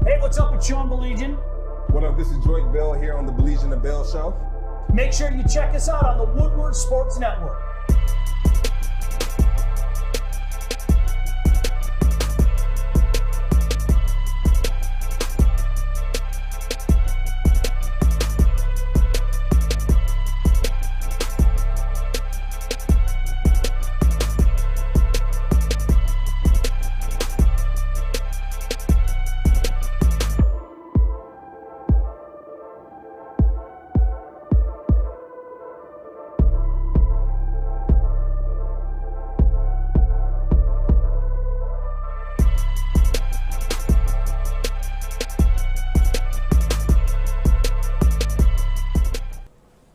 Hey, what's up? It's Sean Baligian. What up? This is Joique here on the Baligian and Bell Show. Make sure you check us out on the Woodward Sports Network.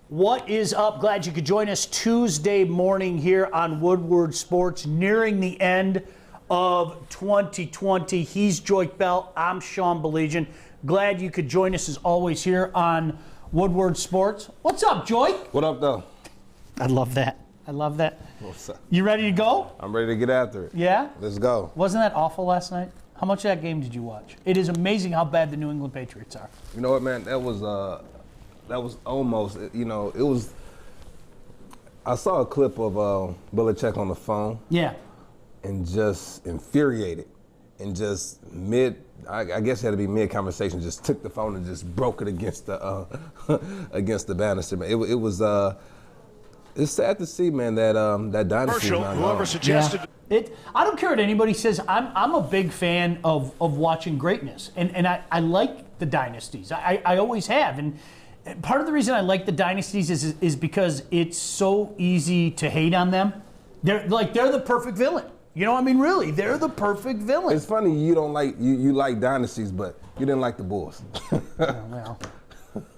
What is up? Glad you could join us Tuesday morning here on Woodward Sports, nearing the end of 2020. He's Joique Bell. I'm Sean Baligian. Glad you could join us as always here on Woodward Sports. What's up, Joique? What up, though? I love that. I love that. What's up? You ready to go? I'm ready to get after it. Yeah? Let's go. Wasn't that awful last night? How much of that game did you watch? It is amazing how bad the New England Patriots are. You know what, man? That was almost, it was. I saw a clip of Belichick on the phone. Yeah. And just infuriated. And just I guess it had to be mid-conversation, just took the phone and just broke it against the against the banister. Man, it was it's sad to see, man, that dynasty. Whoever suggested. Yeah. I don't care what anybody says. I'm a big fan of watching greatness, and I like the dynasties. I always have, and part of the reason I like the dynasties is because it's so easy to hate on them. They're the perfect villain. You know, I mean, really, they're the perfect villain. It's funny you don't like you like dynasties, but you didn't like the Bulls. Well,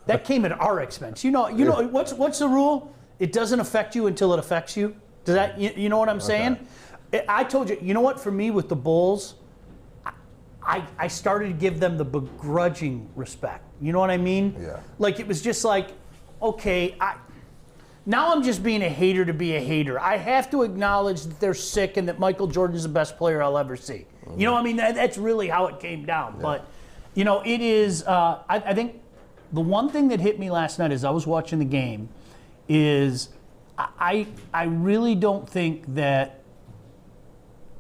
that came at our expense. You know what's the rule? It doesn't affect you until it affects you. Does that you know what I'm saying? I told you. You know what? For me, with the Bulls, I started to give them the begrudging respect. You know what I mean? Yeah. Like it was just like, okay, now I'm just being a hater to be a hater. I have to acknowledge that they're sick and that Michael Jordan is the best player I'll ever see. Mm-hmm. You know what I mean? That's really how it came down. Yeah. But, you know, it is, I think the one thing that hit me last night as I was watching the game is I really don't think that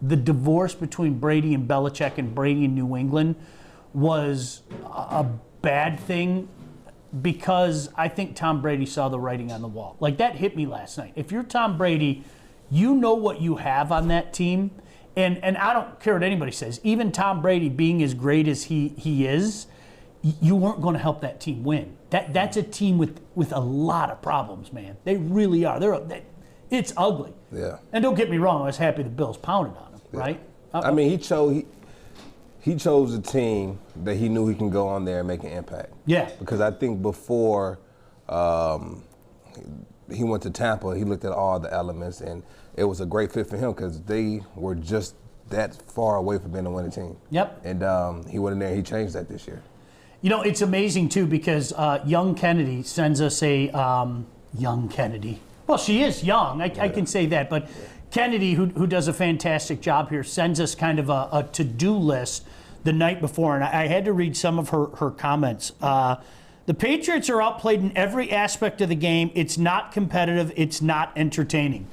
the divorce between Brady and Belichick and Brady and New England was a bad thing, because I think Tom Brady saw the writing on the wall. Like, that hit me last night. If you're Tom Brady, you know what you have on that team. And I don't care what anybody says. Even Tom Brady being as great as he is, you weren't going to help that team win. That's a team with a lot of problems, man. They really are. It's ugly. Yeah. And don't get me wrong, I was happy the Bills pounded on them, right? I mean, he chose a team that he knew he can go on there and make an impact. Yeah. Because I think before he went to Tampa, he looked at all the elements, and it was a great fit for him because they were just that far away from being a winning team. Yep. And he went in there and he changed that this year. You know, it's amazing, too, because young Kennedy sends us a young Kennedy. Well, she is young. I can say that. But Kennedy, who does a fantastic job here, sends us kind of a to-do list the night before. And I had to read some of her comments. The Patriots are outplayed in every aspect of the game. It's not competitive. It's not entertaining.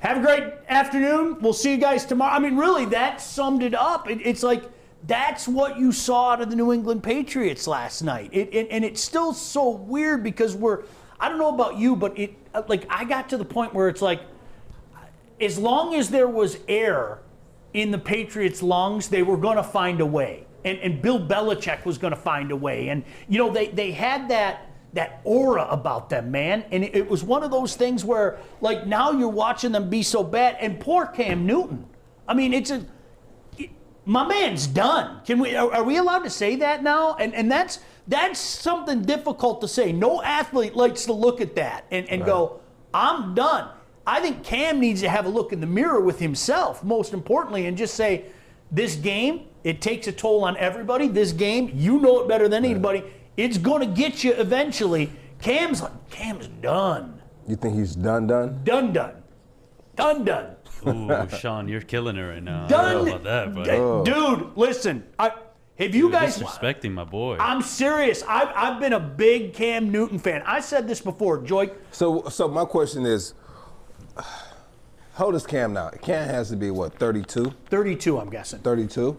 Have a great afternoon. We'll see you guys tomorrow. I mean, really, that summed it up. It's like that's what you saw out of the New England Patriots last night. And it's still so weird because I don't know about you, but I got to the point where it's like, as long as there was air in the Patriots' lungs, they were going to find a way. And Bill Belichick was going to find a way. And, you know, they had that aura about them, man. And it was one of those things where, like, now you're watching them be so bad. And poor Cam Newton. I mean, my man's done. Are we allowed to say that now? And that's something difficult to say. No athlete likes to look at that and right. Go, I'm done. I think Cam needs to have a look in the mirror with himself, most importantly, and just say, this game, it takes a toll on everybody. This game, you know it better than anybody. It's going to get you eventually. Cam's done. You think he's done? Done. Ooh, Sean, you're killing it right now. Done. I don't know about that, but Dude, listen. Have you guys disrespecting my boy? I'm serious. I've been a big Cam Newton fan. I said this before, Joique. So my question is, how old is Cam now? Cam has to be, what, 32? 32, I'm guessing. 32?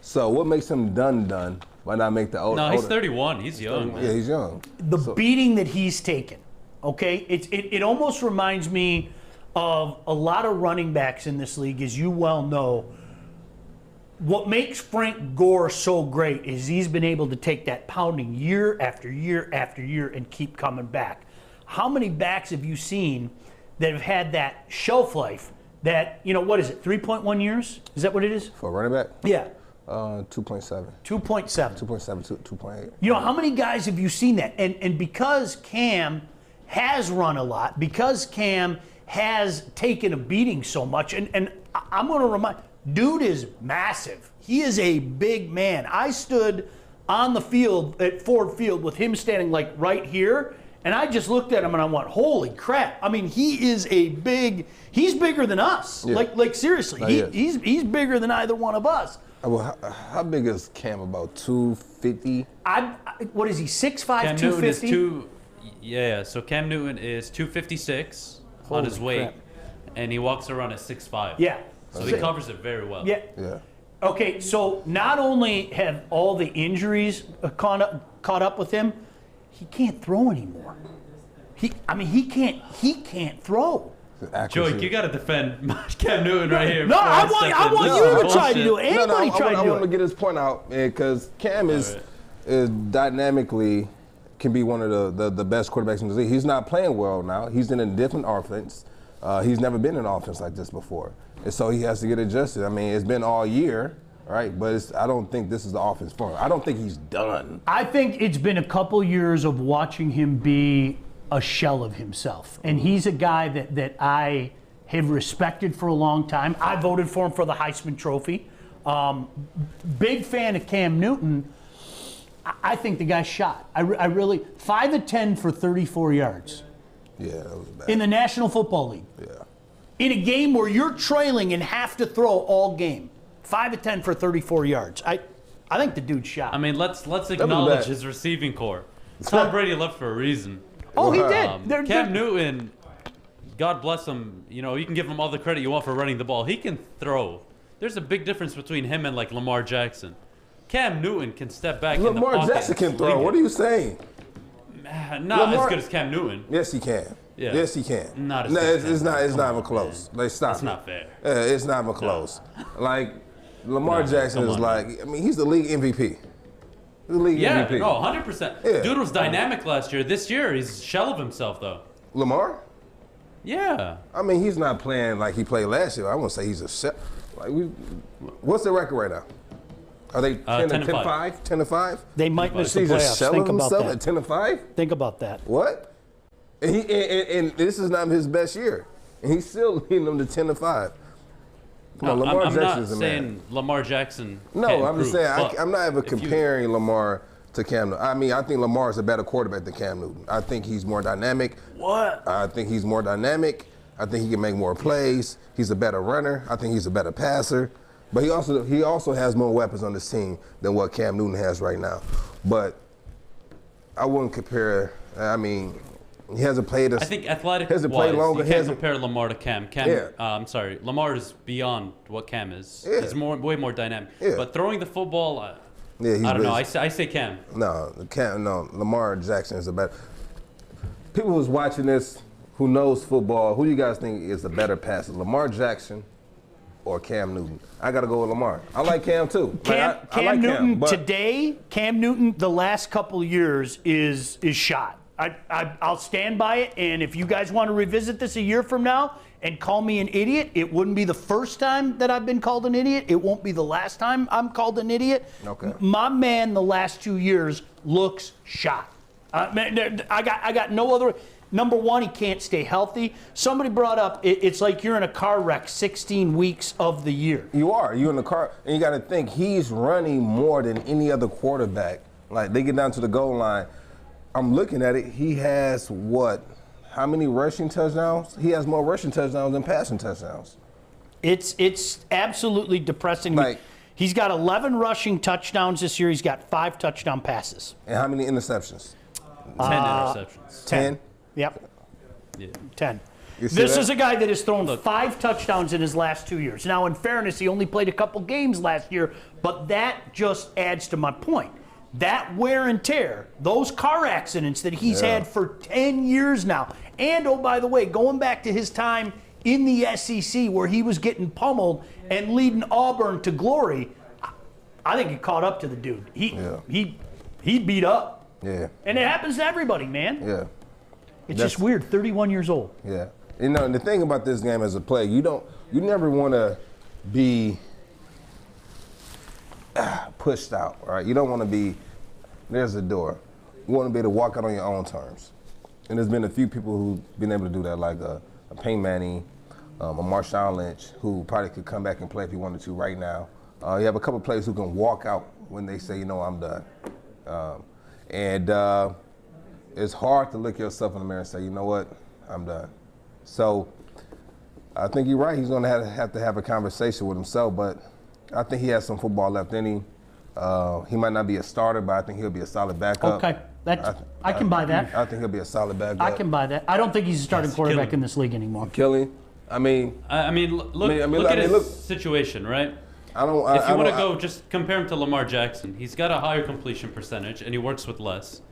So what makes him done? Why not make the old? No, he's 31. He's young, man. Yeah, he's young. The beating that he's taken, okay? It almost reminds me of a lot of running backs in this league, as you well know. What makes Frank Gore so great is he's been able to take that pounding year after year after year and keep coming back. How many backs have you seen that have had that shelf life that, what is it, 3.1 years? Is that what it is? For a running back? Yeah. 2.7. 2.7. 2.7, 2.8. How many guys have you seen that? And because Cam has run a lot, because Cam has taken a beating so much, and I'm going to remind, dude is massive. He is a big man. I stood on the field at Ford Field with him standing like right here, and I just looked at him and I went, holy crap. I mean, he's bigger than us. Yeah. Like seriously, he's bigger than either one of us. Well, how big is Cam? About 250? What is he, 6'5", Cam 250? Newton is so Cam Newton is 256 on his weight, crap. and he walks around at 6'5". Yeah. So he covers it very well. Yeah. Yeah. Okay, so not only have all the injuries caught up with him, he can't throw anymore. He can't throw. Joique, you got to defend Cam Newton right here. No, I want you to try to do it. Anybody try to do it. I want to get his point out, because Cam is dynamically can be one of the best quarterbacks in the league. He's not playing well now. He's in a different offense. He's never been in an offense like this before. And so he has to get adjusted. I mean, it's been all year, right? But I don't think this is the offense for him. I don't think he's done. I think it's been a couple years of watching him be a shell of himself. And he's a guy that I have respected for a long time. I voted for him for the Heisman Trophy. Big fan of Cam Newton. I think the guy's shot. I really, 5 of 10 for 34 yards. Yeah, that was bad. In the National Football League. Yeah. In a game where you're trailing and have to throw all game. 5 of 10 for 34 yards. I think the dude's shot. I mean, let's acknowledge his receiving core. Tom Brady left for a reason. Oh, he did. Cam Newton, God bless him. You can give him all the credit you want for running the ball. He can throw. There's a big difference between him and like Lamar Jackson. Cam Newton can step back in the pocket. Lamar Jackson can throw. What are you saying? Not as good as Cam Newton. Yes, he can. Yeah. Yes, he can. Not as good as Cam. It's not even close. Like, stop. That's not fair. It's not even close. Like, Lamar Jackson is he's the league MVP. He's the league MVP. No, 100%. Yeah. Dude was dynamic last year. This year, he's a shell of himself, though. Lamar? Yeah. I mean, he's not playing like he played last year. I won't say he's a shell. What's the record right now? Are they 10-5? 10-5? They might miss the He's a playoffs. shell Think of about himself that. at 10-5? Think about that. What? And this is not his best year. And he's still leading them to 10-5. Come on, Lamar Jackson is a man. I'm not saying Lamar Jackson. No, I'm just saying I'm not ever comparing Lamar to Cam Newton. I mean, I think Lamar is a better quarterback than Cam Newton. I think he's more dynamic. What? I think he's more dynamic. I think he can make more plays. He's a better runner. I think he's a better passer. But he also has more weapons on this team than what Cam Newton has right now. But I wouldn't compare. I mean, he hasn't played us. I think athletic hasn't wise, played longer. You can't compare Lamar to Cam. I'm sorry, Lamar is beyond what Cam is. Yeah. He's way more dynamic. Yeah. But throwing the football, I don't know. I say Cam. No, Lamar Jackson is a better. People who's watching this, who knows football, who you guys think is a better passer, Lamar Jackson or Cam Newton? I got to go with Lamar. I like Cam too. Cam Newton today, Cam Newton the last couple of years is shot. I'll stand by it, and if you guys want to revisit this a year from now and call me an idiot, it wouldn't be the first time that I've been called an idiot. It won't be the last time I'm called an idiot. Okay. My man the last 2 years looks shot. I got no other. Number one, he can't stay healthy. Somebody brought up, it's like you're in a car wreck 16 weeks of the year. You are. You're in the car, and you got to think, he's running more than any other quarterback. Like, they get down to the goal line. I'm looking at it. He has what? How many rushing touchdowns? He has more rushing touchdowns than passing touchdowns. It's absolutely depressing. Like, He's got 11 rushing touchdowns this year. He's got 5 touchdown passes. And how many interceptions? 10 interceptions. 10? Yep. Yeah. 10. You see This that? is a guy that has thrown 5 touchdowns in his last 2 years. Now, in fairness, he only played a couple games last year, but that just adds to my point. That wear and tear, those car accidents that he's had for 10 years now. And, oh, by the way, going back to his time in the SEC where he was getting pummeled and leading Auburn to glory, I think it caught up to the dude. He beat up. Yeah. And it happens to everybody, man. Yeah. It's just weird, 31 years old. Yeah. You know, and the thing about this game as a player, you never want to be pushed out, right? You don't want to be, there's the door. You want to be able to walk out on your own terms. And there's been a few people who've been able to do that, like a Payne Manning, a Marshawn Lynch, who probably could come back and play if he wanted to right now. You have a couple of players who can walk out when they say, I'm done. It's hard to look yourself in the mirror and say, you know what, I'm done. So I think you're right. He's going to have to have a conversation with himself, but I think he has some football left in him. He might not be a starter, but I think he'll be a solid backup. Okay, I can buy that. I think he'll be a solid backup. I can buy that. I don't think he's a starting quarterback killing. in this league anymore. Killing. Look at his situation, right? If you want to go, just compare him to Lamar Jackson. He's got a higher completion percentage, and he works with less.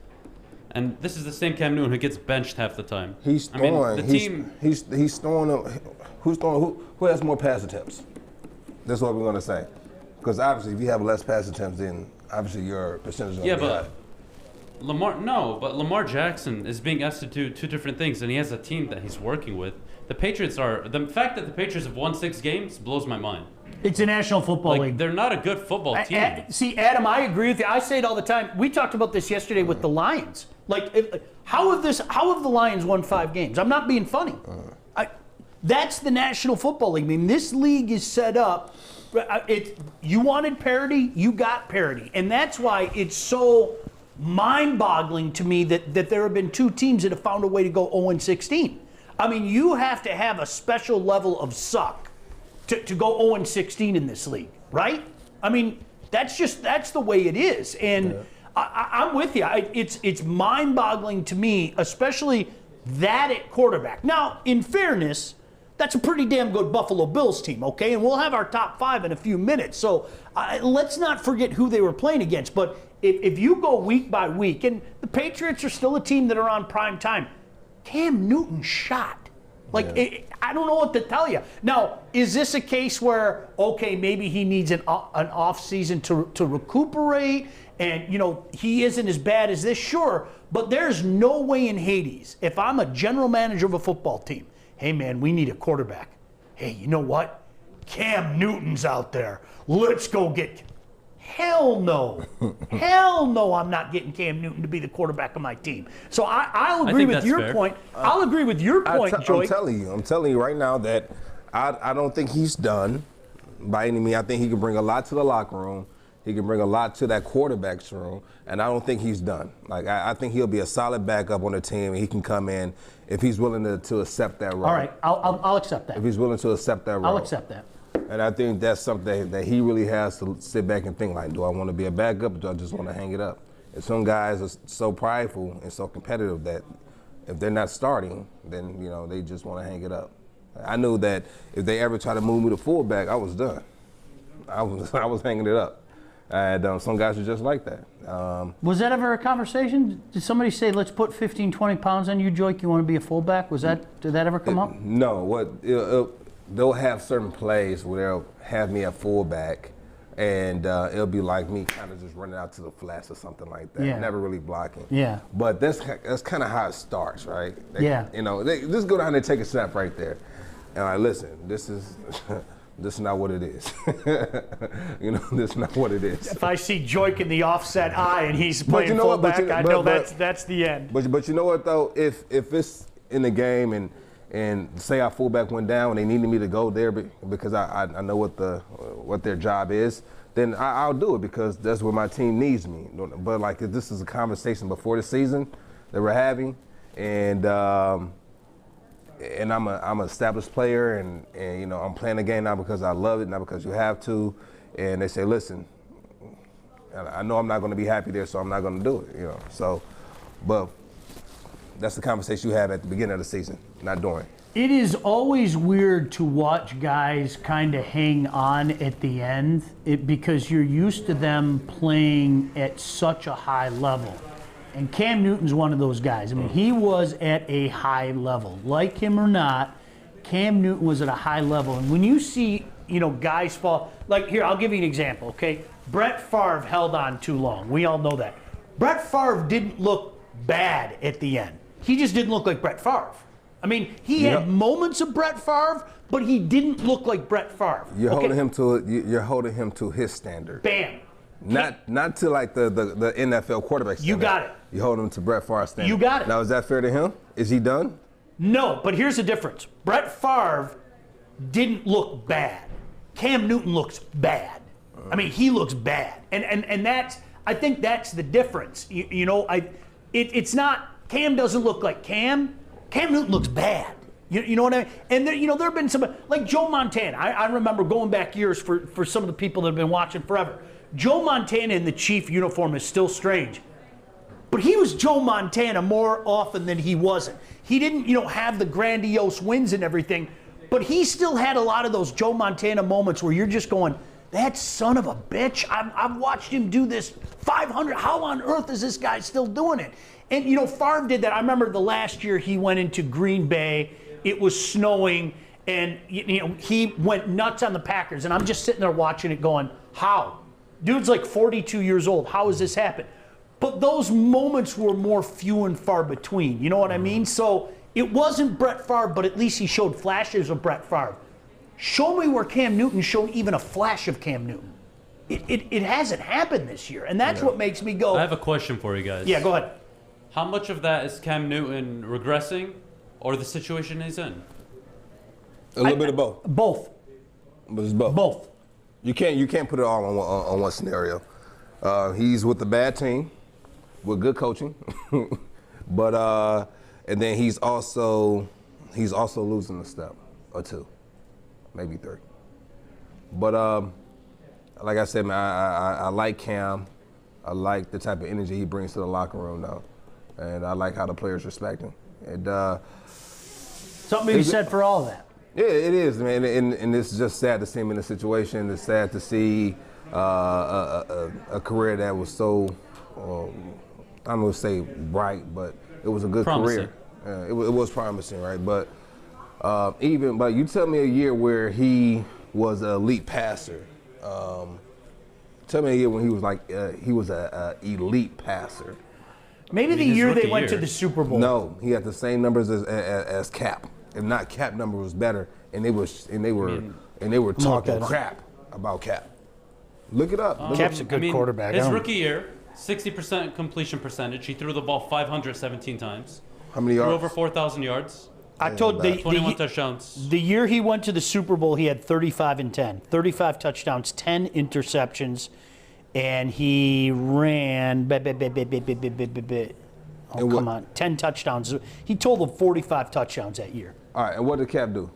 And this is the same Cam Newton who gets benched half the time. He's throwing. He's throwing. Who's throwing? Who has more pass attempts? That's what we're going to say. Because obviously, if you have less pass attempts, then obviously your percentage is going to be high. Lamar Jackson is being asked to do 2 different things, and he has a team that he's working with. The fact that the Patriots have won 6 games blows my mind. It's a National Football League. They're not a good football team. See, Adam, I agree with you. I say it all the time. We talked about this yesterday with the Lions. How have the Lions won 5 games? I'm not being funny. That's the National Football League. I mean, this league is set up. You wanted parity, you got parity. And that's why it's so mind-boggling to me that there have been 2 teams that have found a way to go 0-16. I mean, you have to have a special level of suck to go 0-16 in this league, right? I mean, that's the way it is. And I'm with you. It's mind-boggling to me, especially that at quarterback. Now, in fairness, that's a pretty damn good Buffalo Bills team, okay? And we'll have our top 5 in a few minutes. So let's not forget who they were playing against. But if you go week by week, and the Patriots are still a team that are on prime time, Cam Newton shot. I don't know what to tell you. Now, is this a case where, okay, maybe he needs an off season to recuperate and, he isn't as bad as this? Sure, but there's no way in Hades, if I'm a general manager of a football team, hey, man, we need a quarterback. Hey, you know what? Cam Newton's out there. Let's go get... Hell no. Hell no, I'm not getting Cam Newton to be the quarterback of my team. So I'll agree with your point. I'll agree with your point, Joique. I'm telling you right now that I don't think he's done by any means. I think he can bring a lot to the locker room. He can bring a lot to that quarterback's room, and I don't think he's done. I think he'll be a solid backup on the team, and he can come in if he's willing to accept that role. All right, I'll accept that. If he's willing to accept that role. I'll accept that. And I think that's something that he really has to sit back and think like, do I want to be a backup or do I just want to hang it up? And some guys are so prideful and so competitive that if they're not starting, then, they just want to hang it up. I knew that if they ever try to move me to fullback, I was done. I was hanging it up. And some guys are just like that. Was that ever a conversation? Did somebody say, let's put 15, 20 pounds on you, Joique, you want to be a fullback? Did that ever come up? No. They'll have certain plays where they'll have me at fullback, and it'll be like me kind of just running out to the flats or something like that. Yeah. Never really blocking. Yeah. But that's kind of how it starts, right? They just go down there and take a snap right there. And listen, this is not what it is. This is not what it is. If I see Joique in the offset eye and he's playing fullback, I know that's the end. But you know what, though? If it's in the game and say our fullback went down and they needed me to go there because I know what their job is, then I'll do it because that's where my team needs me. But if this is a conversation before the season that we're having, and I'm an established player, and I'm playing the game now because I love it, not because you have to, and they say, listen, I know I'm not going to be happy there, so I'm not going to do it. So, but that's the conversation you have at the beginning of the season, not during. It is always weird to watch guys kind of hang on at the end because you're used to them playing at such a high level. And Cam Newton's one of those guys. I mean, he was at a high level. Like him or not, Cam Newton was at a high level. And when you see, guys fall, like here, I'll give you an example, okay? Brett Favre held on too long. We all know that. Brett Favre didn't look bad at the end. He just didn't look like Brett Favre. I mean, he had moments of Brett Favre, but he didn't look like Brett Favre. You're holding him to his standard. Bam. Not to like the NFL quarterback standard. You got it. You hold him to Brett Favre's standard. You got it. Now, is that fair to him? Is he done? No, but here's the difference. Brett Favre didn't look bad. Cam Newton looks bad. I mean, he looks bad. And that's, I think that's the difference. It's not, Cam doesn't look like Cam. Cam Newton looks bad. You know what I mean? And there have been some, like Joe Montana. I remember going back years for some of the people that have been watching forever. Joe Montana in the Chief uniform is still strange. But he was Joe Montana more often than he wasn't. He didn't, have the grandiose wins and everything, but he still had a lot of those Joe Montana moments where you're just going, that son of a bitch, I've watched him do this 500. How on earth is this guy still doing it? And, Favre did that. I remember the last year he went into Green Bay. It was snowing, and, he went nuts on the Packers. And I'm just sitting there watching it going, how? Dude's like 42 years old. How has this happened? But those moments were more few and far between. You know what I mean? So it wasn't Brett Favre, but at least he showed flashes of Brett Favre. Show me where Cam Newton showed even a flash of Cam Newton. It hasn't happened this year, and that's what makes me go. I have a question for you guys. Yeah, go ahead. How much of that is Cam Newton regressing or the situation he's in? A little bit of both. Both. But it's both. Both. You can't put it all on one scenario. He's with a bad team, with good coaching, but and then he's also losing a step or two, maybe three. But like I said, man, I like Cam. I like the type of energy he brings to the locker room now, and I like how the players respect him. And something to be said for all of that. Yeah, it is, man, and it's just sad to see him in a situation. It's sad to see a career that was so, I'm going to say bright, but it was a good promising career. It was promising, right? But but you tell me a year where he was an elite passer. Tell me a year when he was like he was an elite passer. Maybe the year they went to the Super Bowl. No, he had the same numbers as Cap. If not, Cap number was better, and they were talking crap about Cap. Look it up. Cap's a good quarterback. His rookie year, 60% completion percentage. He threw the ball 517 times. How many yards? Threw over 4,000 yards. I told 21 touchdowns. The year he went to the Super Bowl, he had 35 and 10, 35 touchdowns, 10 interceptions, and he ran. Oh, come on, 10 touchdowns. He totaled 45 touchdowns that year. All right, and what did Cap do?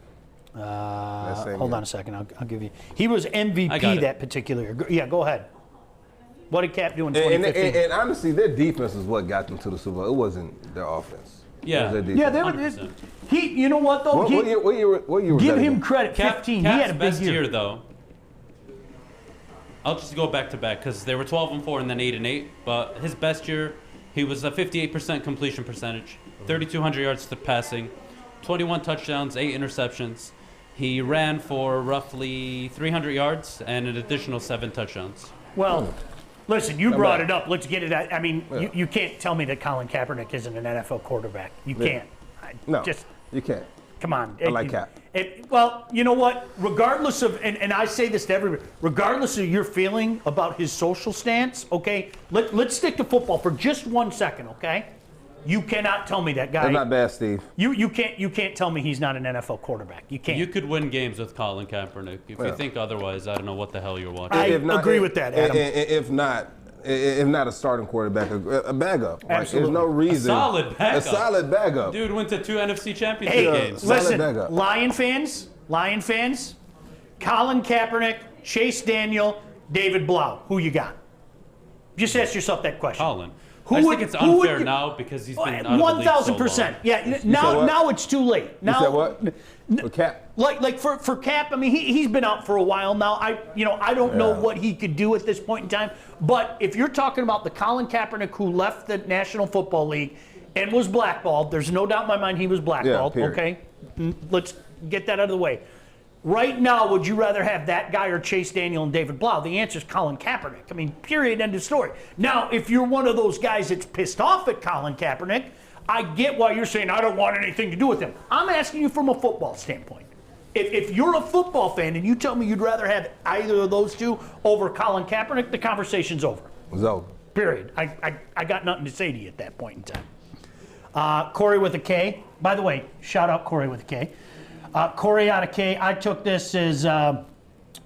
Hold on a second. I'll give you. He was MVP that particular year. Yeah, go ahead. What did Cap do in 2015? And honestly, their defense is what got them to the Super Bowl. It wasn't their offense. Yeah, they were. You know what though? What year was give that him again? credit. 15. Cap's he had a big best year though. I'll just go back to back because they were 12-4 and then 8-8. But his best year, he was a 58% completion percentage, 3,200 yards to passing, 21 touchdowns, 8 interceptions. He ran for roughly 300 yards and an additional 7 touchdowns. Well, listen, you brought it up. Let's get it out. I mean, you can't tell me that Colin Kaepernick isn't an NFL quarterback. You can't. No, you can't. Come on. I like Cap. Well, you know what? Regardless of, and I say this to everybody, regardless of your feeling about his social stance, okay, let's stick to football for just 1 second, okay? You cannot tell me that guy. That's not bad, Steve. You can't tell me he's not an NFL quarterback. You can't. You could win games with Colin Kaepernick. If you think otherwise, I don't know what the hell you're watching. I agree with that, Adam. If not a starting quarterback, a backup. Right? Absolutely. There's no reason. A solid backup. Dude went to 2 NFC championship games. Listen, backup. Lion fans, Colin Kaepernick, Chase Daniel, David Blau. Who you got? Just ask yourself that question. Colin. I think it's unfair now because he's been out of the league so long. Yeah. Now it's too late. Now, you said what? For Cap? Like for Cap, I mean he's been out for a while now. I don't know what he could do at this point in time. But if you're talking about the Colin Kaepernick who left the National Football League and was blackballed, there's no doubt in my mind he was blackballed. Okay, let's get that out of the way. Right now, would you rather have that guy or Chase Daniel and David Blau? The answer is Colin Kaepernick. I mean, period, end of story. Now, if you're one of those guys that's pissed off at Colin Kaepernick, I get why you're saying I don't want anything to do with him. I'm asking you from a football standpoint. If you're a football fan and you tell me you'd rather have either of those two over Colin Kaepernick, the conversation's over. It's over. Period. I got nothing to say to you at that point in time. Corey with a K. By the way, shout out Corey with a K. Corey out of K, I took this as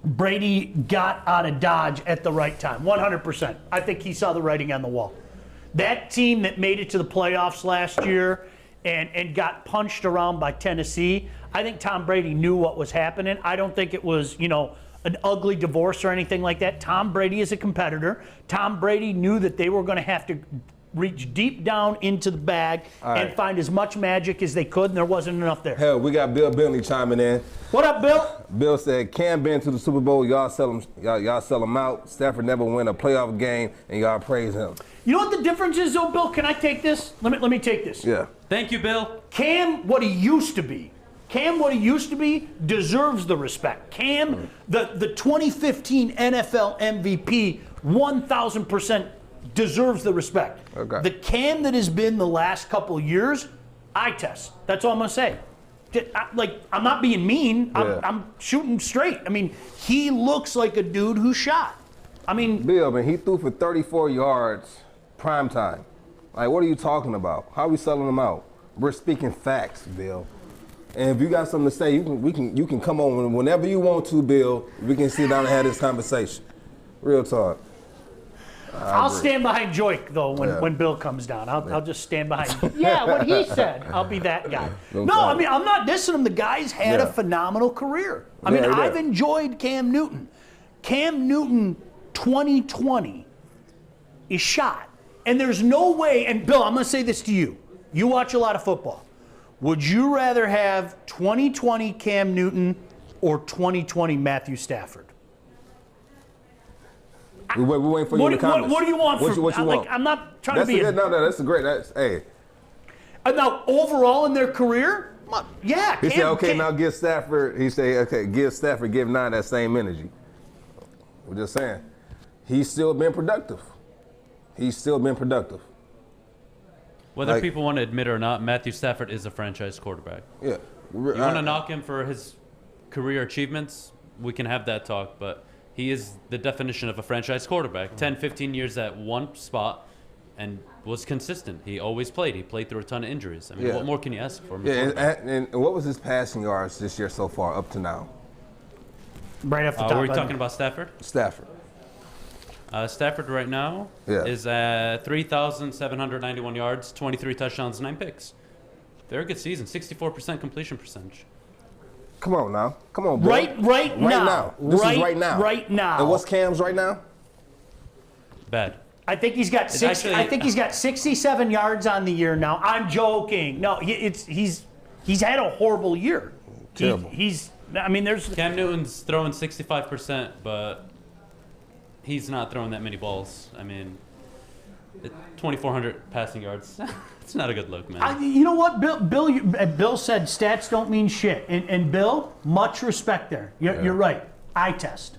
Brady got out of Dodge at the right time, 100%. I think he saw the writing on the wall. That team that made it to the playoffs last year and got punched around by Tennessee, I think Tom Brady knew what was happening. I don't think it was, an ugly divorce or anything like that. Tom Brady is a competitor. Tom Brady knew that they were going to have to reach deep down into the bag and find as much magic as they could, and there wasn't enough there. Hell, we got Bill Bentley chiming in. What up, Bill? Bill said, Cam been to the Super Bowl, y'all sell him out. Stafford never win a playoff game, and y'all praise him. You know what the difference is, though, Bill? Can I take this? Let me take this. Yeah. Thank you, Bill. Cam, what he used to be, deserves the respect. Cam, the 2015 NFL MVP, 1,000% deserves the respect. Okay. The Cam that has been the last couple of years, eye test. That's all I'm going to say. I'm not being mean. I'm shooting straight. I mean, he looks like a dude who shot. I mean, Bill, man, he threw for 34 yards prime time. Like, what are you talking about? How are we selling him out? We're speaking facts, Bill. And if you got something to say, you can come on whenever you want to, Bill. We can sit down and have this conversation. Real talk. I'll stand behind Joique, though, when Bill comes down. I'll just stand behind him. Yeah, what he said. I'll be that guy. No, I mean, I'm not dissing him. The guy's had a phenomenal career. I mean, I've enjoyed Cam Newton. Cam Newton 2020 is shot. And there's no way, and Bill, I'm going to say this to you. You watch a lot of football. Would you rather have 2020 Cam Newton or 2020 Matthew Stafford? We're waiting for you in the comments. What do you want from me? What you want? I'm not trying to be that's a great. Hey. Now, overall in their career, yeah. He said, okay, now give Stafford. He said, okay, give Stafford, give 9 that same energy. We're just saying. He's still been productive. Whether people want to admit it or not, Matthew Stafford is a franchise quarterback. Yeah. You want to knock him for his career achievements? We can have that talk, but he is the definition of a franchise quarterback. 10, 15 years at one spot and was consistent. He always played. He played through a ton of injuries. I mean, what more can you ask for? And what was his passing yards this year so far up to now? Right off the top. Were we talking about Stafford? Stafford. Stafford right now is at 3,791 yards, 23 touchdowns, 9 picks. Very good season. 64% completion percentage. Come on now. Come on, bro. Right now. This is right now. Right now. And what's Cam's right now? Bad. I think he's got 67 yards on the year now. I'm joking. No, he's had a horrible year. Terrible. There's Cam Newton's throwing 65%, but he's not throwing that many balls. I mean, 2,400 passing yards. It's not a good look, man. You know what, Bill said stats don't mean shit. And Bill, much respect there. You're right. Eye test.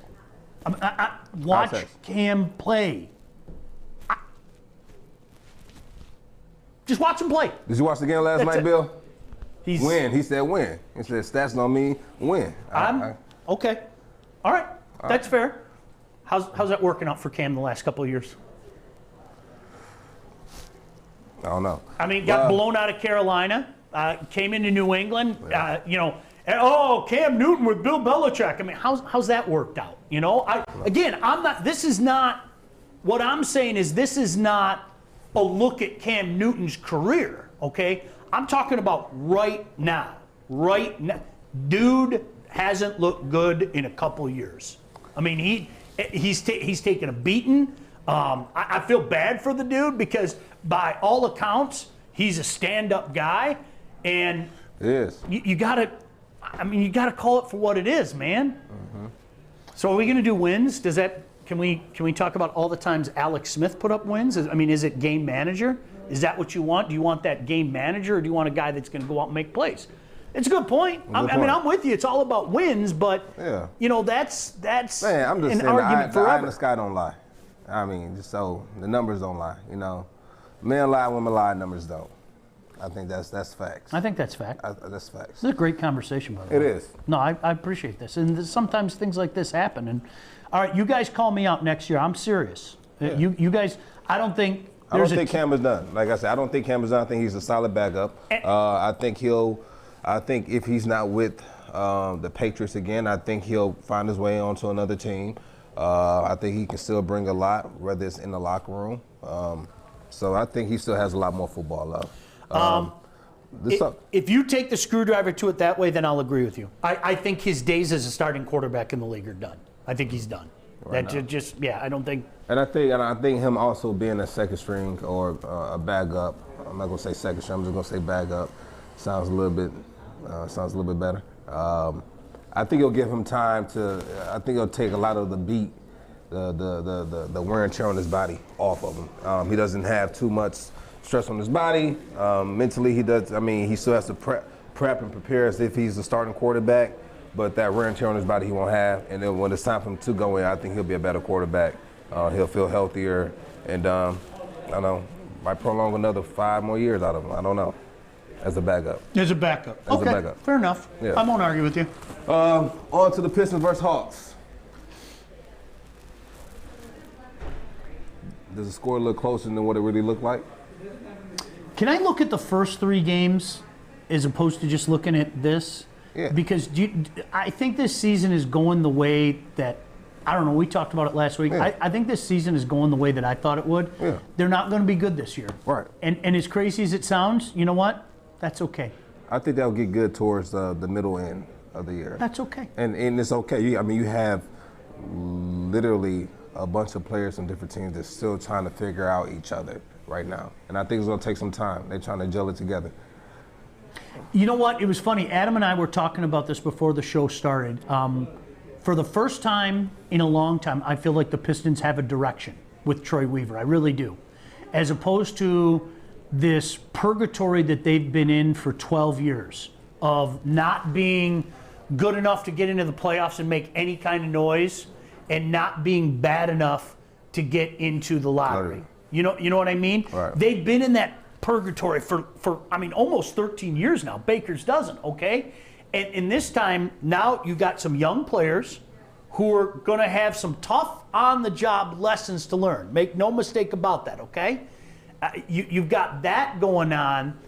Watch Cam play. Just watch him play. Did you watch the game last night, Bill? Win. He said win. He said stats don't mean win. Okay. All right. That's fair. How's that working out for Cam the last couple of years? I don't know. I mean, got blown out of Carolina, came into New England, Cam Newton with Bill Belichick. I mean, how's that worked out? This is not, what I'm saying is this is not a look at Cam Newton's career, okay? I'm talking about right now. Right now. Dude hasn't looked good in a couple years. I mean, He's taken a beating. I feel bad for the dude because by all accounts, he's a stand-up guy, and you gotta call it for what it is, man. Mm-hmm. So are we gonna do wins? Can we talk about all the times Alex Smith put up wins? Is it game manager? Is that what you want? Do you want that game manager, or do you want a guy that's going to go out and make plays? It's a good point. I'm with you. It's all about wins, but that's man, I'm just an saying argument the eye in forever. the sky don't lie. Just so the numbers don't lie. Men lie, women lie, numbers don't. I think that's facts. I think that's fact. That's facts. This is a great conversation, by the way. It is. No, I appreciate this, and sometimes things like this happen. And all right, you guys call me out next year. I'm serious. Yeah. You guys, I don't think Cam is done. Like I said, I don't think Cam is done. I think he's a solid backup. I think if he's not with the Patriots again, I think he'll find his way onto another team. I think he can still bring a lot, whether it's in the locker room. So I think he still has a lot more football love. If you take the screwdriver to it that way, then I'll agree with you. I think his days as a starting quarterback in the league are done. I think he's done. I don't think. And I think him also being a second string or a backup. I'm not gonna say second string. I'm just gonna say backup. Sounds a little bit better. I think it'll give him time to. I think it'll take a lot of the beat, the wear and tear on his body off of him. He doesn't have too much stress on his body. Mentally, he does. He still has to prep and prepare as if he's the starting quarterback. But that wear and tear on his body he won't have. And then when it's time for him to go in, I think he'll be a better quarterback. He'll feel healthier. And I don't know, might prolong another 5 more years out of him. I don't know. As a backup. As a backup. Fair enough. Yeah. I won't argue with you. On to the Pistons versus Hawks. Does the score look closer than what it really looked like? Can I look at the first 3 games as opposed to just looking at this? Yeah. Because I think this season is going the way that, I don't know, we talked about it last week. Yeah. I think this season is going the way that I thought it would. Yeah. They're not going to be good this year. Right. And as crazy as it sounds, you know what? That's okay. I think that'll get good towards the middle end of the year. That's okay. And it's okay. You have literally a bunch of players from different teams that's still trying to figure out each other right now. And I think it's going to take some time. They're trying to gel it together. You know what? It was funny. Adam and I were talking about this before the show started. For the first time in a long time, I feel like the Pistons have a direction with Troy Weaver. I really do. As opposed to this purgatory that they've been in for 12 years of not being good enough to get into the playoffs and make any kind of noise and not being bad enough to get into the lottery. You know what I mean? Right. They've been in that purgatory for almost 13 years now. Baker's doesn't, okay? And this time, now you got some young players who are going to have some tough on-the-job lessons to learn. Make no mistake about that, okay? You've got that going on,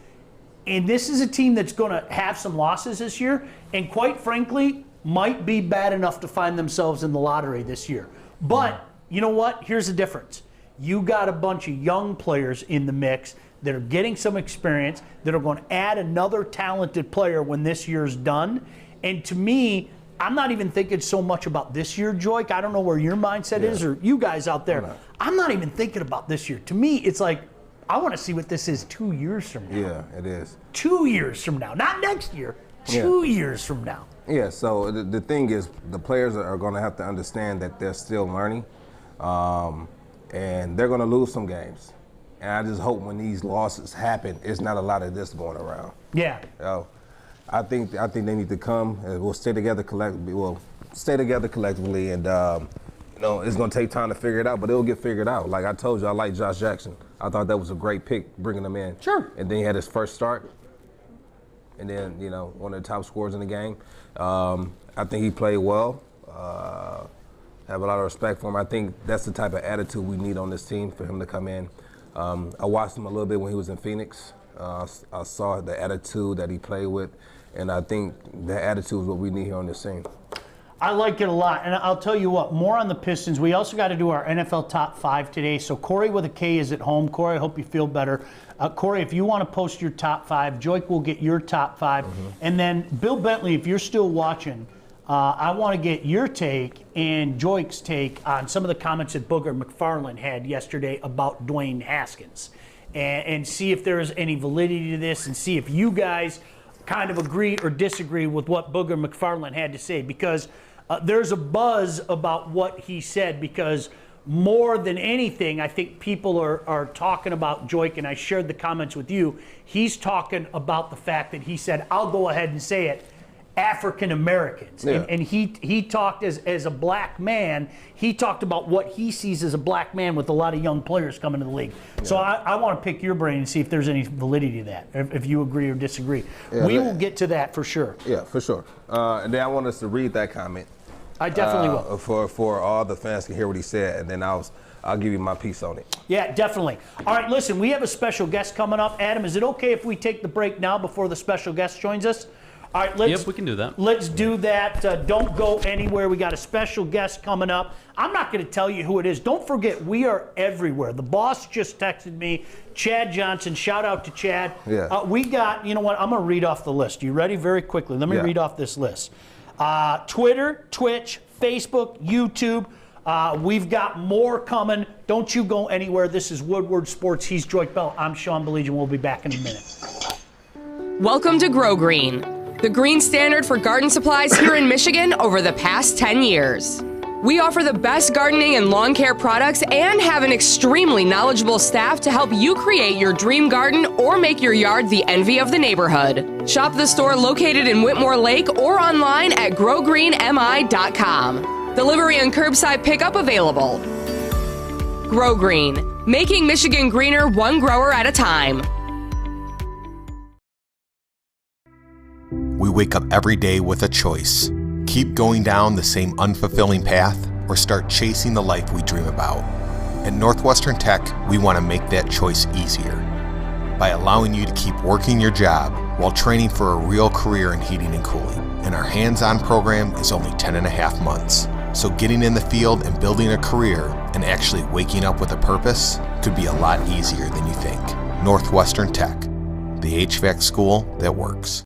and this is a team that's going to have some losses this year, and quite frankly, might be bad enough to find themselves in the lottery this year. But you know what? Here's the difference. You got a bunch of young players in the mix that are getting some experience, that are going to add another talented player when this year's done. And to me, I'm not even thinking so much about this year, Joique. I don't know where your mindset is, or you guys out there. I'm not even thinking about this year. To me, it's like, I want to see what this is 2 years from now. Yeah, it is. 2 years from now. Not next year. 2 years from now. Yeah, so the thing is, the players are going to have to understand that they're still learning, and they're going to lose some games. And I just hope when these losses happen, it's not a lot of this going around. Yeah. I think they need to come and we'll stay together collectively. And it's going to take time to figure it out, but it'll get figured out. Like I told you, I like Josh Jackson. I thought that was a great pick, bringing him in. Sure. And then he had his first start, and then one of the top scorers in the game. I think he played well. Have a lot of respect for him. I think that's the type of attitude we need on this team for him to come in. I watched him a little bit when he was in Phoenix. I saw the attitude that he played with, and I think that attitude is what we need here on this team. I like it a lot, and I'll tell you what, more on the Pistons. We also got to do our NFL Top 5 today, so Corey with a K is at home. Corey, I hope you feel better. Corey, if you want to post your Top 5, Joique will get your Top 5. And then Bill Bentley, if you're still watching, I want to get your take and Joique's take on some of the comments that Booger McFarland had yesterday about Dwayne Haskins, and see if there is any validity to this, and see if you guys kind of agree or disagree with what Booger McFarland had to say, because there's a buzz about what he said, because more than anything, I think people are talking about Joique, and I shared the comments with you. He's talking about the fact that he said, I'll go ahead and say it, African Americans. Yeah. And he talked as a black man, he talked about what he sees as a black man with a lot of young players coming to the league. Yeah. So I want to pick your brain and see if there's any validity to that, if you agree or disagree. Yeah, we will get to that for sure. Yeah, for sure. And then I want us to read that comment. I definitely will. For all the fans can hear what he said, and then I'll give you my piece on it. Yeah, definitely. All right, listen, we have a special guest coming up. Adam, is it okay if we take the break now before the special guest joins us? All right, yep, we can do that. Let's do that. Don't go anywhere. We got a special guest coming up. I'm not going to tell you who it is. Don't forget, we are everywhere. The boss just texted me, Chad Johnson. Shout out to Chad. Yeah. We got, you know what, I'm going to read off the list. You ready? Very quickly. Let me read off this list. Twitter, Twitch, Facebook, YouTube. We've got more coming. Don't you go anywhere. This is Woodward Sports. He's Joique Bell. I'm Sean Baligian. We'll be back in a minute. Welcome to Grow Green, the green standard for garden supplies here in Michigan over the past 10 years. We offer the best gardening and lawn care products and have an extremely knowledgeable staff to help you create your dream garden or make your yard the envy of the neighborhood. Shop the store located in Whitmore Lake or online at growgreenmi.com. Delivery and curbside pickup available. Grow Green, making Michigan greener one grower at a time. We wake up every day with a choice. Keep going down the same unfulfilling path or start chasing the life we dream about. At Northwestern Tech, we want to make that choice easier by allowing you to keep working your job while training for a real career in heating and cooling. And our hands-on program is only 10.5 months. So getting in the field and building a career and actually waking up with a purpose could be a lot easier than you think. Northwestern Tech, the HVAC school that works.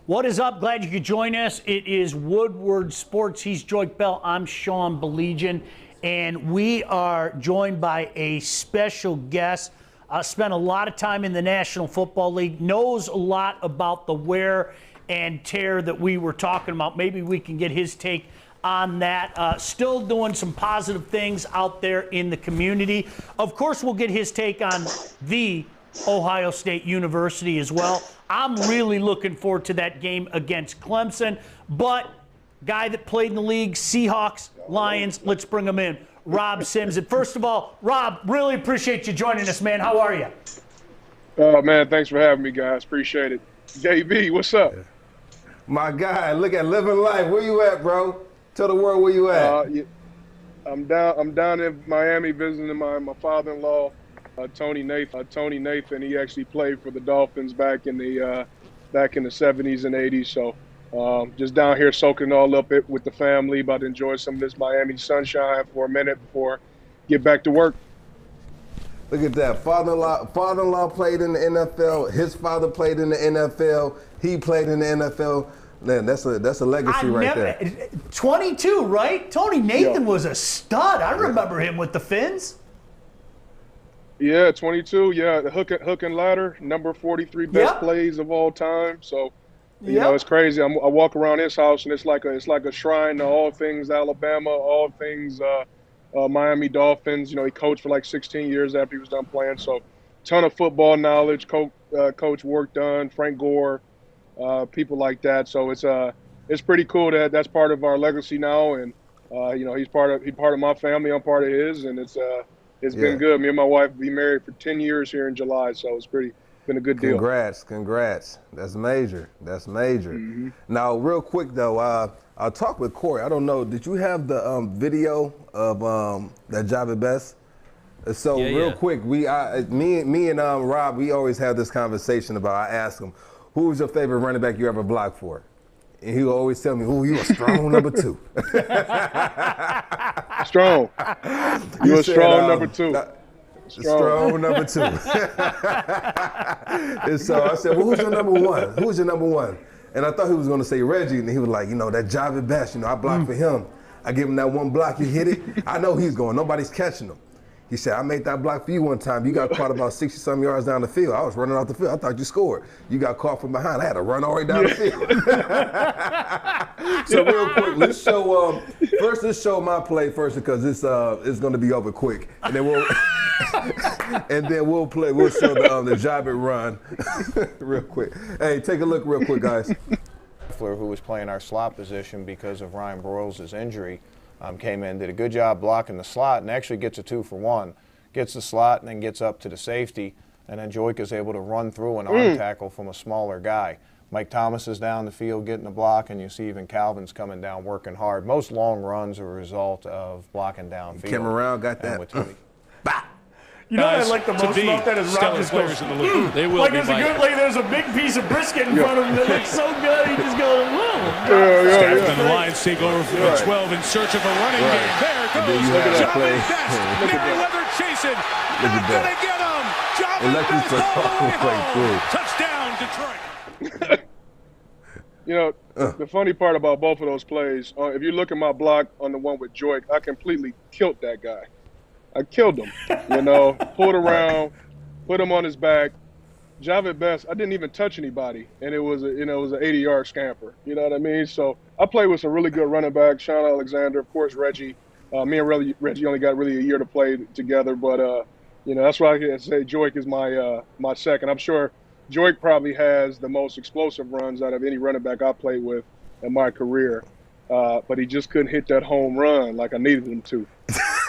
What is up? Glad you could join us. It is Woodward Sports. He's Joique Bell. I'm Sean Baligian. And we are joined by a special guest. Spent a lot of time in the National Football League. Knows a lot about the wear and tear that we were talking about. Maybe we can get his take on that. Still doing some positive things out there in the community. Of course, we'll get his take on the Ohio State University as well. I'm really looking forward to that game against Clemson. But guy that played in the league, Seahawks, Lions, let's bring him in. Rob Sims. And first of all, Rob, really appreciate you joining us, man. How are you? Oh, man, thanks for having me, guys. Appreciate it. JB, what's up? My guy, look at living life. Where you at, bro? Tell the world where you at. Yeah, I'm down in Miami visiting my father-in-law, Tony Nathan. He actually played for the Dolphins back in the 70s and 80s. So just down here soaking all up it with the family. About to enjoy some of this Miami sunshine for a minute before get back to work. Look at that. Father-in-law played in the NFL. His father played in the NFL. He played in the NFL. Man, that's a legacy there. 22, right? Tony Nathan was a stud. I remember him with the Fins. Yeah, 22. Yeah, the hook and ladder, number 43 best plays of all time. So, you know, it's crazy. I walk around his house and it's like a shrine to all things Alabama, all things Miami Dolphins. You know, he coached for like 16 years after he was done playing. So, ton of football knowledge, coach work done, Frank Gore, people like that. So it's pretty cool that that's part of our legacy now. And you know, he's part of my family. I'm part of his, and it's been good. Me and my wife be married for 10 years here in July, so it's been a good deal. Congrats. That's major. Mm-hmm. Now, real quick though, I'll talk with Corey. I don't know, did you have the video of that job at best? So real quick, me and Rob, we always have this conversation about. I ask him, who was your favorite running back you ever blocked for? And he will always tell me, "Oh, you a strong number 2." Strong. You a strong number 2. Strong number 2. And so I said, well, who's your number 1? Who's your number 1? And I thought he was going to say Reggie, and he was like, that Joique Best, I blocked for him. I give him that one block, he hit it. I know he's going, nobody's catching him. He said, I made that block for you one time. You got caught about 60-some yards down the field. I was running off the field. I thought you scored. You got caught from behind. I had to run all the way down the field. So real quick, let's show my play first because it's going to be over quick. And then we'll we'll show the Joique run real quick. Hey, take a look real quick, guys. Who was playing our slot position because of Ryan Broyles' injury, came in, did a good job blocking the slot, and actually gets a 2-for-1. Gets the slot and then gets up to the safety, and then Joique is able to run through an arm tackle from a smaller guy. Mike Thomas is down the field getting the block, and you see even Calvin's coming down working hard. Most long runs are a result of blocking downfield. Came around, got that. You know what I like the most about that is Rob just goes, in the league. They will like there's a big piece of brisket in front of him that looks so good. He just goes, whoa. And the Lions take over from the 12 in search of a running game. There goes Joique Best. Merriweather chasing. Not going to get him. Joique Best all the way home. Touchdown, Detroit. The funny part about both of those plays, if you look at my block on the one with Joique, I completely killed that guy. I killed him, pulled around, put him on his back. Joique Best, I didn't even touch anybody, and it was an 80-yard scamper. You know what I mean? So I played with some really good running backs, Sean Alexander, of course, Reggie. Me and Reggie only got really a year to play together, but that's why I can say Joique is my second. I'm sure Joique probably has the most explosive runs out of any running back I played with in my career, but he just couldn't hit that home run like I needed him to.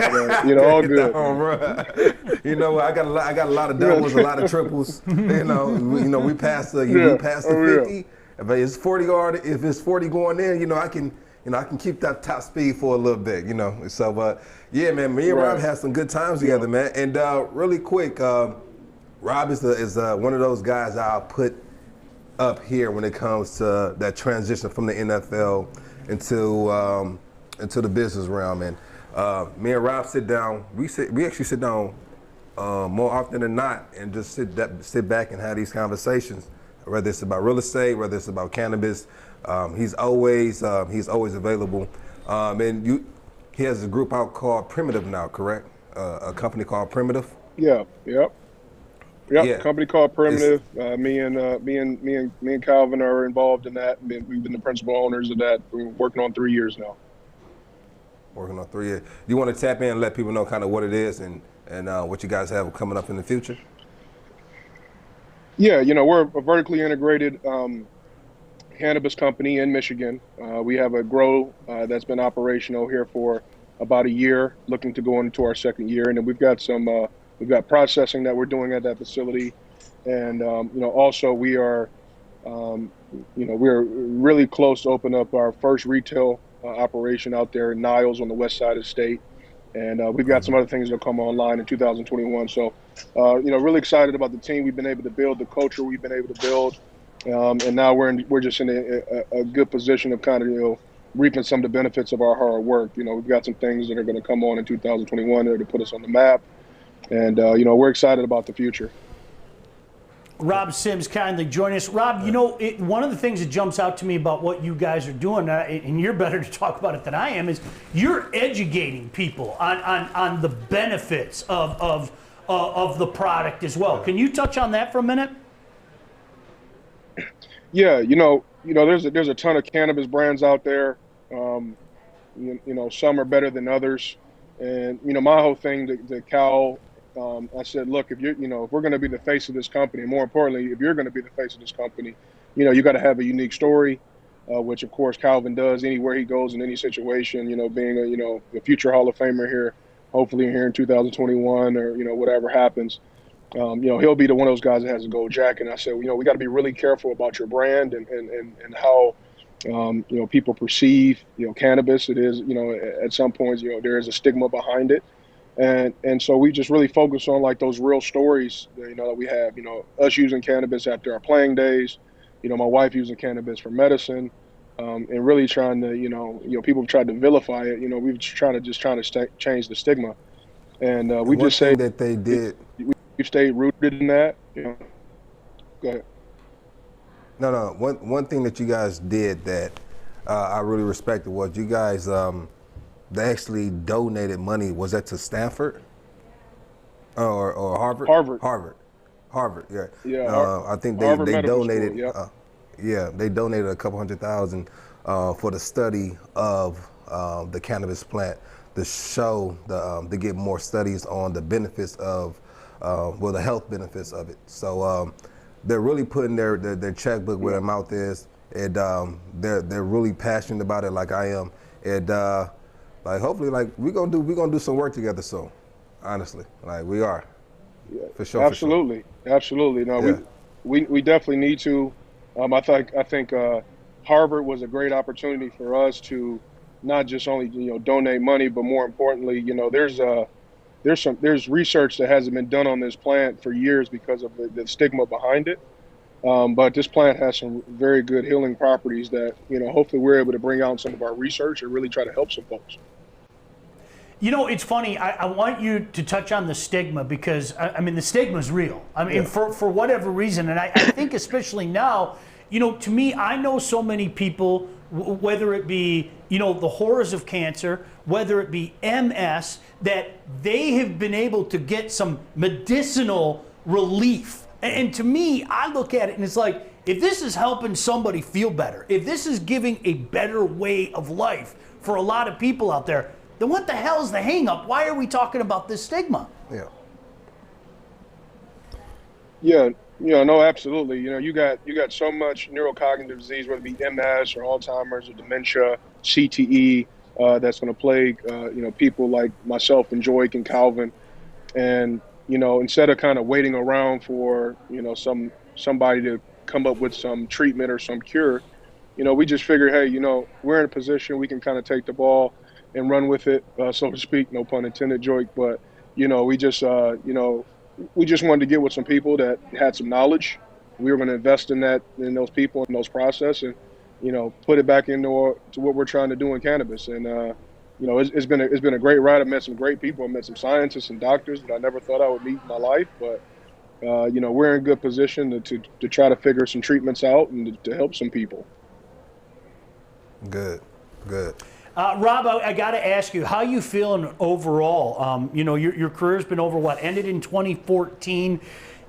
All good. I got a lot of doubles, a lot of triples. We passed the 50. If it's 40 yard, if it's 40 going in, I can keep that top speed for a little bit. So, yeah, man, me and Rob had some good times together, man. And really quick, Rob is one of those guys I'll put up here when it comes to that transition from the NFL into the business realm. And me and Rob sit down. We actually sit down more often than not, and just sit back and have these conversations. Whether it's about real estate, whether it's about cannabis, he's always available. And he has a group out called Primitive now, correct? A company called Primitive. Yeah. Company called Primitive. Me and Calvin are involved in that. We've been the principal owners of that. We're working on 3 years now. Working on 3 years. Do you want to tap in and let people know kind of what it is and what you guys have coming up in the future? Yeah, we're a vertically integrated cannabis company in Michigan. We have a grow that's been operational here for about a year, looking to go into our second year, and then we've got processing that we're doing at that facility, and also we are, we're really close to open up our first retail operation out there in Niles on the west side of the state. And we've got some other things that'll come online in 2021. So, really excited about the team we've been able to build, the culture we've been able to build. And now we're just in a good position of kind of, reaping some of the benefits of our hard work. We've got some things that are going to come on in 2021 there to put us on the map. And, we're excited about the future. Rob Sims kindly join us. Rob, one of the things that jumps out to me about what you guys are doing, and you're better to talk about it than I am, is you're educating people on the benefits of the product as well. Can you touch on that for a minute? Yeah, there's a ton of cannabis brands out there. Some are better than others, and my whole thing to Cal. I said, look, if we're going to be the face of this company, and more importantly, if you're going to be the face of this company, you got to have a unique story, which of course Calvin does anywhere he goes in any situation. Being a future Hall of Famer here, hopefully here in 2021 or whatever happens, he'll be one of those guys that has a gold jacket. And I said, we got to be really careful about your brand and how people perceive cannabis. It is at some points there is a stigma behind it. And so we just really focus on like those real stories, that we have, us using cannabis after our playing days, my wife using cannabis for medicine, and really trying to, people have tried to vilify it. We've trying to change the stigma. And we just say that they did. We stayed rooted in that. You know. Go ahead. No. One thing that you guys did that I really respected was you guys they actually donated money. Was that to Stanford or Harvard? Harvard. Yeah. Yeah. I think Harvard they Medical donated. School, they donated a couple $100,000 for the study of the cannabis plant to show to get more studies on the benefits of the health benefits of it. So they're really putting their checkbook where their mouth is, and they're really passionate about it, like I am, and like hopefully like we're gonna do some work together soon. Honestly, like we are. Yeah, for sure. Absolutely. No, yeah. we definitely need to. I think Harvard was a great opportunity for us to not just only donate money, but more importantly, there's research that hasn't been done on this plant for years because of the stigma behind it. But this plant has some very good healing properties that hopefully we're able to bring out in some of our research and really try to help some folks. It's funny. I want you to touch on the stigma because, I mean, the stigma is real. I mean, for whatever reason. And I think especially now, to me, I know so many people, whether it be, the horrors of cancer, whether it be MS, that they have been able to get some medicinal relief. And to me, I look at it and it's like, if this is helping somebody feel better, if this is giving a better way of life for a lot of people out there, then what the hell is the hang up? Why are we talking about this stigma? No, absolutely. You got so much neurocognitive disease, whether it be MS or Alzheimer's or dementia, CTE, that's going to plague, people like myself and Joique and Calvin. And, instead of kind of waiting around for, somebody to come up with some treatment or some cure, we just figured, hey, we're in a position we can kind of take the ball and run with it, so to speak, no pun intended, Joique. But, we just wanted to get with some people that had some knowledge. We were going to invest in those people, in those process, and, put it back into what we're trying to do in cannabis. And, it's been a great ride. I've met some great people. I've met some scientists and doctors that I never thought I would meet in my life. But, we're in good position to try to figure some treatments out and to help some people. Good. Rob, I got to ask you, how you feeling overall? Your career's been over, ended in 2014.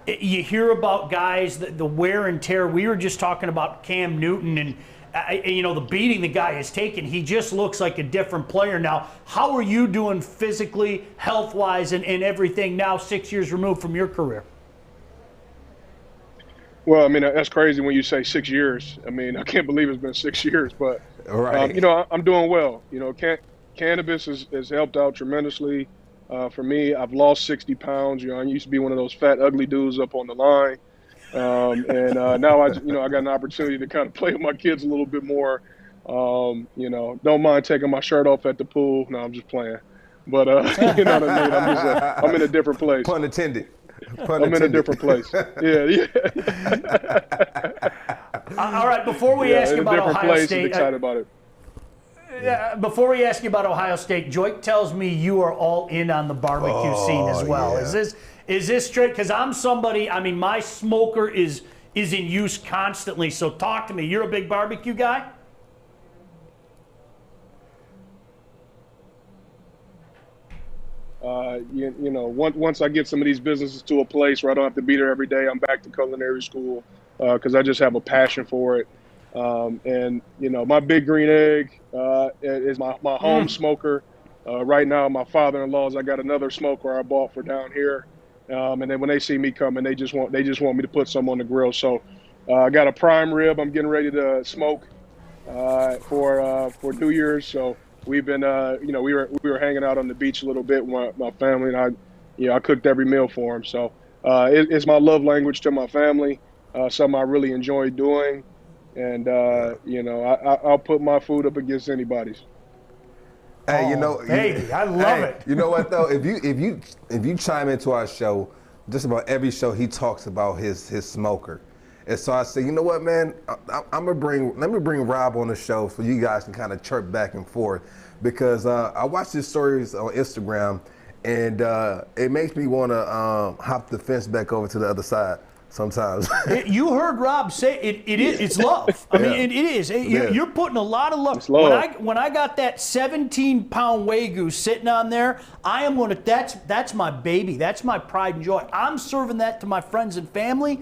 You hear about guys, the wear and tear. We were just talking about Cam Newton and, the beating the guy has taken. He just looks like a different player now. How are you doing physically, health-wise, and everything now 6 years removed from your career? Well, I mean, that's crazy when you say 6 years. I mean, I can't believe it's been 6 years, but, right. I'm doing well. Cannabis has helped out tremendously for me. I've lost 60 pounds. I used to be one of those fat, ugly dudes up on the line. And now I got an opportunity to kind of play with my kids a little bit more. Don't mind taking my shirt off at the pool. No, I'm just playing. But, you know what I mean? I'm in a different place. Pun intended. I'm in a different place. Yeah. All right, before we ask you about Ohio State, excited about it. Before we ask you about Ohio State, Joique tells me you are all in on the barbecue scene as well. Yeah. Is this straight? Because I'm somebody. I mean, my smoker is in use constantly. So talk to me. You're a big barbecue guy? Once I get some of these businesses to a place where I don't have to be there every day, I'm back to culinary school because I just have a passion for it. And my Big Green Egg is my home smoker. Right now, my father-in-law's, I got another smoker I bought for down here. And then when they see me coming, they just want me to put some on the grill. So I got a prime rib I'm getting ready to smoke for New Year's. So we've been, we were hanging out on the beach a little bit with my family, and I cooked every meal for them. So it's my love language to my family, something I really enjoy doing. And, I'll put my food up against anybody's. Hey, baby, I love it. You know what though? If you chime into our show, just about every show he talks about his smoker. And so I say, you know what, man? let me bring Rob on the show so you guys can kind of chirp back and forth because I watched his stories on Instagram, and it makes me want to hop the fence back over to the other side sometimes. You heard Rob say it's love. I mean, it is. You're putting a lot of love. It's love. When I got that 17-pound Wagyu sitting on there, I am going to. That's my baby. That's my pride and joy. I'm serving that to my friends and family.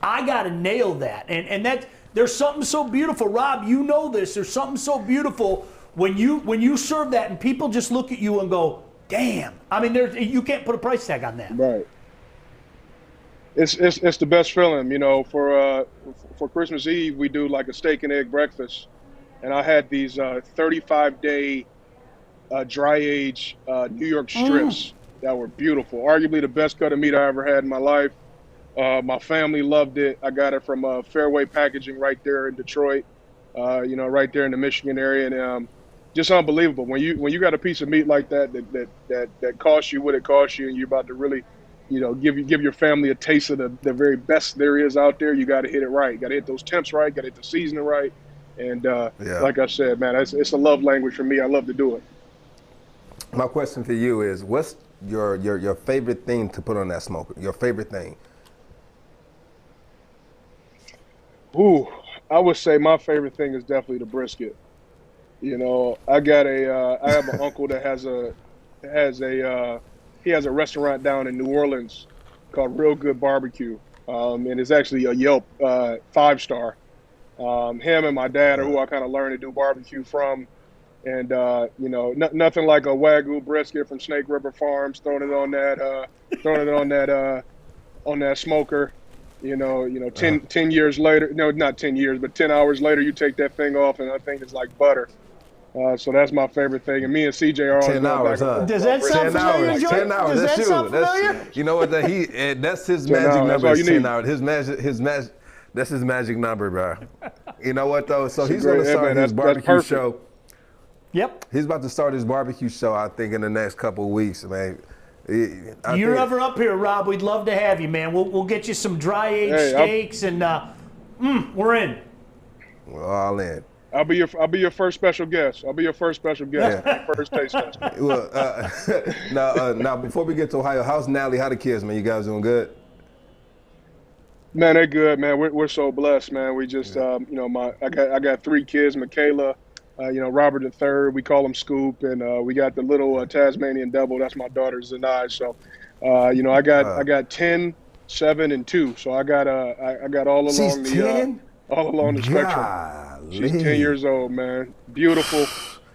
I got to nail that, and that there's something so beautiful. Rob, you know this. There's something so beautiful when you serve that, and people just look at you and go, "Damn!" I mean, you can't put a price tag on that. Right. It's the best feeling, you know. For Christmas Eve, we do like a steak and egg breakfast, and I had these 35-day dry age New York strips that were beautiful. Arguably the best cut of meat I ever had in my life. My family loved it. I got it from Fairway Packaging right there in Detroit, you know, right there in the Michigan area, and just unbelievable. When you got a piece of meat like that costs you what it costs you, and you're about to really, you know, give your family a taste of the very best there is out there. You got to hit it right. You got to hit those temps right. Got to hit the seasoning right. And like I said, man, it's a love language for me. I love to do it. My question for you is, what's your favorite thing to put on that smoker? Your favorite thing? Ooh, I would say my favorite thing is definitely the brisket. You know, I have an uncle that has a restaurant down in New Orleans called Real Good Barbecue, and it's actually a Yelp 5-star. Him and my dad are who I kind of learned to do barbecue from, and you know, nothing like a Wagyu brisket from Snake River Farms, throwing it on that smoker. You know, 10 years later, no, not 10 years, but 10 hours later, you take that thing off, and I think it's like butter. So that's my favorite thing. And me and CJ are on 10 hours, huh? Does that sound familiar, Joique? 10 hours. Does That's that sound familiar? That's, you know what? That's his magic number. Is 10 hours. That's his magic number, bro. You know what though? So he's going to start his barbecue show. Yep. He's about to start his barbecue show, I think, in the next couple of weeks, man. You're ever up here, Rob? We'd love to have you, man. We'll get you some dry aged steaks, and we're in. We're all in. I'll be your first special guest. First taste test. Well, now before we get to Ohio, how's Natalie? How the kids, man? You guys doing good? Man, they're good, man. We're so blessed, man. We just, you know, I got 3 kids. Michaela, you know, Robert III, we call him Scoop, and we got the little Tasmanian Devil. That's my daughter Zanai. So, you know, I got 10, 7, and 2. So I got all along the spectrum. She's 10 years old, man. Beautiful.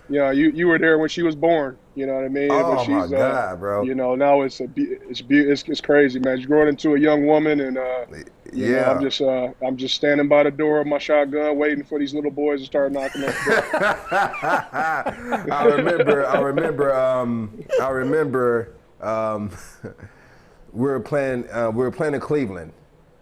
You know, you were there when she was born. You know what I mean? Oh, but she's, my God, bro. You know, now it's crazy, man. She's growing into a young woman, and you know, I'm just standing by the door of my shotgun, waiting for these little boys to start knocking on the door. I remember. we were playing in Cleveland,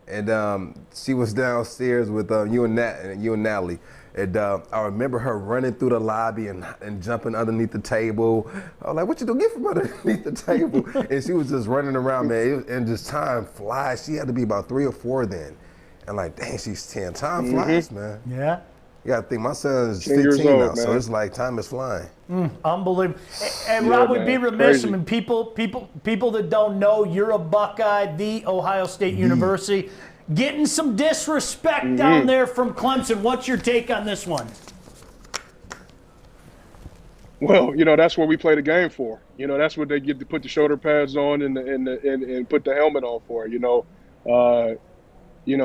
and she was downstairs with you and Natalie. And I remember her running through the lobby and jumping underneath the table. I was like, "What you doing? Get from underneath the table!" And she was just running around, man. And just time flies. She had to be about 3 or 4 then. And like, dang, she's 10. Time flies, man. Yeah. You gotta think my son is 10 years 15 old, now, man. so it's like time is flying. Unbelievable. And Rob, would be remiss. Crazy. I mean, people that don't know, you're a Buckeye, the Ohio State University. Getting some disrespect down there from Clemson. What's your take on this one? Well, you know, that's what we play the game for. You know, that's what they get to put the shoulder pads on and put the helmet on for. You know,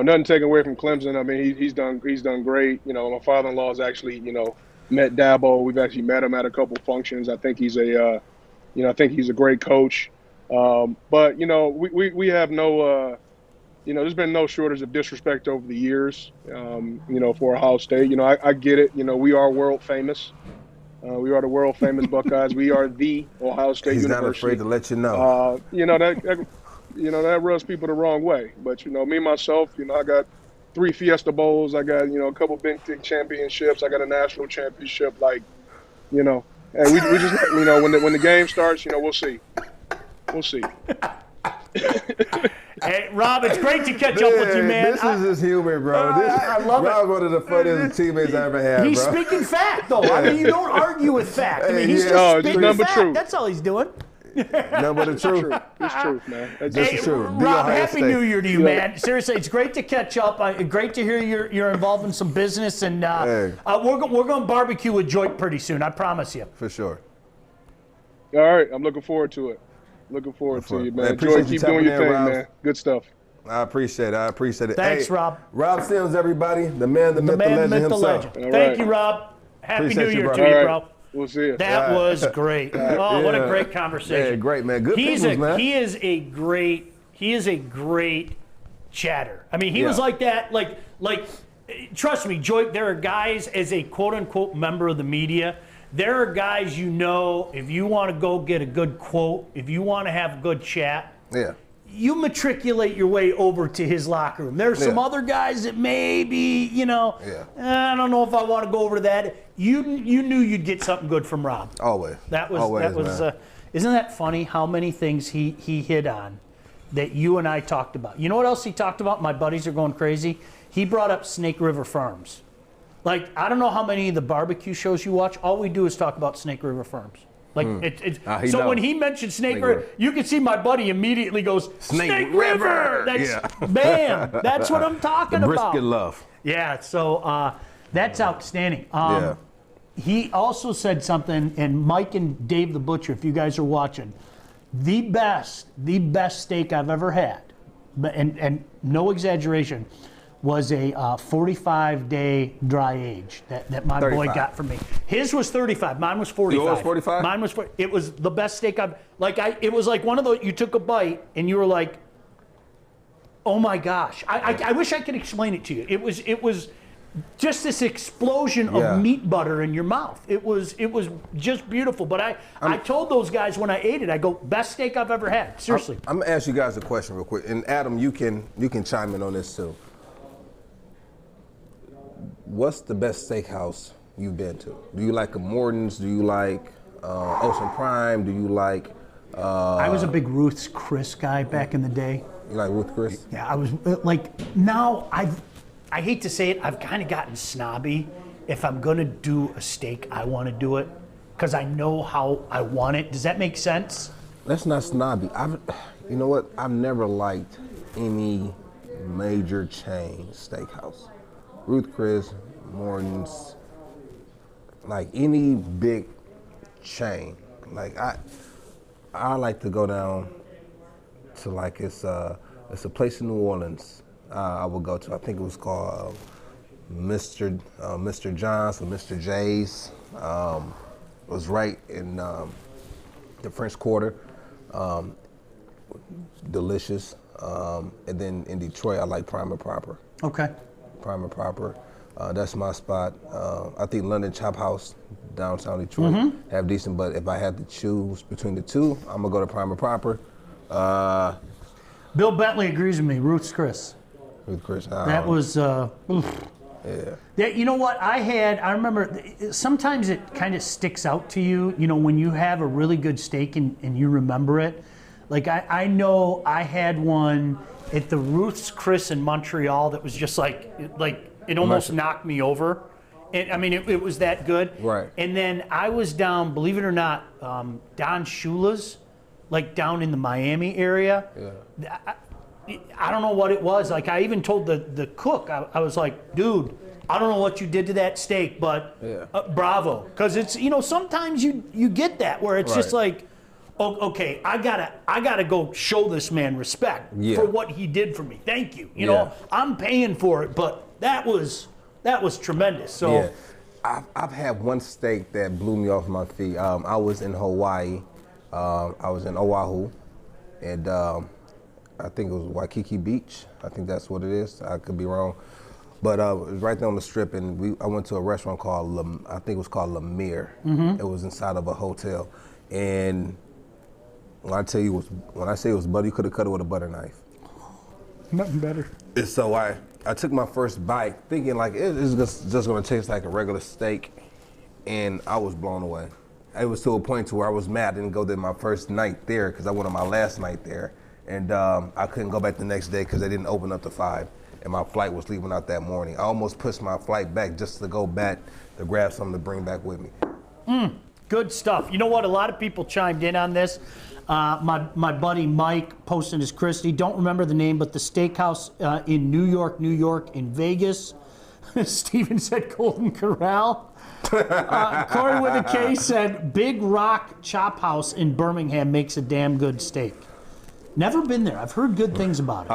nothing taken away from Clemson. I mean, he's done great. You know, my father-in-law's actually, you know, met Dabo. We've actually met him at a couple functions. I think he's a great coach. But you know, we have no. You know, there's been no shortage of disrespect over the years, you know, for Ohio State. You know, I get it. You know, we are world famous. We are the world famous Buckeyes. We are the Ohio State University. He's not afraid to let you know. You know, that rubs people the wrong way. But, you know, me, myself, you know, I got 3 Fiesta Bowls. I got, you know, a couple Big Ten championships. I got a national championship. Like, you know, and we just, you know, when the game starts, you know, we'll see. We'll see. Hey, Rob, it's great to catch up with you, man. This is his humor, bro. I love it. Rob's one of the funniest teammates I ever had, He's bro. speaking fact, though. I mean, you don't argue with fact. I mean, he's just speaking fact. That's all he's doing. No, but the truth. It's truth, man. That's Just just the true. truth. Rob, happy New Year to you, man. Seriously, it's great to catch up. Great to hear you're involved in some business, and we're going to barbecue with Joique pretty soon. I promise you. For sure. All right, I'm looking forward to it. Looking forward to you, man. Appreciate Joique, you keep doing your thing, Rob. man. Good stuff. I appreciate it. Thanks, hey, Rob. Rob Sims, everybody. The man, the myth, the legend himself. Thank you, Rob. Happy Appreciate New you, Year bro. to you, All right. bro. We'll see you. That was great. Oh, what a great conversation. Yeah, great, man. Good people, man. He is a great chatter. I mean, he was like that, like trust me, Joique, there are guys as a quote-unquote member of the media, there are guys if you want to go get a good quote, if you want to have a good chat, you matriculate your way over to his locker room. There are some other guys that maybe, I don't know if I want to go over to that. You knew you'd get something good from Rob. Always. That was isn't that funny how many things he hit on that you and I talked about? You know what else he talked about? My buddies are going crazy. He brought up Snake River Farms. Like, I don't know how many of the barbecue shows you watch. All we do is talk about Snake River Farms. Like so when he mentioned Snake River, you can see my buddy immediately goes, Snake River! Bam! That's what I'm talking about. Brisket love. Yeah, so that's outstanding. He also said something, and Mike and Dave the Butcher, if you guys are watching, the best steak I've ever had, and no exaggeration, was a 45-day dry age that my 35. boy got from me. His was 35. Mine was 45. Yours 45? Mine was 40. It was the best steak it was like one of those, you took a bite and you were like, oh my gosh. I wish I could explain it to you. It was just this explosion of meat butter in your mouth. It was just beautiful. But I told those guys when I ate it, I go, best steak I've ever had. Seriously. I'm gonna ask you guys a question real quick, and Adam, you can chime in on this too. What's the best steakhouse you've been to? Do you like a Morton's? Do you like Ocean Prime? Do you like? I was a big Ruth's Chris guy back in the day. You like Ruth's Chris? Yeah, I was now I hate to say it, I've kind of gotten snobby. If I'm gonna do a steak, I want to do it because I know how I want it. Does that make sense? That's not snobby. You know what? I've never liked any major chain steakhouse. Ruth Chris, Morton's, like any big chain. Like I like to go down to like it's a place in New Orleans I would go to. I think it was called Mr. John's or Mr. J's. It was right in the French Quarter. Delicious. And then in Detroit, I like Prime and Proper. Okay. Prime and Proper. That's my spot. I think London Chop House, downtown Detroit, have decent, but if I had to choose between the two, I'm gonna go to Prime and Proper. Bill Bentley agrees with me, Ruth's Chris. Ruth's Chris. That was, Yeah, you know what, I remember, sometimes it kind of sticks out to you, when you have a really good steak and you remember it. Like, I know I had one at the Ruth's Chris in Montreal that was just like it almost knocked me over. It was that good. Right. And then I was down, believe it or not, Don Shula's, like down in the Miami area. Yeah. I don't know what it was. Like, I even told the cook, I was like, dude, I don't know what you did to that steak, but bravo. Because it's, sometimes you get that where it's just like, oh, okay, I gotta go show this man respect for what he did for me. Thank you. You know, I'm paying for it, but that was tremendous. So I've had one steak that blew me off my feet. I was in Hawaii. I was in Oahu, and I think it was Waikiki Beach. I think that's what it is. I could be wrong. But it was right there on the strip, and I went to a restaurant called, I think it was called Lemire. It was inside of a hotel. And when I say it was butter, you could have cut it with a butter knife. Nothing better. And so I took my first bite thinking like it's just gonna taste like a regular steak, and I was blown away. It was to a point to where I was mad I didn't go there my first night there because I went on my last night there, and I couldn't go back the next day because they didn't open up to 5, and my flight was leaving out that morning. I almost pushed my flight back just to go back to grab something to bring back with me. Good stuff. You know what? A lot of people chimed in on this. My buddy Mike posted his Christie. Don't remember the name, but the steakhouse in New York, in Vegas. Steven said Golden Corral. Corey with a K said Big Rock Chop House in Birmingham makes a damn good steak. Never been there. I've heard good things about it.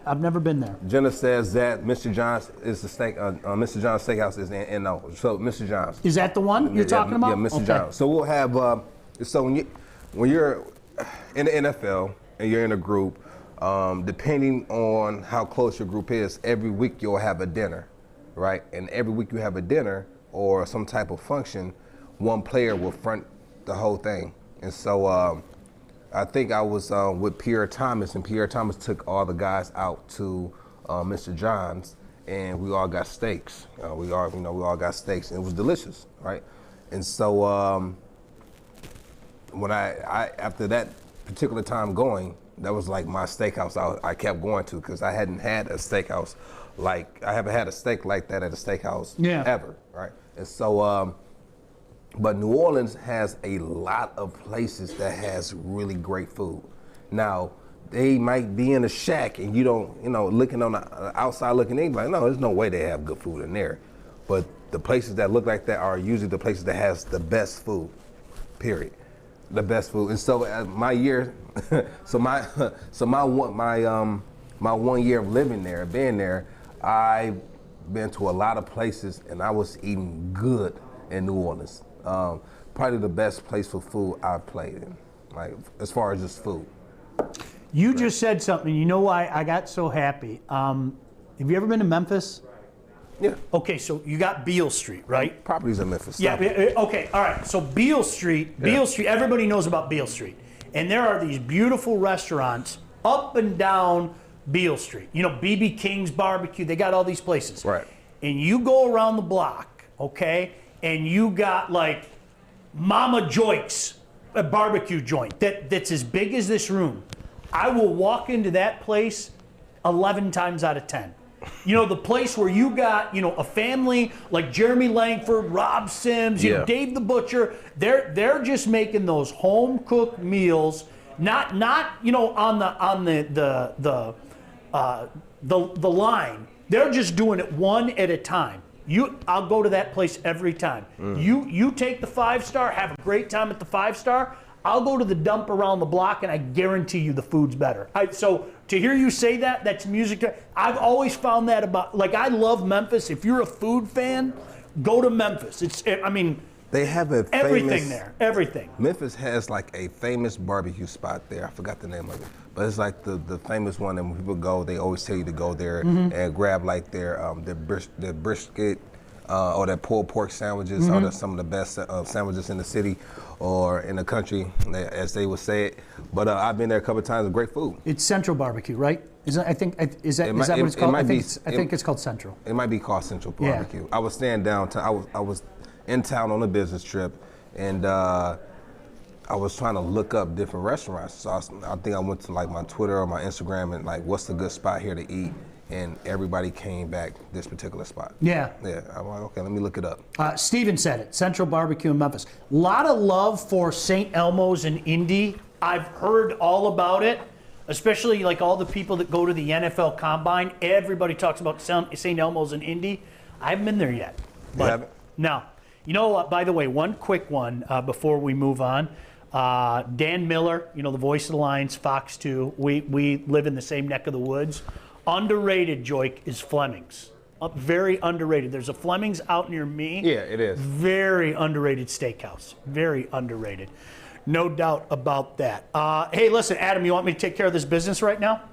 I've never been there. Jenna says that Mr. John's is the steak. Mr. John's Steakhouse is in no. So Mr. John's. Is that the one you're talking about? Yeah, Mr. John's. So we'll have. So when you're in the NFL and you're in a group, depending on how close your group is, every week you'll have a dinner, right? And every week you have a dinner or some type of function, one player will front the whole thing. And so. I think I was with Pierre Thomas, and Pierre Thomas took all the guys out to Mr. John's, and we all got steaks. We all got steaks, and it was delicious, right? And so when I after that particular time going, that was like my steakhouse I kept going to because I hadn't had a steakhouse I haven't had a steak like that at a steakhouse ever, right? And so. But New Orleans has a lot of places that has really great food. Now, they might be in a shack and you don't, looking on the outside looking in, like, no, there's no way they have good food in there. But the places that look like that are usually the places that has the best food, period. The best food. And so my year, my 1 year of living there, being there, I've been to a lot of places and I was eating good in New Orleans. Probably the best place for food I've played in, like as far as just food. You just said something. You know why I got so happy? Have you ever been to Memphis? Yeah. Okay, so you got Beale Street, right? Properties in Memphis. Yeah. Okay. All right. So Beale Street. Everybody knows about Beale Street, and there are these beautiful restaurants up and down Beale Street. BB King's Barbecue. They got all these places. Right. And you go around the block, okay? And you got like Mama Joique's, a barbecue joint that's as big as this room. I will walk into that place 11 times out of 10. The place where you got, a family like Jeremy Langford, Rob Sims, Dave the Butcher. They're just making those home cooked meals, not on the line. They're just doing it one at a time. I'll go to that place every time. You take the 5-star, have a great time at the 5-star. I'll go to the dump around the block, and I guarantee you the food's better. So to hear you say that's music. I've always found that I love Memphis. If you're a food fan, go to Memphis. They have everything there. Everything. Memphis has like a famous barbecue spot there. I forgot the name of it, but it's like the famous one. And when people go, they always tell you to go there and grab like their brisket or their pulled pork sandwiches. Or some of the best sandwiches in the city or in the country, as they would say it. But I've been there a couple of times. Great food. It's Central Barbecue, right? Is that what it's called? I think it's called Central. It might be called Central Barbecue. I was staying downtown. I was in town on a business trip, and I was trying to look up different restaurants. So I think I went to like my Twitter or my Instagram and like, what's the good spot here to eat? And everybody came back this particular spot. Yeah. Yeah. I'm like, okay, let me look it up. Steven said it. Central Barbecue in Memphis. A lot of love for St. Elmo's in Indy. I've heard all about it, especially like all the people that go to the NFL Combine. Everybody talks about St. Elmo's in Indy. I haven't been there yet. You haven't? No. You know what, by the way, one quick one before we move on. Dan Miller, the voice of the Lions, Fox 2. We live in the same neck of the woods. Underrated, Joique, is Fleming's. Very underrated. There's a Fleming's out near me. Yeah, it is. Very underrated steakhouse. Very underrated. No doubt about that. Hey, listen, Adam, you want me to take care of this business right now?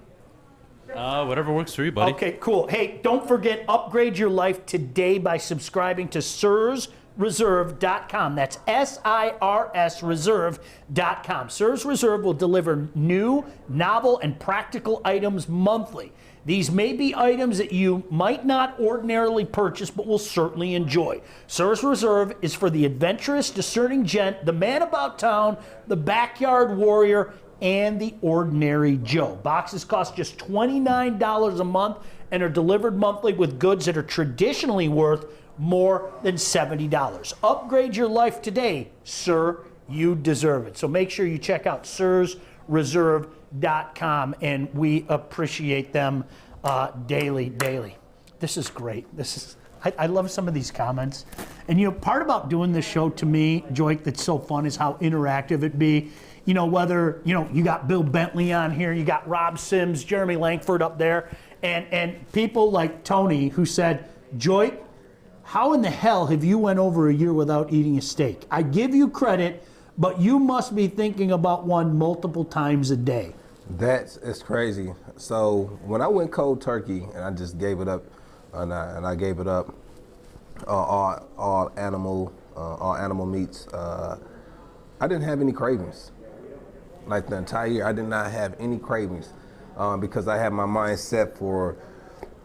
Whatever works for you, buddy. Okay, cool. Hey, don't forget, upgrade your life today by subscribing to SirsReserve.com. That's SIRS Reserve.com. Sirs Reserve will deliver new, novel, and practical items monthly. These may be items that you might not ordinarily purchase, but will certainly enjoy. Sirs Reserve is for the adventurous, discerning gent, the man about town, the backyard warrior, and the ordinary Joe. Boxes cost just $29 a month, and are delivered monthly with goods that are traditionally worth more than $70. Upgrade your life today, sir. You deserve it. So make sure you check out sirsreserve.com, and we appreciate them daily. This is great. I love some of these comments. And, part about doing this show to me, Joique, that's so fun is how interactive it be. Whether, you got Bill Bentley on here, you got Rob Sims, Jeremy Langford up there, and people like Tony who said, Joique, how in the hell have you went over a year without eating a steak? I give you credit, but you must be thinking about one multiple times a day. It's crazy. So when I went cold turkey and I just gave it up, and I gave it up all animal meats, I didn't have any cravings. Like the entire year, I did not have any cravings because I had my mind set for,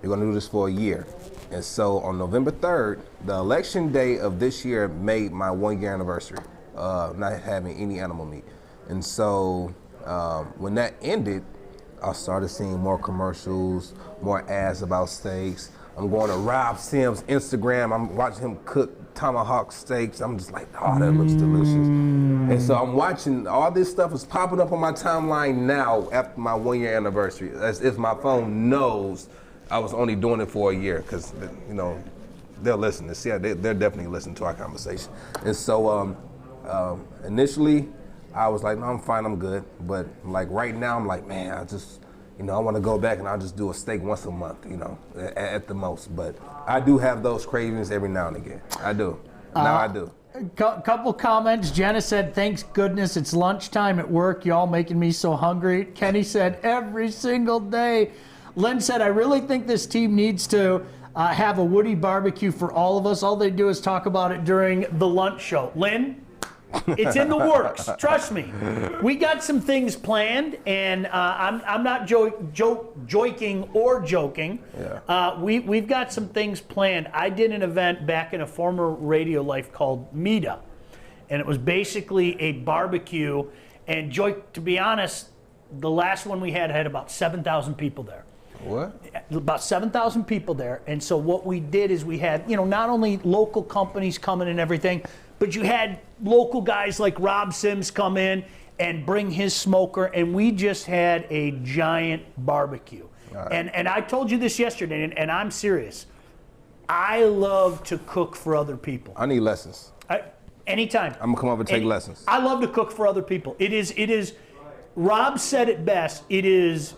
we're gonna do this for a year. And so on November 3rd, the election day of this year made my 1-year anniversary of not having any animal meat. And so when that ended, I started seeing more commercials, more ads about steaks. I'm going to Rob Sims' Instagram. I'm watching him cook tomahawk steaks. I'm just like, oh, that looks delicious. And so I'm watching, all this stuff is popping up on my timeline now after my 1-year anniversary, as if my phone knows I was only doing it for a year, because, they'll listen. They're definitely listening to our conversation. And so initially, I was like, no, I'm fine, I'm good. But like right now, I'm like, man, I just, I want to go back and I'll just do a steak once a month, at the most. But I do have those cravings every now and again. I do. Now I do. Couple comments. Jenna said, thanks goodness it's lunchtime at work. Y'all making me so hungry. Kenny said, every single day. Lynn said, I really think this team needs to have a Woody barbecue for all of us. All they do is talk about it during the lunch show. Lynn, it's in the works. Trust me. We got some things planned, and I'm not joking or joking. Yeah. We've got some things planned. I did an event back in a former radio life called Meetup, and it was basically a barbecue. And Joique, to be honest, the last one we had about 7,000 people there. What? About 7,000 people there. And so what we did is we had, not only local companies coming and everything, but you had local guys like Rob Sims come in and bring his smoker, and we just had a giant barbecue. Right. And I told you this yesterday, and I'm serious. I love to cook for other people. I need lessons. Anytime. I'm gonna come over and take lessons. I love to cook for other people. It is. Rob said it best. It is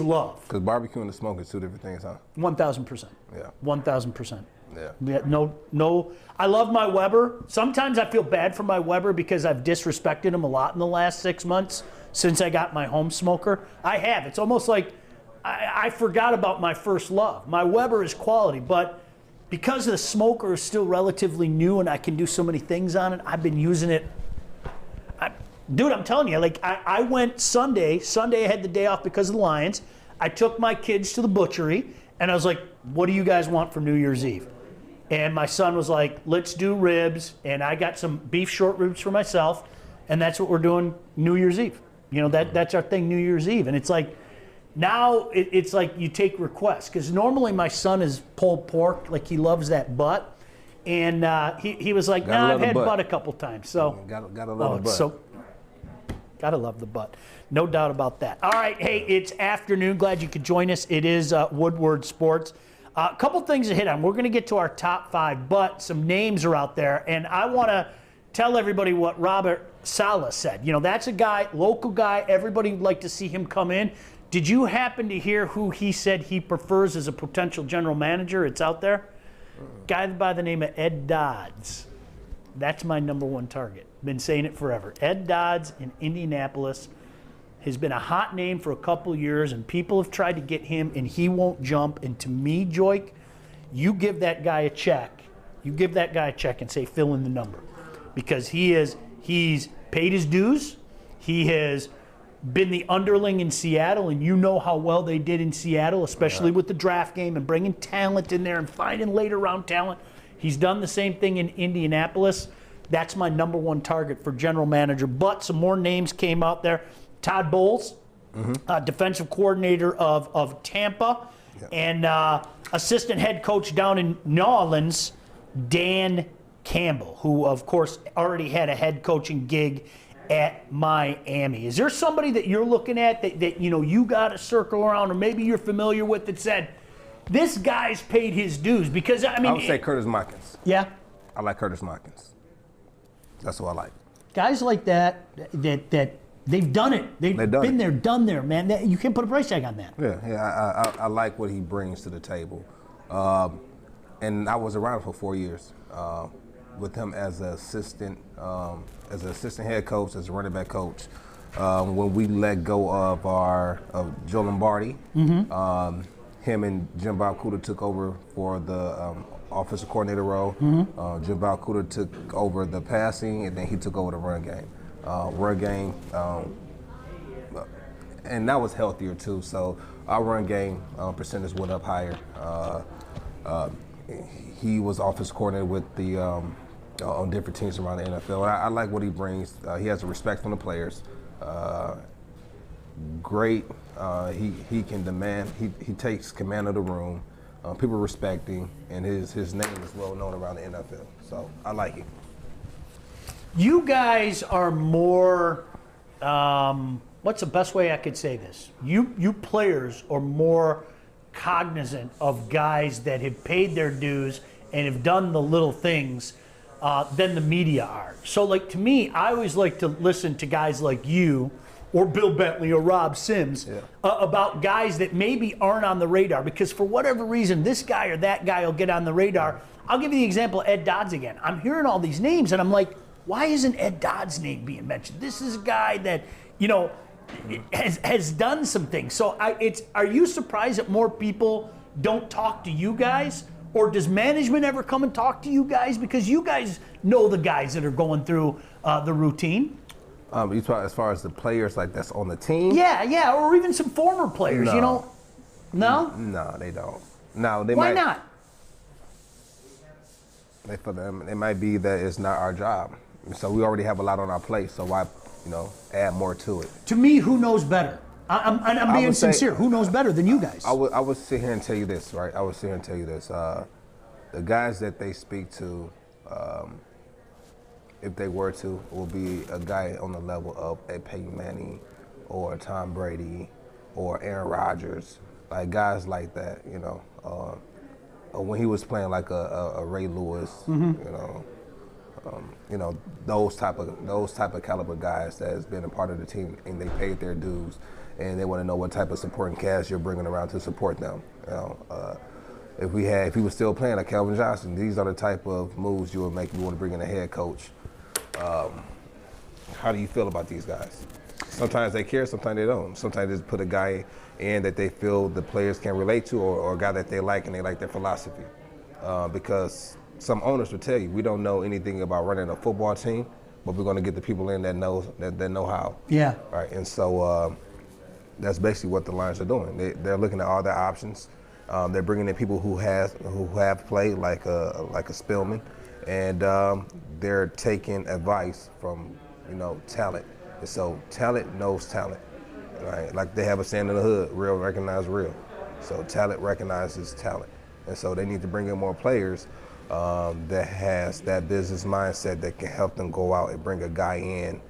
love. Because barbecue and the smoke is two different things, huh? 1,000%. Yeah. 1,000%. Yeah. No. I love my Weber. Sometimes I feel bad for my Weber because I've disrespected him a lot in the last 6 months since I got my home smoker. I have. It's almost like I forgot about my first love. My Weber is quality, but because the smoker is still relatively new and I can do so many things on it, I've been using it. Dude, I'm telling you, I went Sunday. Sunday I had the day off because of the Lions. I took my kids to the butchery, and I was like, what do you guys want for New Year's Eve? And my son was like, let's do ribs, and I got some beef short ribs for myself, and that's what we're doing New Year's Eve. That's our thing, New Year's Eve. And it's like, now it's like you take requests, because normally my son is pulled pork, like he loves that butt, and he was like, nah, I've had butt a couple times. So gotta love the butt. Gotta love the butt. No doubt about that. All right, hey, it's afternoon. Glad you could join us. It is Woodward Sports. A couple things to hit on. We're going to get to our top 5, but some names are out there, and I want to tell everybody what Robert Saleh said. That's a guy, local guy. Everybody would like to see him come in. Did you happen to hear who he said he prefers as a potential general manager? It's out there. Guy by the name of Ed Dodds. That's my number 1 target. Been saying it forever. Ed Dodds in Indianapolis has been a hot name for a couple years, and people have tried to get him, and he won't jump. And to me, Joique, you give that guy a check. You give that guy a check and say, fill in the number. Because he's paid his dues. He has been the underling in Seattle, and you know how well they did in Seattle, especially with the draft game and bringing talent in there and finding later round talent. He's done the same thing in Indianapolis. That's my number 1 target for general manager. But some more names came out there. Todd Bowles, defensive coordinator of Tampa. and assistant head coach down in New Orleans, Dan Campbell, who of course already had a head coaching gig at Miami. Is there somebody that you're looking at that you got to circle around, or maybe you're familiar with, that said, this guy's paid his dues? Because I mean, I would say Curtis Monkins. Yeah, I like Curtis Monkins. That's what I like. Guys like that they've done it. They've been there, done there, man. You can't put a price tag on that. Yeah. I like what he brings to the table, and I was around for 4 years with him as an assistant head coach, as a running back coach. When we let go of Joe Lombardi, him and Jim Balcuda took over for the offensive coordinator role. Jim Balcuda took over the passing, and then he took over the run game. And that was healthier too. So our run game percentage went up higher. He was offensive coordinator with the on different teams around the NFL. And I like what he brings. He has a respect from the players. Great. He can demand. He takes command of the room. People respect him, and his name is well known around the NFL. So I like it. You guys are more. What's the best way I could say this? You players are more cognizant of guys that have paid their dues and have done the little things than the media are. So, like, to me, I always like to listen to guys like you or Bill Bentley or Rob Sims about guys that maybe aren't on the radar, because for whatever reason, this guy or that guy will get on the radar. I'll give you the example of Ed Dodds again. I'm hearing all these names, and I'm like, why isn't Ed Dodds' name being mentioned? This is a guy that, has done some things. So are you surprised that more people don't talk to you guys? Or does management ever come and talk to you guys? Because you guys know the guys that are going through the routine. You talk as far as the players like that's on the team? Yeah, or even some former players, No? No, they don't. No, they Why might. not? For them, it might be that it's not our job. So we already have a lot on our plate, so why, add more to it? To me, who knows better? I'm being sincere. Who knows better than you guys? I would sit here and tell you this, right? The guys that they speak to, if they were to, will be a guy on the level of a Peyton Manning or Tom Brady or Aaron Rodgers, like guys like that, when he was playing like a Ray Lewis, those type of caliber guys that has been a part of the team and they paid their dues, and they want to know what type of supporting cast you're bringing around to support them. If he was still playing like Calvin Johnson, these are the type of moves you would make. You want to bring in a head coach. How do you feel about these guys? Sometimes they care, sometimes they don't. Sometimes they just put a guy in that they feel the players can relate to, or a guy that they like and they like their philosophy. Because some owners will tell you, we don't know anything about running a football team, but we're going to get the people in that know how. Yeah. Right. And so that's basically what the Lions are doing. They're looking at all their options. They're bringing in people who have played like a Spillman, and they're taking advice from talent. And so talent knows talent, right? Like they have a saying in the hood: real recognize real. So talent recognizes talent, and so they need to bring in more players that has that business mindset that can help them go out and bring a guy in.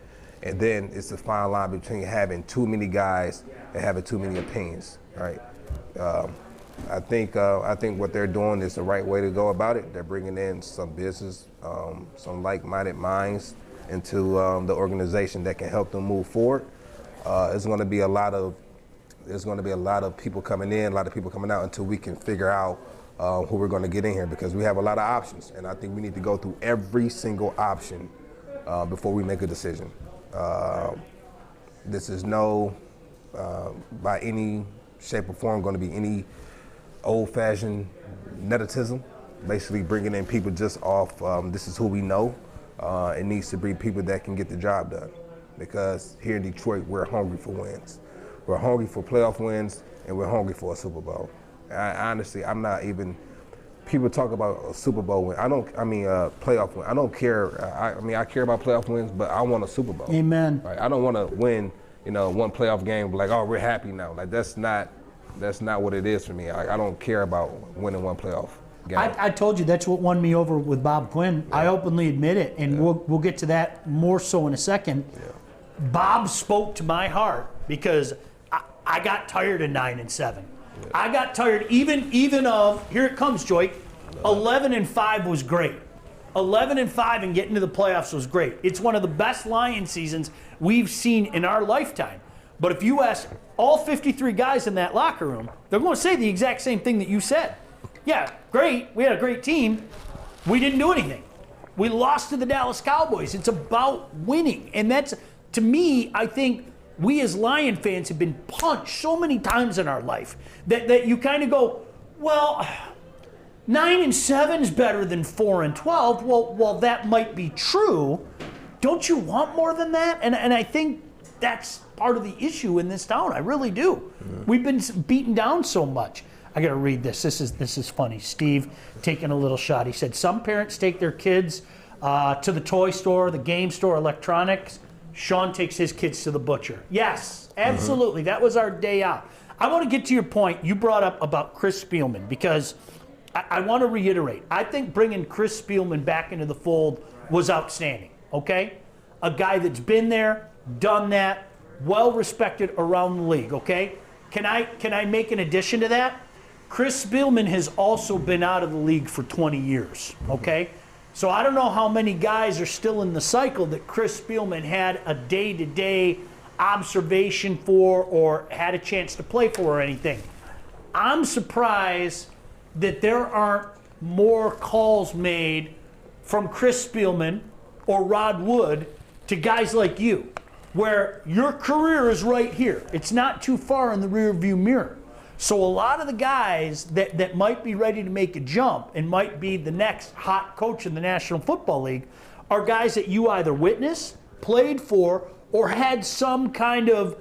And then it's the fine line between having too many guys and having too many opinions, right? I think what they're doing is the right way to go about it. They're bringing in some business, some like-minded minds into the organization that can help them move forward. There's going to be a lot of people coming in, a lot of people coming out until we can figure out who we're going to get in here, because we have a lot of options, and I think we need to go through every single option before we make a decision. This is by any shape or form, going to be any old-fashioned nepotism, basically bringing in people just off, this is who we know. It needs to be people that can get the job done, because here in Detroit, we're hungry for wins. We're hungry for playoff wins, and we're hungry for a Super Bowl. Honestly, I'm not even, people talk about a Super Bowl win. Playoff win. I don't care. I care about playoff wins, but I want a Super Bowl. Amen. Right? I don't want to win, one playoff game, like, oh, we're happy now. Like, that's not That's not what it is for me. I don't care about winning one playoff game. I told you that's what won me over with Bob Quinn. Yeah. I openly admit it, and we'll get to that more so in a second. Yeah. Bob spoke to my heart because I got tired of 9-7. Yeah. I got tired even of, here it comes, Joique, 11-5 was great. 11-5 and getting to the playoffs was great. It's one of the best Lion seasons we've seen in our lifetime. But if you ask all 53 guys in that locker room, they're going to say the exact same thing that you said. Yeah, great. We had a great team. We didn't do anything. We lost to the Dallas Cowboys. It's about winning. And that's, to me, I think we as Lion fans have been punched so many times in our life that you kind of go, well, 9-7 is better than 4-12. Well, that might be true. Don't you want more than that? And I think that's part of the issue in this town. I really do. Yeah. We've been beaten down so much. I got to read this. This is funny. Steve taking a little shot. He said, some parents take their kids to the toy store, the game store, electronics. Sean takes his kids to the butcher. Yes, absolutely. That was our day out. I want to get to your point you brought up about Chris Spielman, because I want to reiterate. I think bringing Chris Spielman back into the fold was outstanding, okay? A guy that's been there, done that, well respected around the league, okay? Can I make an addition to that? Chris Spielman has also been out of the league for 20 years, okay? So I don't know how many guys are still in the cycle that Chris Spielman had a day-to-day observation for or had a chance to play for or anything. I'm surprised that there aren't more calls made from Chris Spielman or Rod Wood to guys like you, where your career is right here. It's not too far in the rearview mirror. So a lot of the guys that might be ready to make a jump and might be the next hot coach in the National Football League are guys that you either witnessed, played for, or had some kind of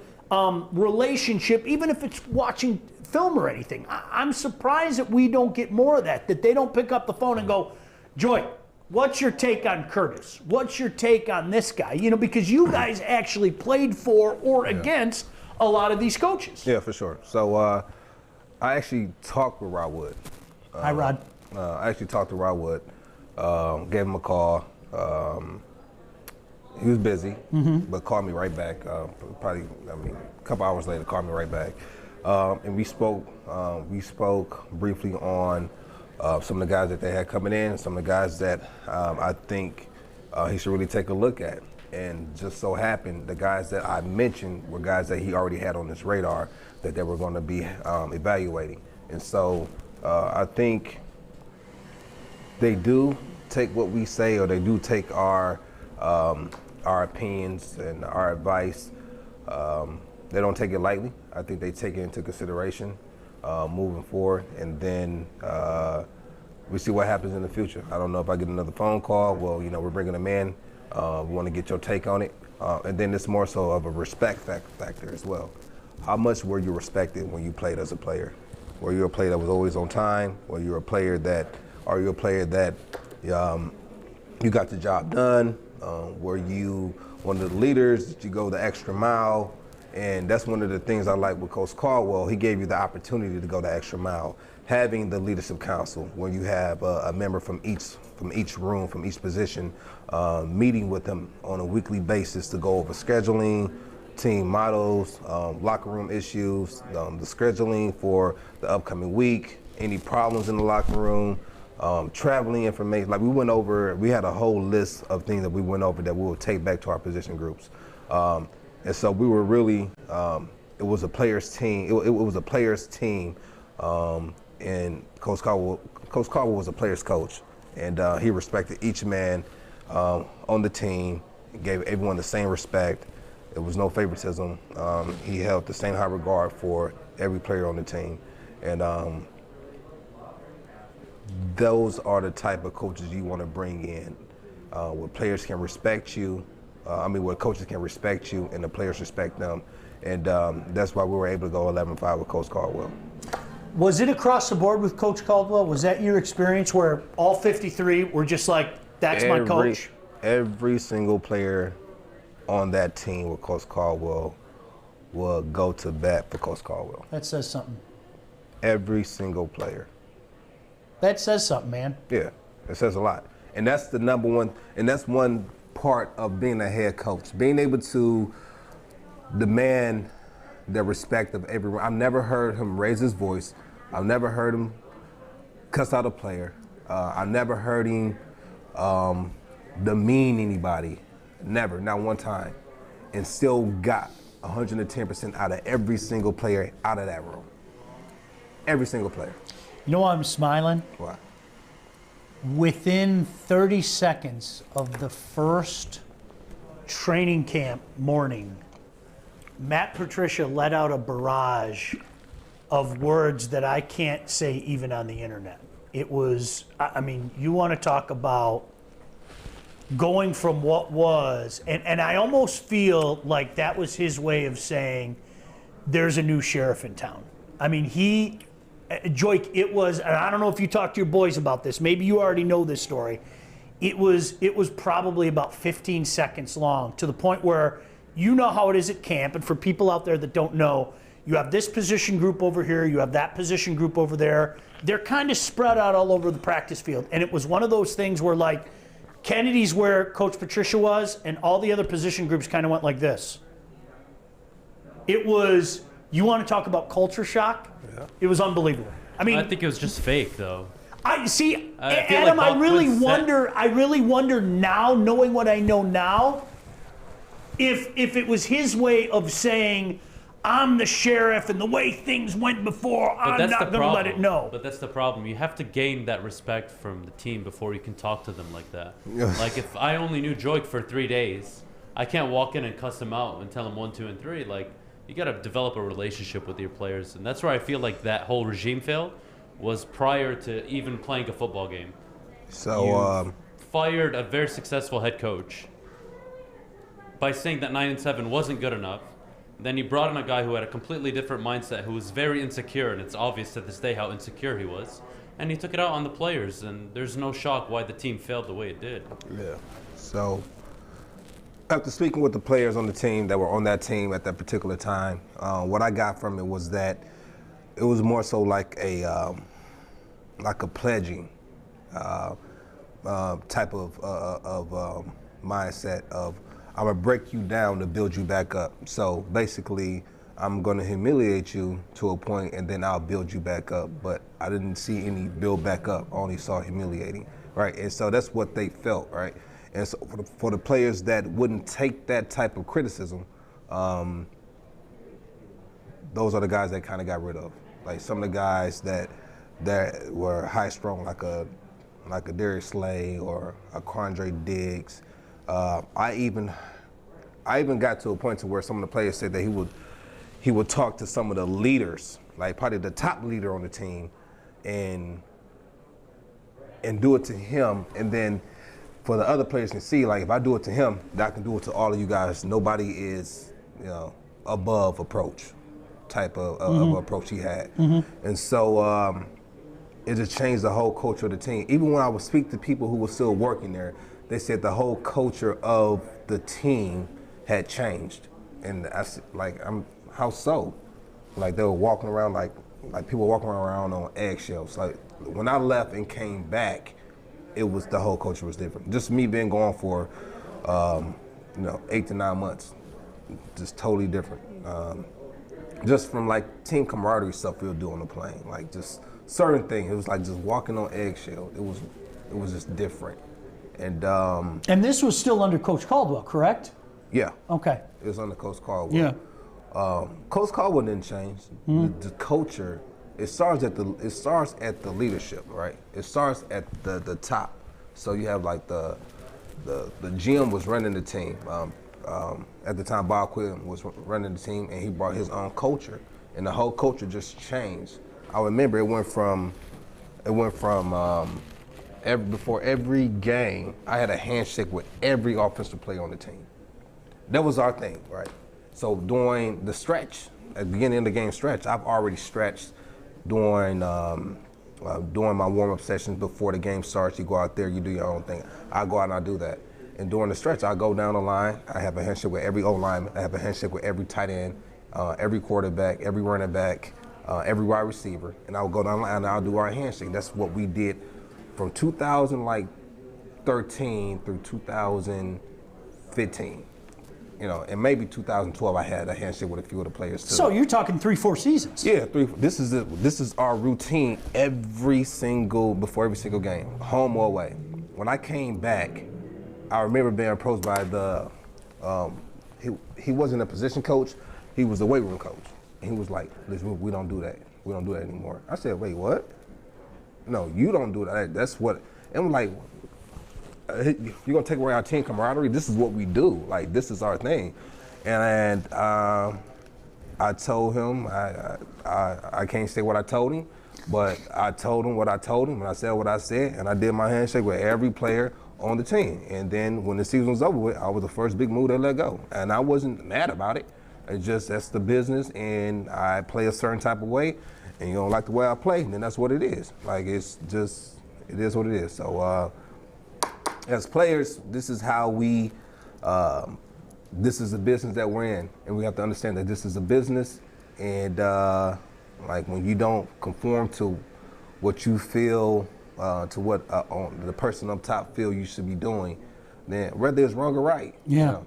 relationship, even if it's watching film or anything. I'm surprised that we don't get more of that they don't pick up the phone and go, Joique, what's your take on Curtis? What's your take on this guy? You know, because you guys actually played for or against a lot of these coaches. Yeah, for sure. So I actually talked with Rod Wood. Hi, Rod. I actually talked to Rod Wood, gave him a call. He was busy, but called me right back. Probably, a couple hours later, called me right back. And we spoke briefly on some of the guys that they had coming in, some of the guys that I think he should really take a look at. And just so happened, the guys that I mentioned were guys that he already had on his radar that they were going to be evaluating. And so I think they do take what we say, or they do take our opinions and our advice. They don't take it lightly. I think they take it into consideration moving forward, and then we see what happens in the future. I don't know if I get another phone call. Well, we're bringing them in. We want to get your take on it. And then it's more so of a respect factor as well. How much were you respected when you played as a player? Were you a player that was always on time? Were you a player that you got the job done? Were you one of the leaders? Did you go the extra mile? And that's one of the things I like with Coach Caldwell. He gave you the opportunity to go the extra mile. Having the leadership council, where you have a member from each room, from each position, meeting with them on a weekly basis to go over scheduling, team models, locker room issues, the scheduling for the upcoming week, any problems in the locker room, traveling information. Like we had a whole list of things that we went over that we will take back to our position groups. And so we were really, it was a players team. It was a players team, and Coach Caldwell was a players coach, and he respected each man on the team, gave everyone the same respect. There was no favoritism. He held the same high regard for every player on the team, and those are the type of coaches you want to bring in, where players can respect you. Where coaches can respect you and the players respect them. And that's why we were able to go 11-5 with Coach Caldwell. Was it across the board with Coach Caldwell? Was that your experience where all 53 were just like, that's my coach? Every single player on that team with Coach Caldwell will go to bat for Coach Caldwell. That says something. every single player. That says something, man. Yeah, it says a lot. And that's the number one, and that's one part of being a head coach, being able to demand the respect of everyone. I've never heard him raise his voice. I've never heard him cuss out a player. I've never heard him demean anybody. Never, not one time. And still got 110% out of every single player out of that room. Every single player. You know why I'm smiling? Why? Within 30 seconds of the first training camp morning, Matt Patricia let out a barrage of words that I can't say even on the internet. It was, I mean, you want to talk about going from what was, and I almost feel like that was his way of saying there's a new sheriff in town. I mean, Joique, it was, and I don't know if you talked to your boys about this, maybe you already know this story. It was probably about 15 seconds long, to the point where you know how it is at camp, and for people out there that don't know, you have this position group over here, you have that position group over there. They're kind of spread out all over the practice field. And it was one of those things where, like, Kennedy's where Coach Patricia was, and all the other position groups kind of went like this. It was, you want to talk about culture shock? Yeah. It was unbelievable. I mean, I think it was just fake, though. I see, Adam. Like I really wonder now, knowing what I know now, if it was his way of saying, I'm the sheriff, and the way things went before, I'm not going to let it know. But that's the problem. You have to gain that respect from the team before you can talk to them like that. Like, if I only knew Joique for 3 days, I can't walk in and cuss him out and tell him 1, 2, and 3. Like, you got to develop a relationship with your players. And that's where I feel like that whole regime failed, was prior to even playing a football game. So, you fired a very successful head coach by saying that 9-7 wasn't good enough. Then he brought in a guy who had a completely different mindset, who was very insecure, and it's obvious to this day how insecure he was. And he took it out on the players, and there's no shock why the team failed the way it did. Yeah. So, after speaking with the players on the team that were on that team at that particular time, what I got from it was that it was more so like a pledging type of mindset of, I'm gonna break you down to build you back up. So basically, I'm gonna humiliate you to a point, and then I'll build you back up. But I didn't see any build back up, I only saw humiliating, right? And so that's what they felt, right? And so for the players that wouldn't take that type of criticism, those are the guys that kind of got rid of. Like some of the guys that were high strung, like a Darius Slay or a Quandre Diggs. I even got to a point to where some of the players said that he would talk to some of the leaders, like probably the top leader on the team, and do it to him, and then for the other players to see, like, if I do it to him, I can do it to all of you guys. Nobody is, above approach type of approach he had. And so it just changed the whole culture of the team. Even when I would speak to people who were still working there, they said the whole culture of the team had changed. And I said, like, how so? Like, they were walking around like people walking around on eggshells. Like, when I left and came back, it was, the whole culture was different. Just me being gone for, 8 to 9 months, just totally different. Just from like team camaraderie stuff we would do on the plane, like just certain things. It was like just walking on eggshells. It was just different. And this was still under Coach Caldwell, correct? Yeah. Okay. It was under Coach Caldwell. Yeah. Coach Caldwell didn't change. The culture, it starts at the leadership, right? It starts at the top. So you have like the GM was running the team. At the time, Bob Quinn was running the team, and he brought his own culture, and the whole culture just changed. I remember it went from before every game, I had a handshake with every offensive player on the team. That was our thing, right? So during the stretch, at the beginning of the game stretch, I've already stretched during my warm-up sessions before the game starts. You go out there, you do your own thing. I go out and I do that. And during the stretch, I go down the line. I have a handshake with every O-lineman. I have a handshake with every tight end, every quarterback, every running back, every wide receiver, and I would go down the line and I'll do our handshake. That's what we did from 2013 through 2015. And maybe 2012 I had a handshake with a few of the players too. So you're talking 3-4 seasons. Yeah, 3. This is our routine before every single game, home or away. When I came back, I remember being approached by the he wasn't a position coach, he was the weight room coach. And he was like, "Listen, we don't do that. We don't do that anymore." I said, "Wait, what? No, you don't do that. That's what." And I'm like, "You're gonna take away our team camaraderie? This is what we do. Like, this is our thing." And I told him, I can't say what I told him, but I told him what I told him, and I said what I said, and I did my handshake with every player on the team. And then when the season was over with, I was the first big move they let go, and I wasn't mad about it. It's just, that's the business, and I play a certain type of way, and you don't like the way I play, then that's what it is. Like, it is what it is. So as players, this is how we, this is the business that we're in, and we have to understand that this is a business, and like, when you don't conform to what you feel, to what the person up top feel you should be doing, then whether it's wrong or right,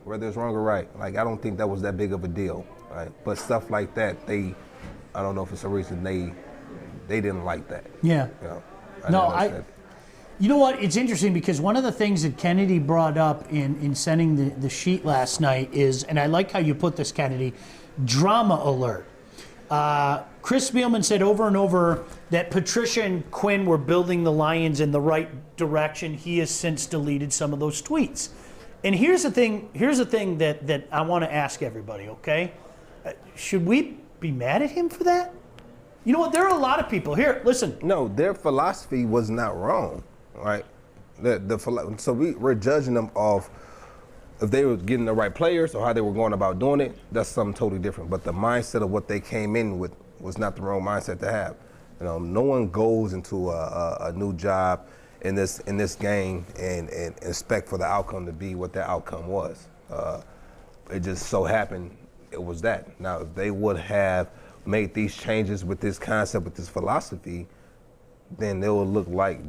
whether it's wrong or right, like, I don't think that was that big of a deal, right? But stuff like that, I don't know if it's a reason they didn't like that. Yeah. You know what? It's interesting because one of the things that Kennedy brought up in sending the sheet last night is, and I like how you put this, Kennedy, drama alert. Chris Spielman said over and over that Patricia and Quinn were building the Lions in the right direction. He has since deleted some of those tweets. And here's the thing that I want to ask everybody, okay? Should we be mad at him for that? You know what? There are a lot of people here. Listen. No, their philosophy was not wrong, right? So we're judging them off if they were getting the right players or how they were going about doing it. That's something totally different. But the mindset of what they came in with was not the wrong mindset to have. No one goes into a new job in this game and expect for the outcome to be what that outcome was. It just so happened it was that. Now, if they would have made these changes with this concept, with this philosophy, then they would look like,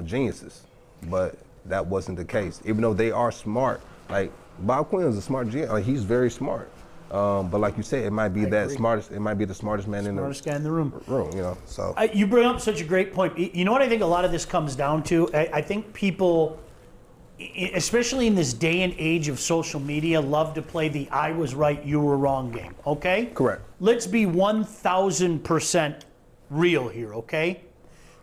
geniuses. But that wasn't the case. Even though they are smart, like Bob Quinn is a smart GM. Like, he's very smart. But like you said, it might be the smartest man smartest guy in the room. So you bring up such a great point. You know what I think a lot of this comes down to? I think people, especially in this day and age of social media, love to play the "I was right, you were wrong" game. Okay? Correct. Let's be 1,000% real here. Okay?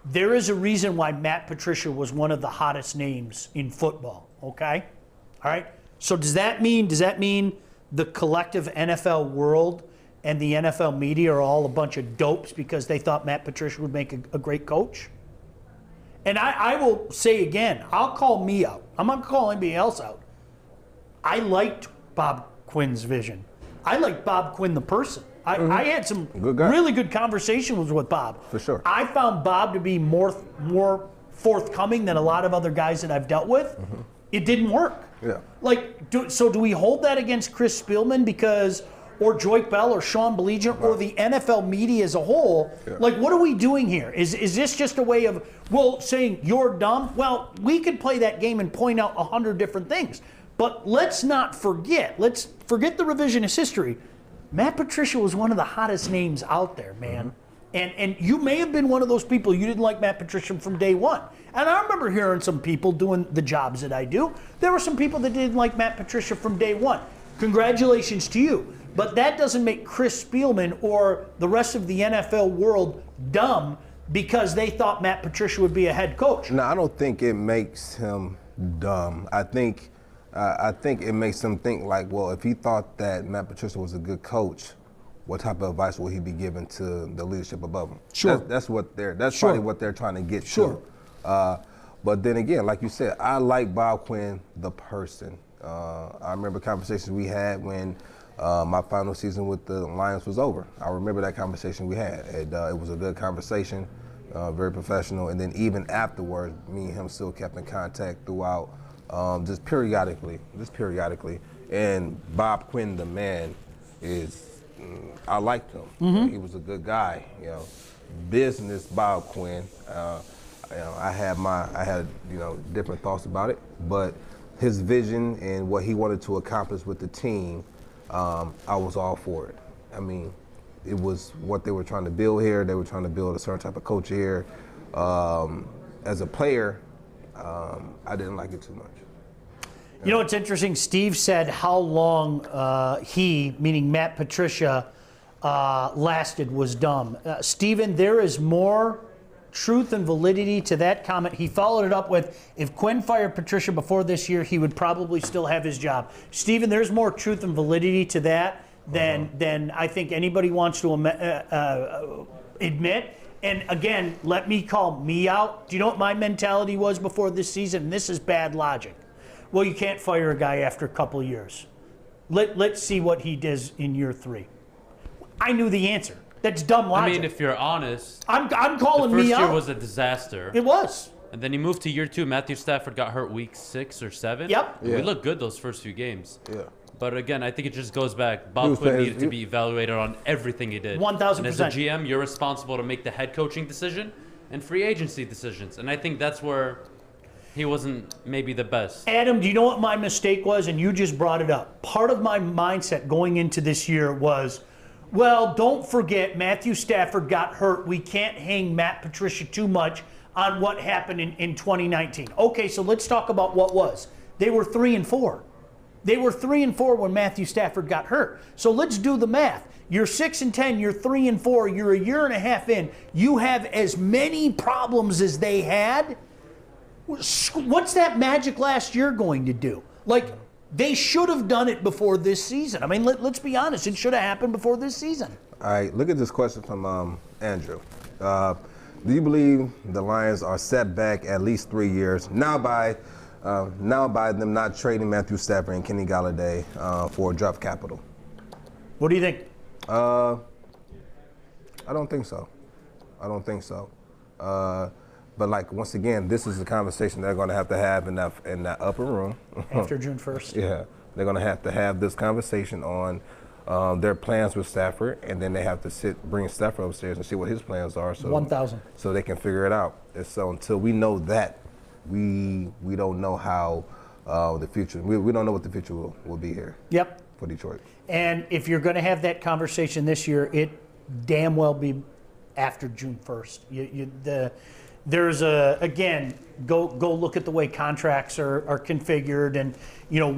There is a reason why Matt Patricia was one of the hottest names in football. Okay? All right. So does that mean the collective NFL world and the NFL media are all a bunch of dopes because they thought Matt Patricia would make a great coach? And I will say again, I'll call me out. I'm not going to call anybody else out. I liked Bob Quinn's vision. I liked Bob Quinn the person. I had some really good conversations with Bob. For sure. I found Bob to be more forthcoming than a lot of other guys that I've dealt with. Mm-hmm. It didn't work. Yeah. Do we hold that against Chris Spielman or Joique Bell or Sean Baligian or the NFL media as a whole? Yeah. Like, what are we doing here? Is this just a way of, saying you're dumb? Well, we could play that game and point out 100 different things. But let's not forget. Let's forget the revisionist history. Matt Patricia was one of the hottest names out there, man. Mm-hmm. And you may have been one of those people, you didn't like Matt Patricia from day one. And I remember hearing some people doing the jobs that I do. There were some people that didn't like Matt Patricia from day one. Congratulations to you. But that doesn't make Chris Spielman or the rest of the NFL world dumb because they thought Matt Patricia would be a head coach. No, I don't think it makes him dumb. I think it makes him think like, well, if he thought that Matt Patricia was a good coach, what type of advice will he be giving to the leadership above him? Sure. That's probably what they're trying to get to. But then again, like you said, I like Bob Quinn, the person. I remember conversations we had when my final season with the Lions was over. I remember that conversation we had. It was a good conversation, very professional. And then even afterwards, me and him still kept in contact throughout, just periodically. And Bob Quinn, the man, is I liked him. Mm-hmm. He was a good guy. Business Bob Quinn. I had different thoughts about it, but his vision and what he wanted to accomplish with the team, I was all for it. I mean, it was what they were trying to build here. They were trying to build a certain type of coach here. As a player, I didn't like it too much. You know, it's interesting. Steve said how long he, meaning Matt Patricia, lasted was dumb. Steven, there is more truth and validity to that comment. He followed it up with, if Quinn fired Patricia before this year, he would probably still have his job. Steven, there's more truth and validity to that than I think anybody wants to admit. And again, let me call me out. Do you know what my mentality was before this season? And this is bad logic. Well, you can't fire a guy after a couple of years. Let's see what he does in year 3. I knew the answer. That's dumb logic. I mean, if you're honest, I'm calling me out. The first year was a disaster. It was. And then he moved to year 2. Matthew Stafford got hurt week 6 or 7. Yep. Yeah. We looked good those first few games. Yeah. But again, I think it just goes back. Bob Quinn needed to be evaluated on everything he did. 1,000%. And as a GM, you're responsible to make the head coaching decision and free agency decisions. And I think that's where he wasn't maybe the best. Adam, do you know what my mistake was? And you just brought it up. Part of my mindset going into this year was, well, don't forget Matthew Stafford got hurt. We can't hang Matt Patricia too much on what happened in 2019. Okay, so let's talk about what was. They were 3-4. They were 3-4 when Matthew Stafford got hurt. So let's do the math. You're 6-10, you're 3-4, you're a year and a half in. You have as many problems as they had. What's that magic last year going to do? Like, they should have done it before this season. I mean, let's be honest. It should have happened before this season. All right, look at this question from Andrew. Do you believe the Lions are set back at least 3 years now by them not trading Matthew Stafford and Kenny Galladay for draft capital? What do you think? I don't think so. But like, once again, this is a conversation they're going to have in that upper room. After June 1st. Yeah, they're going to have this conversation on their plans with Stafford, and then they have to bring Stafford upstairs and see what his plans are. So 1,000. So they can figure it out. And so until we know that, we don't know how the future. We don't know what the future will be here. Yep. For Detroit. And if you're going to have that conversation this year, it damn well be after June 1st. There's go look at the way contracts are configured, and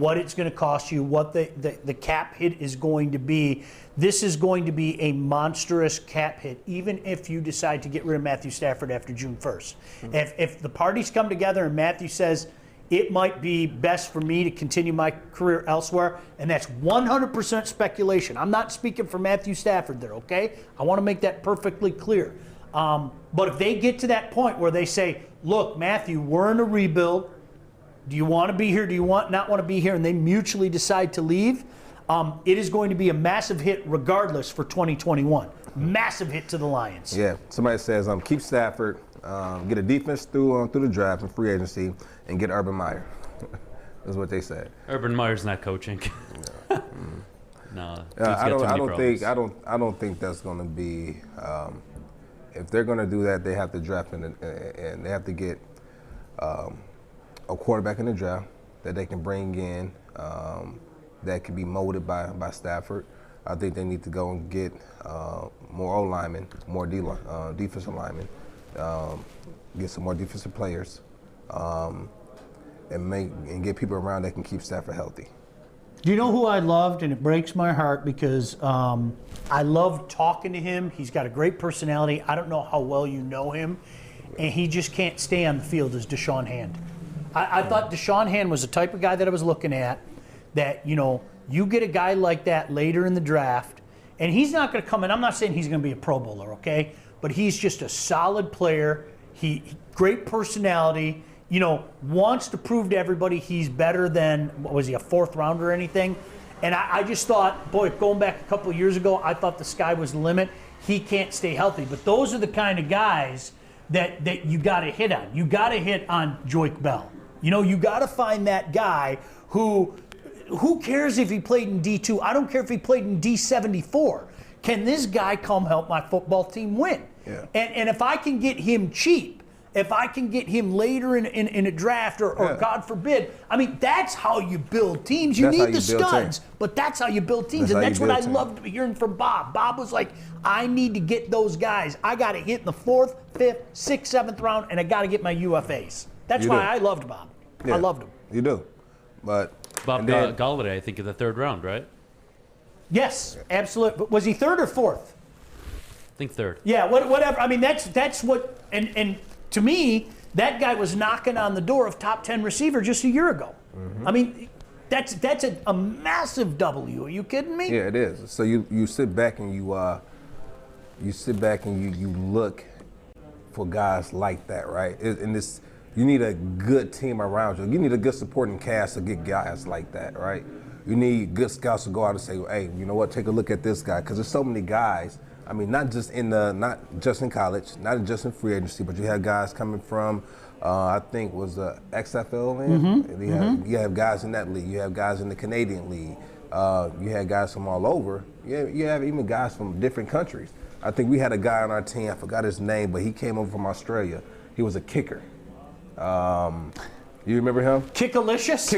what it's going to cost you, what the cap hit is going to be. This is going to be a monstrous cap hit, even if you decide to get rid of Matthew Stafford after June 1st. Mm-hmm. If the parties come together and Matthew says it might be best for me to continue my career elsewhere, and that's 100% speculation. I'm not speaking for Matthew Stafford there, okay? I want to make that perfectly clear. But if they get to that point where they say, look, Matthew, we're in a rebuild. Do you want to be here? Do you not want to be here? And they mutually decide to leave. It is going to be a massive hit regardless for 2021. Massive hit to the Lions. Yeah. Somebody says, keep Stafford, get a defense through the draft and free agency, and get Urban Meyer. That's what they said. Urban Meyer's not coaching. Yeah. No. I don't think that's going to be. If they're going to do that, they have to draft and they have to get a quarterback in the draft that they can bring in that can be molded by Stafford. I think they need to go and get more O linemen, more defensive linemen, get some more defensive players, and get people around that can keep Stafford healthy. Do you know who I loved? And it breaks my heart because I love talking to him. He's got a great personality. I don't know how well you know him. And he just can't stay on the field as Deshaun Hand. I thought Deshaun Hand was the type of guy that I was looking at that, you get a guy like that later in the draft, and he's not going to come in. I'm not saying he's going to be a Pro Bowler, okay? But he's just a solid player. He great personality. Wants to prove to everybody he's better than, was he a 4th rounder or anything? And I just thought, boy, going back a couple of years ago, I thought the sky was the limit. He can't stay healthy. But those are the kind of guys that you got to hit on. You got to hit on Joique Bell. You got to find that guy who who cares if he played in D2? I don't care if he played in D74. Can this guy come help my football team win? Yeah. And if I can get him cheap, if I can get him later in a draft or God forbid, I mean, that's how you build teams. You need the studs, but that's how you build teams. And that's what I loved hearing from Bob. Bob was like, I need to get those guys. I got to hit in the 4th, 5th, 6th, 7th round, and I got to get my UFAs. That's why I loved Bob. Yeah, I loved him. You do. But Bob Galladay, I think, in the 3rd round, right? Yes, absolutely. But was he 3rd or 4th? I think 3rd. Yeah, whatever. I mean, that's what, and to me, that guy was knocking on the door of top 10 receiver just a year ago. I mean, that's a massive W. Are you kidding me? Yeah, it is. So you sit back and you look for guys like that, right? You need a good team around you. You need a good supporting cast to get guys like that, right? You need good scouts to go out and say, hey, you know what? Take a look at this guy, because there's so many guys. I mean, not just in college, not just in free agency, but you have guys coming from, I think was the XFL league. You have guys in that league. You have guys in the Canadian league. You have guys from all over. You have even guys from different countries. I think we had a guy on our team. I forgot his name, but he came over from Australia. He was a kicker. You remember him? Kickalicious.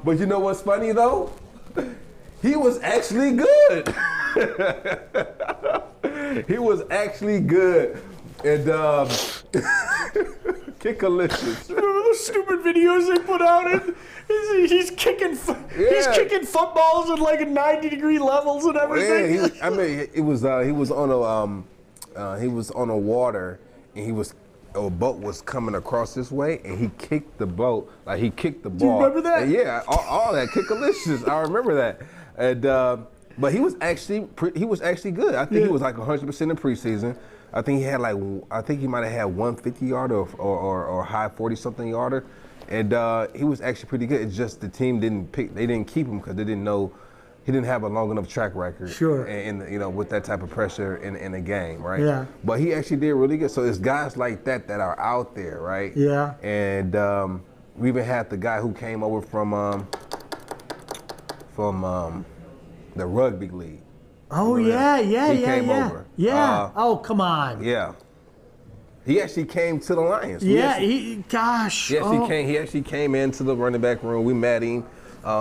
But you know what's funny though? He was actually good. He was actually good. And Kickalicious. Remember those stupid videos they put out? He's kicking footballs at like 90-degree levels and everything. Yeah, he was on a water, and a boat was coming across this way, and he kicked the boat. Like, he kicked the ball. Do you remember that? And yeah, all that. Kickalicious. I remember that. And but he was actually good. I think he was like 100% in preseason. I think he might have had 150 yarder or high 40-something yarder. And he was actually pretty good. It's just the team didn't keep him because they didn't know he didn't have a long enough track record. Sure. And with that type of pressure in a game, right? Yeah. But he actually did really good. So it's guys like that are out there, right? Yeah. And we even had the guy who came over from the rugby league. Oh, yeah. He came over. Yeah. Oh, come on. Yeah. He actually came to the Lions. Yeah, he actually came into the running back room. We met him,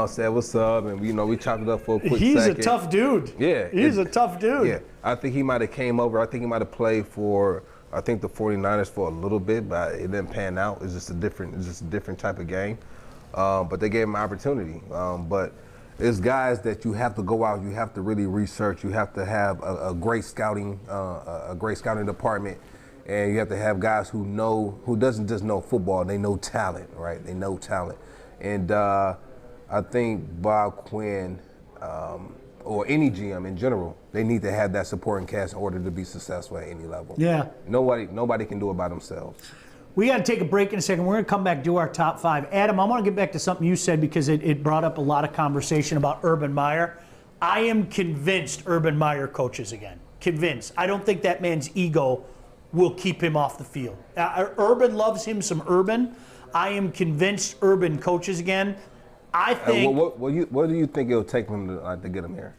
said what's up, and we chopped it up for a quick second. He's a tough dude. Yeah. He's a tough dude. Yeah. I think he might have came over. I think he might have played for, the 49ers for a little bit, but it didn't pan out. It's just a different type of game. But they gave him an opportunity. But it's guys that you have to go out, you have to really research, you have to have a great scouting department. And you have to have guys who doesn't just know football, they know talent, right? They know talent. And I think Bob Quinn, or any GM in general, they need to have that supporting cast in order to be successful at any level. Yeah. Nobody can do it by themselves. We got to take a break in a second. We're going to come back, do our top 5. Adam, I want to get back to something you said because it brought up a lot of conversation about Urban Meyer. I am convinced Urban Meyer coaches again. Convinced. I don't think that man's ego will keep him off the field. Urban loves him some Urban. I am convinced Urban coaches again. I think. What do you think it'll take him to get him here?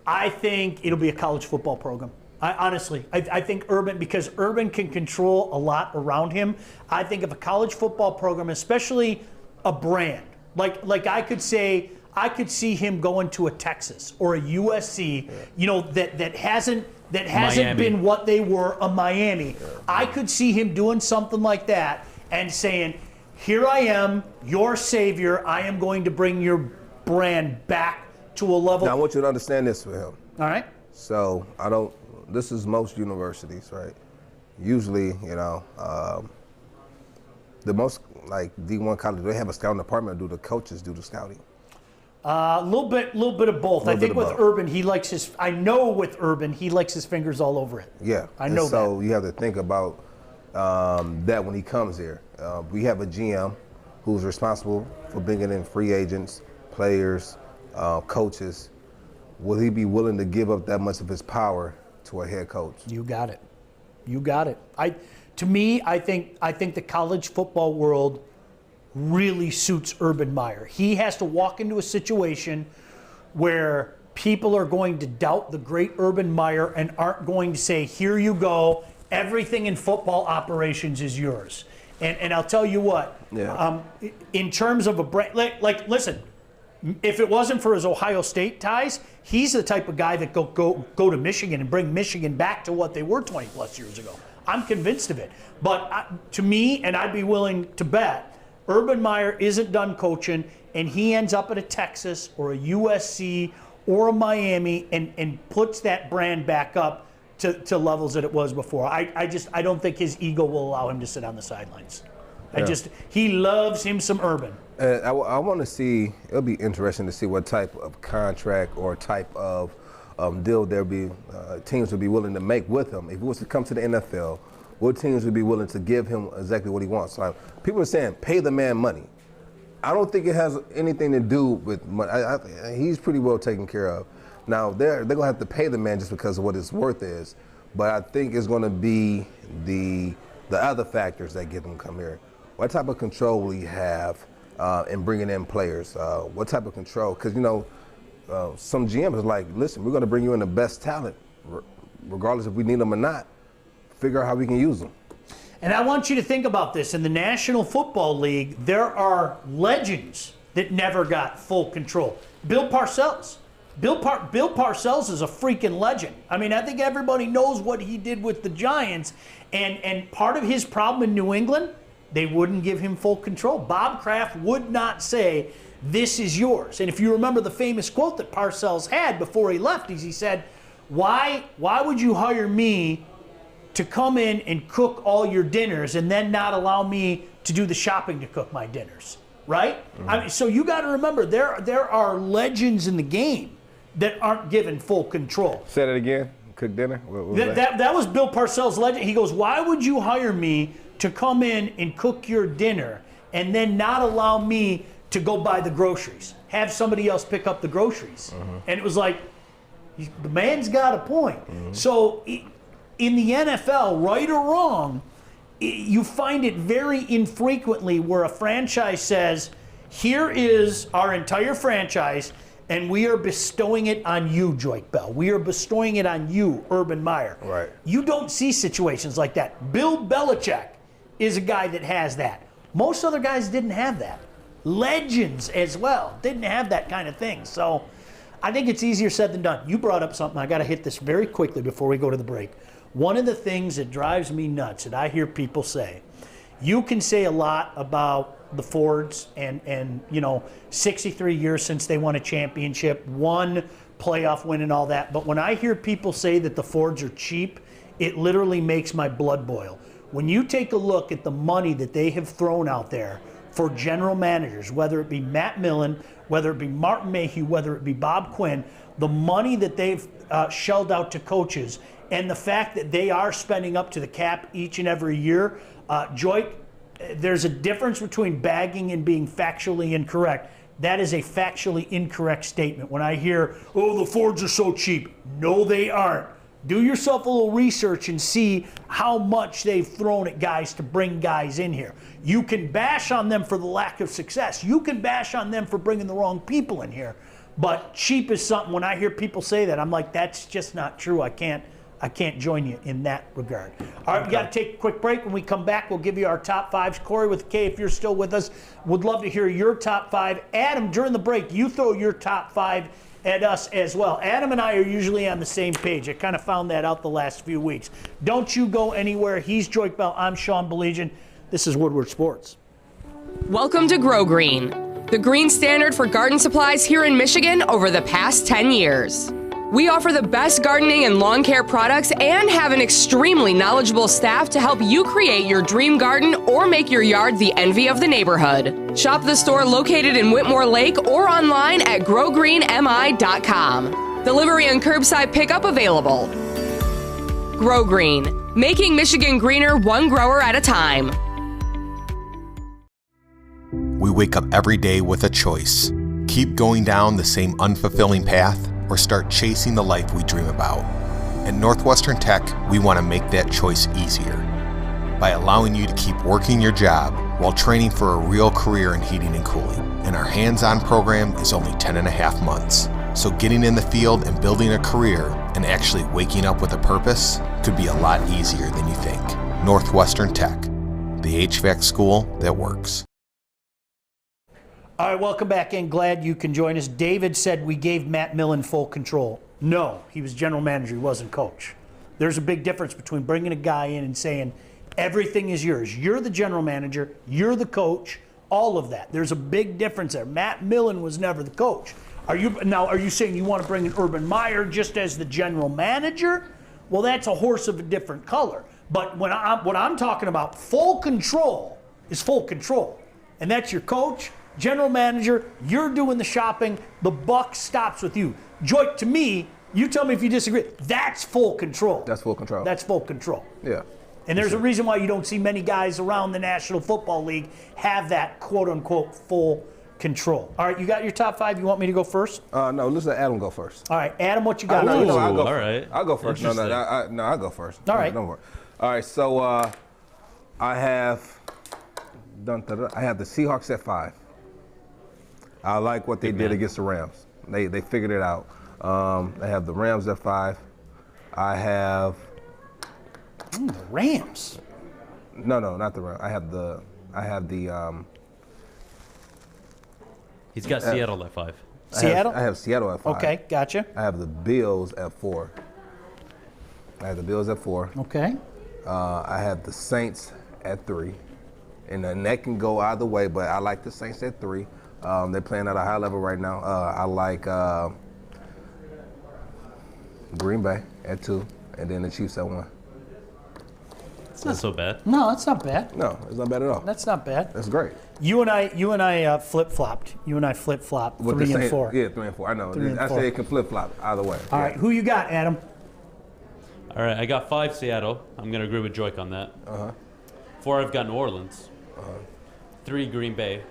I think it'll be a college football program. Honestly, I think Urban, because Urban can control a lot around him. I think if a college football program, especially a brand, like I could say, I could see him going to a Texas or a USC, that hasn't been what they were, a Miami. I could see him doing something like that and saying, here I am, your savior. I am going to bring your brand back to a level. Now, I want you to understand this for him. All right. So, this is most universities, right? Usually, the most, like D1 college, they have a scouting department, do the coaches do the scouting? A little bit of both. I think with Urban, I know with Urban, he likes his fingers all over it. Yeah. I know so you have to think about that when he comes here. We have a GM who's responsible for bringing in free agents, players, coaches. Will he be willing to give up that much of his power to a head coach? You got it. To me, I think the college football world really suits Urban Meyer. He has to walk into a situation where people are going to doubt the great Urban Meyer and aren't going to say, here you go, everything in football operations is yours. And I'll tell you what, in terms of a brand, like listen, if it wasn't for his Ohio State ties, he's the type of guy that go to Michigan and bring Michigan back to what they were 20 plus years ago. I'm convinced of it. But to me, and I'd be willing to bet, Urban Meyer isn't done coaching, and he ends up at a Texas or a USC or a Miami and puts that brand back up to levels that it was before. I don't think his ego will allow him to sit on the sidelines. He loves him some Urban. I want to see, it'll be interesting to see what type of contract or type of deal there'll be, teams will be willing to make with him. If he was to come to the NFL, what teams would be willing to give him exactly what he wants? So people are saying, pay the man money. I don't think it has anything to do with money. He's pretty well taken care of. Now, they're going to have to pay the man just because of what his worth is, but I think it's going to be the other factors that get him to come here. What type of control will he have in bringing in players? What type of control? Because, some GM is like, listen, we're going to bring you in the best talent, regardless if we need them or not. Figure out how we can use them. And I want you to think about this. In the National Football League, there are legends that never got full control. Bill Parcells. Bill Parcells is a freaking legend. I mean, I think everybody knows what he did with the Giants. And part of his problem in New England, they wouldn't give him full control. Bob Kraft would not say, this is yours. And if you remember the famous quote that Parcells had before he left, he said, why would you hire me to come in and cook all your dinners and then not allow me to do the shopping to cook my dinners, right? Mm-hmm. I mean, so you got to remember, there are legends in the game that aren't given full control. Say that again. Cook dinner? That was Bill Parcells' legend. He goes, why would you hire me to come in and cook your dinner and then not allow me to go buy the groceries? Have somebody else pick up the groceries. Mm-hmm. And it was like, the man's got a point. Mm-hmm. So in the NFL, right or wrong, you find it very infrequently where a franchise says, here is our entire franchise, and we are bestowing it on you, Joique Bell. We are bestowing it on you, Urban Meyer. Right. You don't see situations like that. Bill Belichick is a guy that has that. Most other guys didn't have that. Legends as well didn't have that kind of thing. So I think it's easier said than done. You brought up something. I got to hit this very quickly before we go to the break. One of the things that drives me nuts that I hear people say, you can say a lot about the Fords and 63 years since they won a championship, one playoff win and all that. But when I hear people say that the Fords are cheap, it literally makes my blood boil. When you take a look at the money that they have thrown out there for general managers, whether it be Matt Millen, whether it be Martin Mayhew, whether it be Bob Quinn, the money that they've shelled out to coaches, and the fact that they are spending up to the cap each and every year, Joique, there's a difference between bagging and being factually incorrect. That is a factually incorrect statement. When I hear, oh, the Fords are so cheap. No, they aren't. Do yourself a little research and see how much they've thrown at guys to bring guys in here. You can bash on them for the lack of success. You can bash on them for bringing the wrong people in here. But cheap is something, when I hear people say that, I'm like, that's just not true. I can't join you in that regard. All right, we got to take a quick break. When we come back, we'll give you our top fives. Corey with K, if you're still with us, would love to hear your top five. Adam, during the break, you throw your top five at us as well. Adam and I are usually on the same page. I kind of found that out the last few weeks. Don't you go anywhere. He's Joique Bell. I'm Sean Baligian. This is Woodward Sports. Welcome to Grow Green, the green standard for garden supplies here in Michigan over the past 10 years. We offer the best gardening and lawn care products and have an extremely knowledgeable staff to help you create your dream garden or make your yard the envy of the neighborhood. Shop the store located in Whitmore Lake or online at growgreenmi.com. Delivery and curbside pickup available. Grow Green, making Michigan greener one grower at a time. We wake up every day with a choice. Keep going down the same unfulfilling path or start chasing the life we dream about. At Northwestern Tech, we want to make that choice easier by allowing you to keep working your job while training for a real career in heating and cooling. And our hands-on program is only 10.5 months. So getting in the field and building a career and actually waking up with a purpose could be a lot easier than you think. Northwestern Tech, the HVAC school that works. All right, welcome back in. Glad you can join us. David said we gave Matt Millen full control. No, he was general manager. He wasn't coach. There's a big difference between bringing a guy in and saying, everything is yours. You're the general manager. You're the coach. All of that. There's a big difference there. Matt Millen was never the coach. Are you saying you want to bring in Urban Meyer just as the general manager? Well, that's a horse of a different color. But what I'm talking about, full control is full control. And that's your coach, general manager, you're doing the shopping, the buck stops with you. Joique, to me, you tell me if you disagree, that's full control. That's full control. That's full control. Yeah. And there's a reason why you don't see many guys around the National Football League have that quote-unquote full control. All right, you got your top 5. You want me to go first? No, let's let Adam go first. All right, Adam, what you got? I'll go all first. right. I'll go first. No, I'll go first. All right. Don't worry. All right, so I have the Seahawks at 5. I like what they did against the Rams. They figured it out. I have the Rams at 5. I have the Rams. No, not the Rams. I have the He's got Seattle at 5. Seattle? I have Seattle at 5. Okay, gotcha. I have the Bills at 4. Okay. I have the Saints at 3. And then that can go either way, but I like the Saints at 3. They're playing at a high level right now. I like Green Bay at 2, and then the Chiefs at 1. It's not so bad. No, that's not bad. No, it's not bad at all. That's not bad. That's great. You and I flip-flopped. 3 and 4. Yeah, 3 and 4. I know. 3 and I 4. say it can flip-flop either way. All right, who you got, Adam? All right, I got 5 Seattle. I'm going to agree with Joique on that. 4, I've got New Orleans. 3, Green Bay.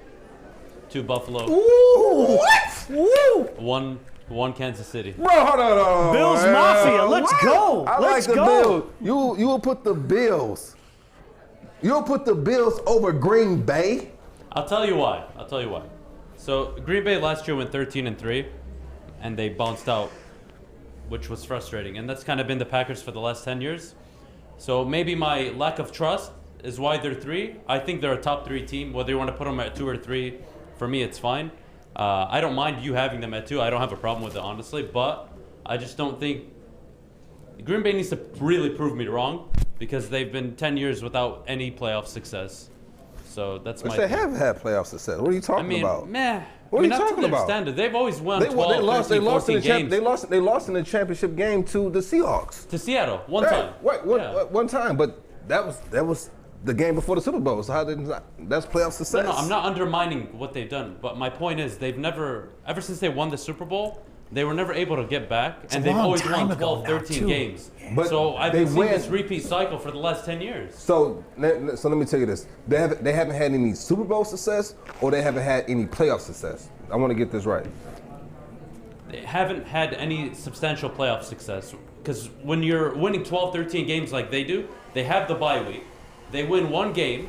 2, Buffalo. Ooh, what? Woo! 1 Kansas City. Bro, hold on. Bills Mafia, let's go. Let's go. Bills. You will put the Bills. You'll put the Bills over Green Bay? I'll tell you why. So Green Bay last year went 13-3, and they bounced out, which was frustrating. And that's kind of been the Packers for the last 10 years. So maybe my lack of trust is why they're 3. I think they're a top 3 team. Whether you want to put them at 2 or 3, for me, it's fine. I don't mind you having them at 2. I don't have a problem with it, honestly. But I just don't think Green Bay needs to really prove me wrong, because they've been 10 years without any playoff success. So that's my. They have had playoff success. What are you talking about? What are you talking about? Standard. They've always won 12, 13, 14 games. They lost in the championship game to the Seahawks. To Seattle, one time. One time, but that was the game before the Super Bowl. So that's playoff success. No, I'm not undermining what they've done, but my point is ever since they won the Super Bowl, they were never able to get back, and they've always won 12, 13 games. But so I've been seeing this repeat cycle for the last 10 years. So let me tell you this. They haven't had any Super Bowl success, or they haven't had any playoff success. I want to get this right. They haven't had any substantial playoff success, because when you're winning 12, 13 games like they do, they have the bye week. They win 1 game,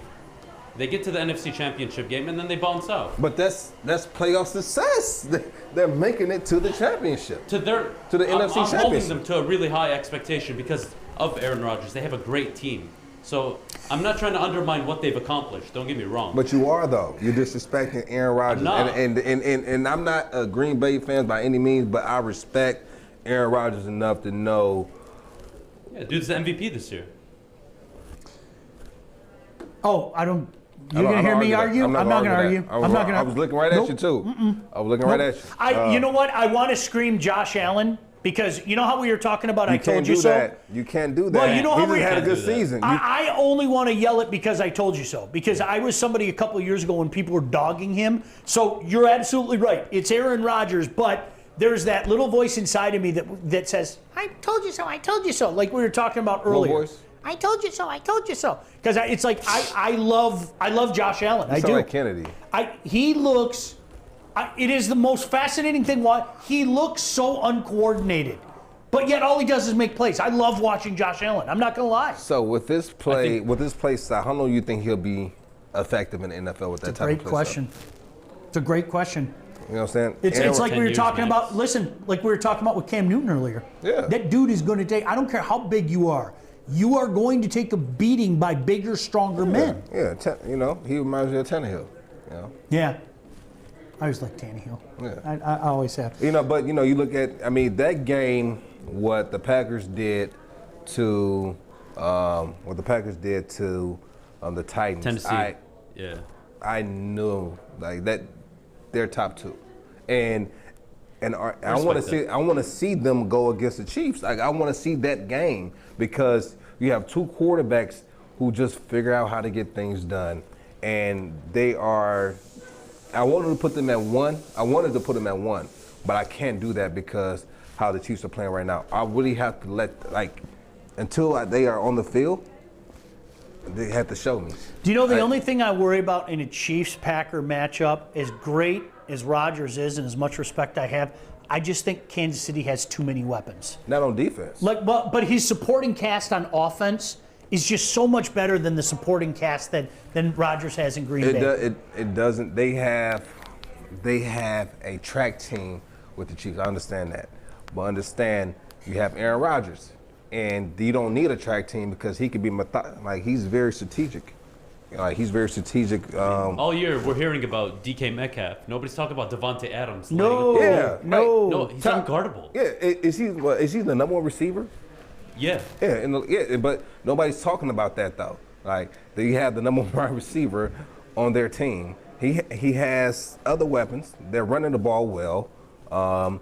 they get to the NFC Championship game, and then they bounce out. But that's playoff success. They're making it to the championship. To the NFC Championship. I'm holding them to a really high expectation because of Aaron Rodgers. They have a great team. So I'm not trying to undermine what they've accomplished. Don't get me wrong. But you are, though. You're disrespecting Aaron Rodgers. And I'm not a Green Bay fan by any means, but I respect Aaron Rodgers enough to know. Yeah, dude's the MVP this year. Oh, I don't. You're going to hear me argue? I'm not going to argue. I was looking right at you, too. I was looking right at you. You know what? I want to scream Josh Allen, because you know how we were talking about I told you so? You can't do that. Well, you know how he had a good season. I only want to yell it because I told you so. Because I was somebody a couple of years ago when people were dogging him. So you're absolutely right. It's Aaron Rodgers, but there's that little voice inside of me that says, I told you so, I told you so. Like we were talking about earlier. Little voice? I told you so, I told you so. Because it's like I love Josh Allen. I do. Like Kennedy. He looks. It is the most fascinating thing. Why he looks so uncoordinated, but yet all he does is make plays. I love watching Josh Allen. I'm not gonna lie. So with this play style, how long do you think he'll be effective in the NFL with that It's a type great of play question. It's a great question. You know what I'm saying? It's like we were 10 talking years about. Listen, like we were talking about with Cam Newton earlier. Yeah. That dude is going to take. I don't care how big you are. You are going to take a beating by bigger, stronger men. Yeah, he reminds me of Tannehill. You know. Yeah. I always like Tannehill. Yeah. I always have. You look at. I mean, that game. What the Packers did to the Titans. Tennessee. I knew like that. They're top 2, and I want to see them go against the Chiefs. Like I want to see that game because you have 2 quarterbacks who just figure out how to get things done, and they are. I wanted to put them at 1, but I can't do that because how the Chiefs are playing right now. I really have to let until they are on the field. They have to show me. Do you know the only thing I worry about in a Chiefs-Packer matchup, as great as Rodgers is and as much respect I have, I just think Kansas City has too many weapons. Not on defense. But his supporting cast on offense is just so much better than the supporting cast than Rodgers has in Green Bay. It doesn't. They have a track team with the Chiefs. I understand that, but understand you have Aaron Rodgers. And you don't need a track team because he could be he's very strategic. He's very strategic. All year we're hearing about DK Metcalf. Nobody's talking about Devontae Adams. No, He's unguardable. Yeah, is he the number 1 receiver? Yeah. Yeah, but nobody's talking about that though. Like they have the number 1 receiver on their team. He has other weapons. They're running the ball well.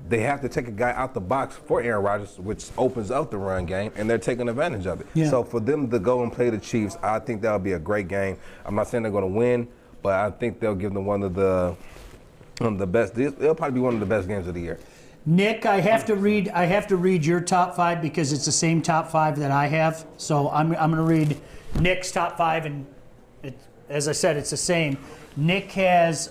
They have to take a guy out the box for Aaron Rodgers, which opens up the run game, and they're taking advantage of it. Yeah. So for them to go and play the Chiefs, I think that'll be a great game. I'm not saying they're going to win, but I think they'll give them one of the best. It'll probably be one of the best games of the year. Nick, I have to read your top 5 because it's the same top 5 that I have. So I'm going to read Nick's top 5, and as I said, it's the same. Nick has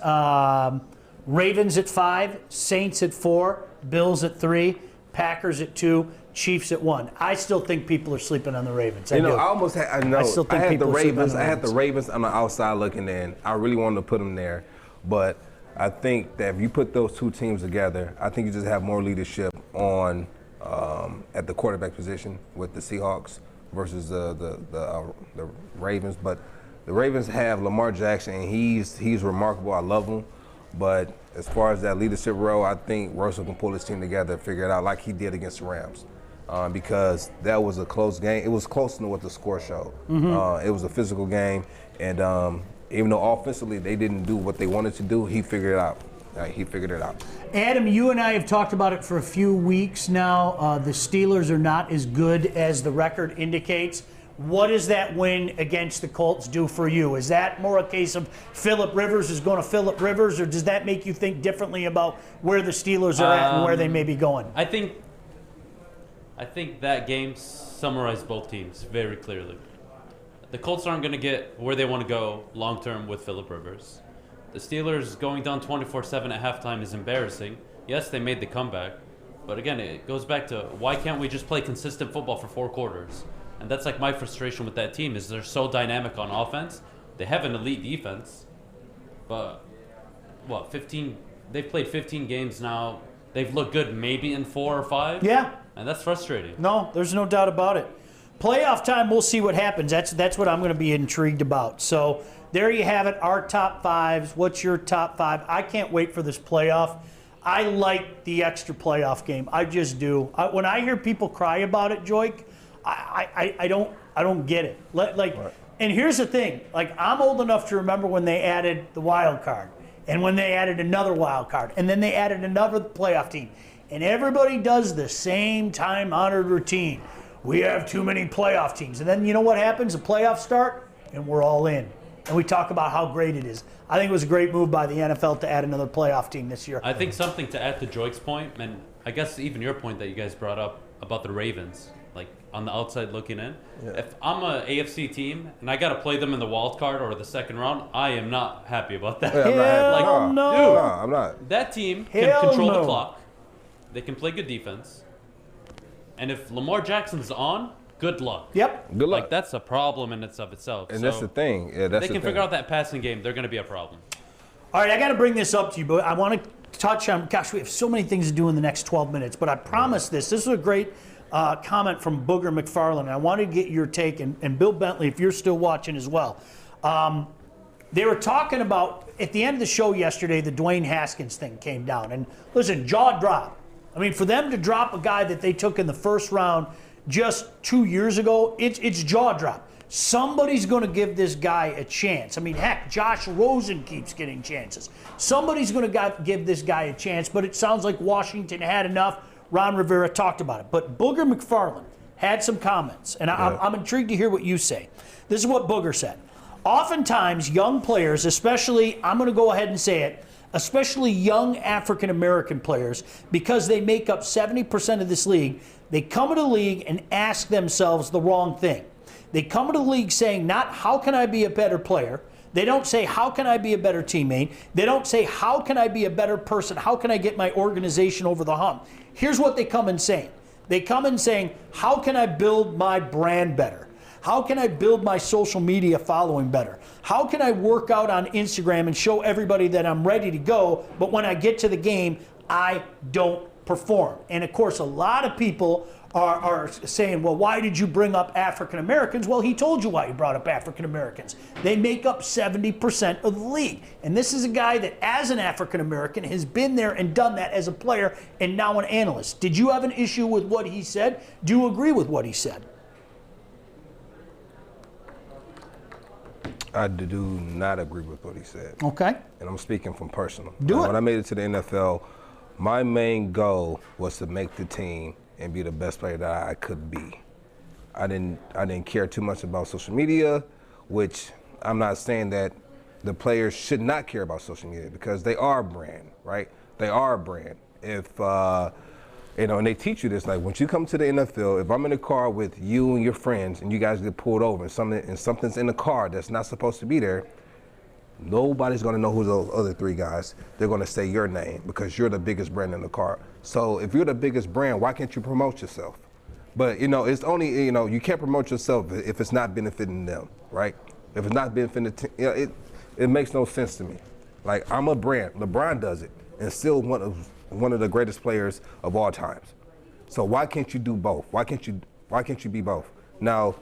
Ravens at 5, Saints at 4, Bills at 3, Packers at 2, Chiefs at 1. I still think people are sleeping on the Ravens. I still think people are sleeping on the Ravens. I had the Ravens on the outside looking in. I really wanted to put them there, but I think that if you put those 2 teams together, I think you just have more leadership on at the quarterback position with the Seahawks versus the Ravens. But the Ravens have Lamar Jackson, and he's remarkable. I love him. But as far as that leadership role, I think Russell can pull his team together and figure it out like he did against the Rams. Because that was a close game. It was closer than what the score showed. It was a physical game, and even though offensively they didn't do what they wanted to do, he figured it out. He figured it out. Adam, you and I have talked about it for a few weeks now. The Steelers are not as good as the record indicates. What does that win against the Colts do for you? Is that more a case of Phillip Rivers is going to Phillip Rivers, or does that make you think differently about where the Steelers are at and where they may be going? I think that game summarized both teams very clearly. The Colts aren't going to get where they want to go long term with Phillip Rivers. The Steelers going down 24-7 at halftime is embarrassing. Yes, they made the comeback, but again, it goes back to why can't we just play consistent football for 4 quarters? And that's like my frustration with that team is they're so dynamic on offense. They have an elite defense, but they've played 15 games now. They've looked good maybe in 4 or 5. Yeah. And that's frustrating. No, there's no doubt about it. Playoff time, we'll see what happens. That's what I'm going to be intrigued about. So there you have it, our top 5s. What's your top 5? I can't wait for this playoff. I like the extra playoff game. I just do. When I hear people cry about it, Joique, I don't get it. Right. And here's the thing. I'm old enough to remember when they added the wild card, and when they added another wild card, and then they added another playoff team. And everybody does the same time-honored routine. We have too many playoff teams. And then you know what happens? The playoffs start, and we're all in. And we talk about how great it is. I think it was a great move by the NFL to add another playoff team this year. I think something to add to Joique's point, and I guess even your point that you guys brought up about the Ravens, on the outside looking in. Yeah. If I'm a AFC team and I got to play them in the wild card or the second round, I am not happy about that. Hell no. Dude, I'm not. That team can control the clock. They can play good defense. And if Lamar Jackson's on, good luck. Yep. Good luck. Like, that's a problem in itself. And so that's the thing. Yeah, that's they can figure out that passing game, they're going to be a problem. All right, I got to bring this up to you, but I want to touch on, gosh, we have so many things to do in the next 12 minutes, but I promise this. This was a great comment from Booger McFarland. I wanted to get your take, and Bill Bentley, if you're still watching as well. They were talking about, at the end of the show yesterday, the Dwayne Haskins thing came down. And listen, jaw drop. I mean, for them to drop a guy that they took in the first round just 2 years ago, it's jaw drop. Somebody's going to give this guy a chance. I mean, heck, Josh Rosen keeps getting chances. Somebody's going to give this guy a chance, but it sounds like Washington had enough. Ron Rivera talked about it. But Booger McFarland had some comments, and I'm intrigued to hear what you say. This is what Booger said. Oftentimes, young players, especially, I'm going to go ahead and say it, especially young African-American players, because they make up 70% of this league, they come into the league and ask themselves the wrong thing. They come into the league saying not, how can I be a better player? They don't say, how can I be a better teammate? They don't say, how can I be a better person? How can I get my organization over the hump? Here's what they come in saying. They come in saying, how can I build my brand better? How can I build my social media following better? How can I work out on Instagram and show everybody that I'm ready to go, but when I get to the game, I don't perform? And of course, a lot of people are saying, well, why did you bring up African Americans? Well, he told you why he brought up African Americans. They make up 70% of the league. And this is a guy that, as an African American, has been there and done that as a player and now an analyst. Did you have an issue with what he said? Do you agree with what he said? I do not agree with what he said. Okay. And I'm speaking from personal. Do it. When I made it to the NFL, my main goal was to make the team and be the best player that I could be. I didn't care too much about social media, which I'm not saying that the players should not care about social media, because they are a brand, right? They are a brand. If and they teach you this, like, once you come to the NFL, if I'm in a car with you and your friends and you guys get pulled over and something's in the car that's not supposed to be there, nobody's going to know who those other three guys. They're going to say your name because you're the biggest brand in the car. So if you're the biggest brand, why can't you promote yourself? But, it's only, you can't promote yourself if it's not benefiting them, right? If it's not benefiting, it makes no sense to me. Like, I'm a brand. LeBron does it, and still one of the greatest players of all times. So why can't you do both? Why can't you be both? Now,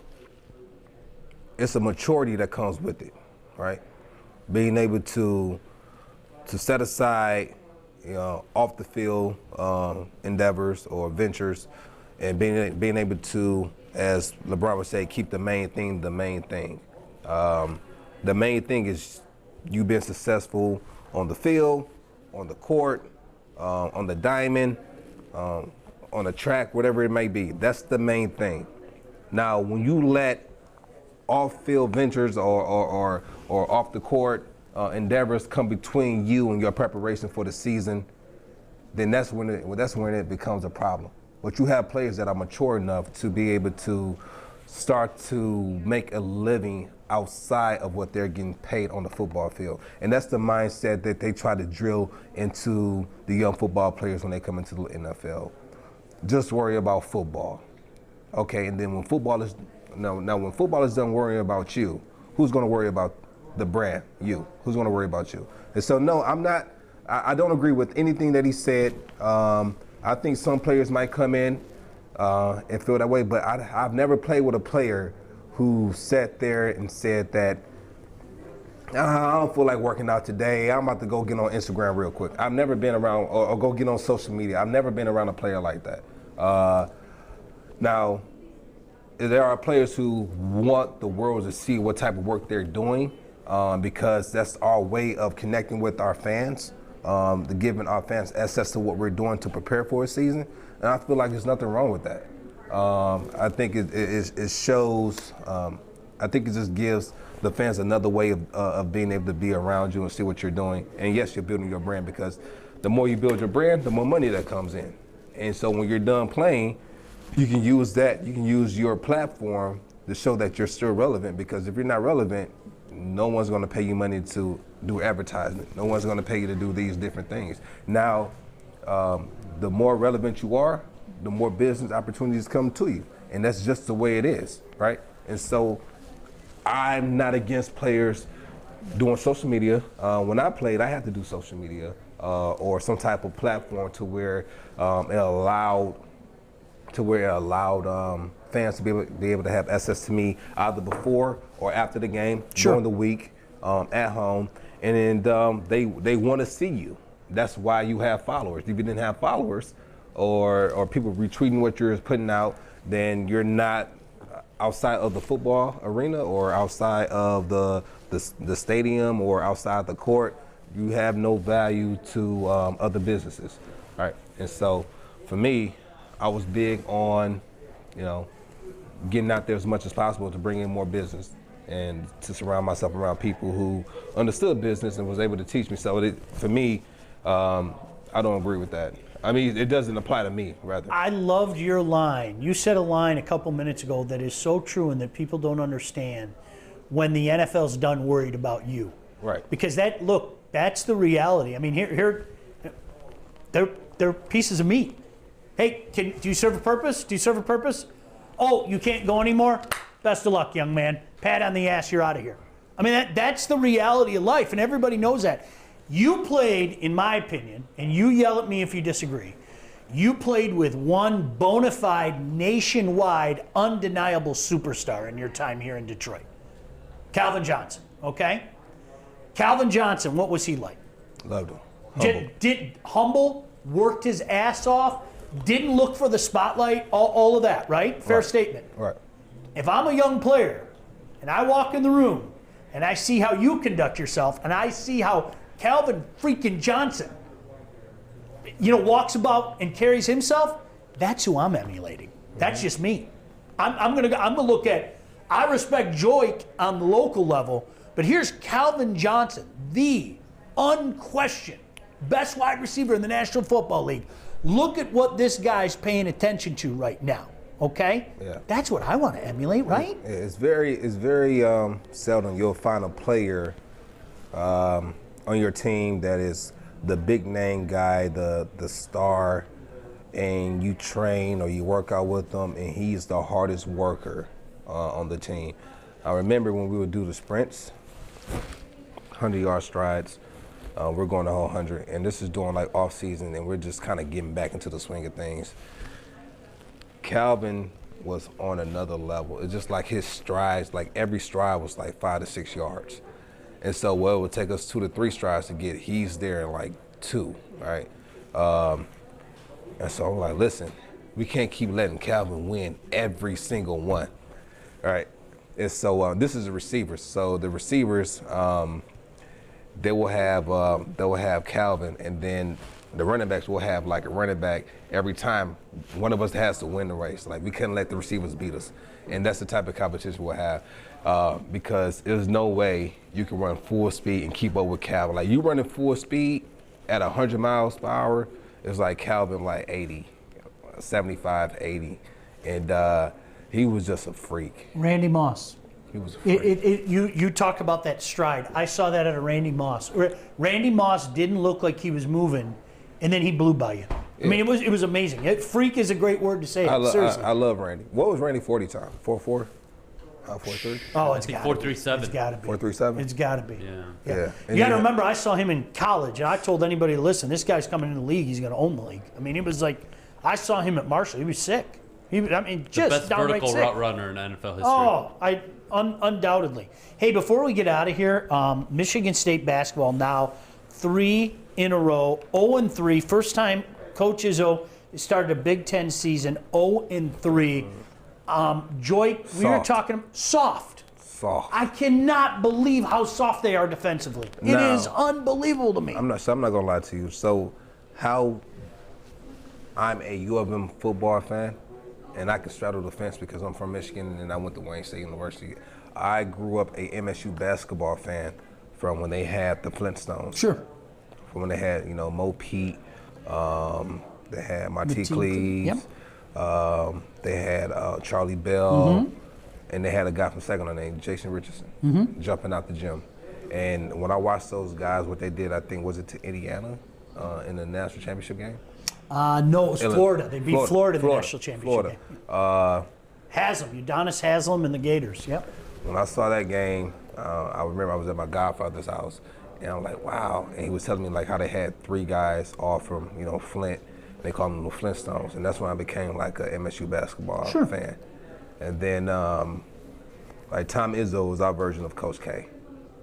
it's a maturity that comes with it, right? Being able to set aside, off the field endeavors or ventures, and being able to, as LeBron would say, keep the main thing the main thing. The main thing is you being successful on the field, on the court, on the diamond, on the track, whatever it may be. That's the main thing. Now, when you let off-field ventures or off the court endeavors come between you and your preparation for the season, then that's when it becomes a problem. But you have players that are mature enough to be able to start to make a living outside of what they're getting paid on the football field. And that's the mindset that they try to drill into the young football players when they come into the NFL. Just worry about football. Okay, and then when football is done worrying about you, who's going to worry about the brand? You. Who's going to worry about you? And so, no, I don't agree with anything that he said. I think some players might come in and feel that way, but I've never played with a player who sat there and said that, I don't feel like working out today. I'm about to go get on Instagram real quick. I've never been around, or go get on social media. I've never been around a player like that. Now, there are players who want the world to see what type of work they're doing, because that's our way of connecting with our fans, giving our fans access to what we're doing to prepare for a season. And I feel like there's nothing wrong with that. I think it shows, I think it just gives the fans another way of being able to be around you and see what you're doing. And yes, you're building your brand, because the more you build your brand, the more money that comes in. And so when you're done playing, you can use that, you can use your platform to show that you're still relevant, because if you're not relevant, no one's going to pay you money to do advertisement. No one's going to pay you to do these different things. Now, the more relevant you are, the more business opportunities come to you. and that's just the way it is, right? And so I'm not against players doing social media. When I played, I had to do social media or some type of platform to where it allowed fans to be able to have access to me either before or after the game, during the week, at home, and then they want to see you. That's why you have followers. If you didn't have followers or people retweeting what you're putting out, then you're not outside of the football arena or outside of the stadium or outside the court. You have no value to other businesses, right? And so for me, I was big on, getting out there as much as possible to bring in more business and to surround myself around people who understood business and was able to teach me. So for me, I don't agree with that. I mean, it doesn't apply to me, rather. I loved your line. You said a line a couple minutes ago that is so true and that people don't understand when the NFL's done worried about you. Right. Because that's the reality. I mean, here, they're pieces of meat. Hey, do you serve a purpose? Do you serve a purpose? Oh, you can't go anymore? Best of luck, young man. Pat on the ass, you're out of here. I mean, that's the reality of life, and everybody knows that. You played, in my opinion, and you yell at me if you disagree, you played with one bona fide, nationwide, undeniable superstar in your time here in Detroit. Calvin Johnson, okay? Calvin Johnson, what was he like? Loved him. Humble, worked his ass off, didn't look for the spotlight, all of that, right? Fair statement. Right. If I'm a young player and I walk in the room and I see how you conduct yourself and I see how Calvin freaking Johnson, walks about and carries himself, that's who I'm emulating. That's just me. I'm gonna look at, I respect Joique on the local level, but here's Calvin Johnson, the unquestioned best wide receiver in the National Football League. Look at what this guy's paying attention to right now. Okay? Yeah. That's what I want to emulate, right? It's very seldom you'll find a player on your team that is the big name guy, the star, and you train or you work out with them, and he's the hardest worker on the team. I remember when we would do the sprints, 100-yard strides. We're going the whole 100, and this is during like off season, and we're just kind of getting back into the swing of things. Calvin was on another level. It's just like his strides, like every stride was like 5 to 6 yards. And so what it would take us 2 to 3 strides to get, he's there in like 2, right? And so I'm like, listen, we can't keep letting Calvin win every single one, right? And so this is the receivers. So the receivers, they will have Calvin, and then the running backs will have like a running back every time. One of us has to win the race. Like, we couldn't let the receivers beat us, and that's the type of competition we'll have because there's no way you can run full speed and keep up with Calvin. Like, you running full speed at 100 miles per hour, it's like Calvin like 80, 75, 80, and he was just a freak. Randy Moss. He was a freak. You talk about that stride. I saw that at a Randy Moss. Randy Moss didn't look like he was moving, and then he blew by you. Yeah. I mean, it was amazing. Freak is a great word to say. Seriously. I love Randy. What was Randy 40 time? 4.4? 4.3? Oh, it's got 4.37. It's got to be. 4.37? It's got to be. Yeah. You got to remember, I saw him in college, and I told anybody to listen. This guy's coming in the league. He's going to own the league. I mean, it was like, I saw him at Marshall. He was sick. Just the best vertical sick. route runner in NFL history. Oh, undoubtedly. Hey, before we get out of here, Michigan State basketball now 3 in a row, 0-3. First time Coach Izzo started a Big Ten season 0-3. Joique, we were talking soft. I cannot believe how soft they are defensively. It is unbelievable to me. I'm not gonna lie to you. So, how I'm a U of M football fan, and I can straddle the fence because I'm from Michigan and I went to Wayne State University. I grew up a MSU basketball fan from when they had the Flintstones. Sure. From when they had, Mo Pete, they had Monte Cleese, yep. They had Charlie Bell, and they had a guy from Saginaw named Jason Richardson jumping out the gym. And when I watched those guys, what they did, I think, was it to Indiana in the national championship game? No, it was Florida. They beat Florida in the national championship game. Haslam, Udonis Haslam and the Gators. Yep. When I saw that game, I remember I was at my godfather's house, and I'm like, wow. And he was telling me like how they had 3 guys all from Flint. They called them the Flintstones, and that's when I became like a MSU basketball fan. And then like Tom Izzo was our version of Coach K,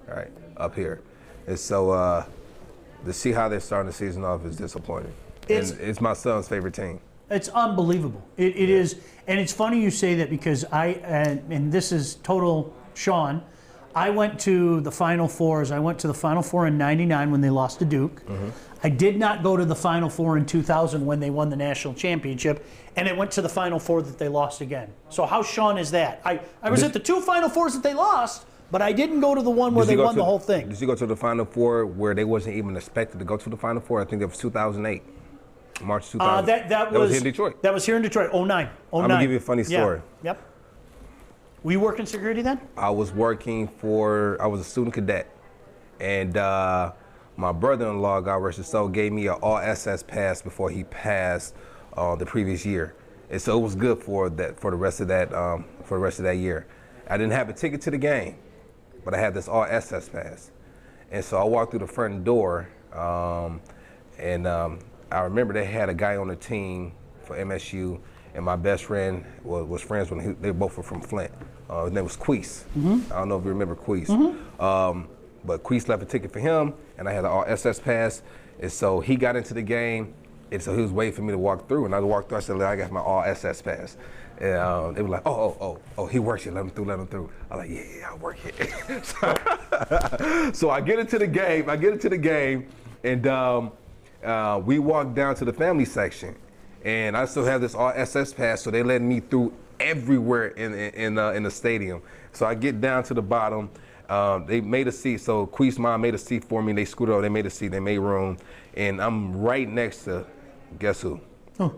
right, up here. And so to see how they're starting the season off is disappointing. It's my son's favorite team. It's unbelievable. It is, and it's funny you say that because and this is total Sean, I went to the Final Fours. I went to the Final Four in '99 when they lost to Duke. Mm-hmm. I did not go to the Final Four in 2000 when they won the national championship, and it went to the Final Four that they lost again. So how Sean is that? I was at the 2 Final Fours that they lost, but I didn't go to the one where they won the whole thing. Did you go to the Final Four where they wasn't even expected to go to the Final Four? I think that was 2008. March 2000. That was here in Detroit. That was here in Detroit, 09. I'm going to give you a funny story. Yeah. Yep. Were you working security then? I was a student cadet. And my brother-in-law, God rest his soul, gave me an all-SS pass before he passed the previous year. And so it was good for the rest of that year. I didn't have a ticket to the game, but I had this all-SS pass. And so I walked through the front door, I remember they had a guy on the team for MSU, and my best friend was friends when they both were from Flint. His name was Queese. Mm-hmm. I don't know if you remember Queese. Mm-hmm. But Queese left a ticket for him, and I had an all-SS pass. And so he got into the game, and so he was waiting for me to walk through. And I walked through, I said, I got my all-SS pass. And they were like, oh, he works here, let him through. I'm like, yeah, I work here. So I get into the game, and we walked down to the family section, and I still have this all-SS pass, so they let me through everywhere in the stadium. So I get down to the bottom. They made a seat, so Quee's mom made a seat for me. They scooted over, they made a seat, they made room, and I'm right next to, guess who? Oh.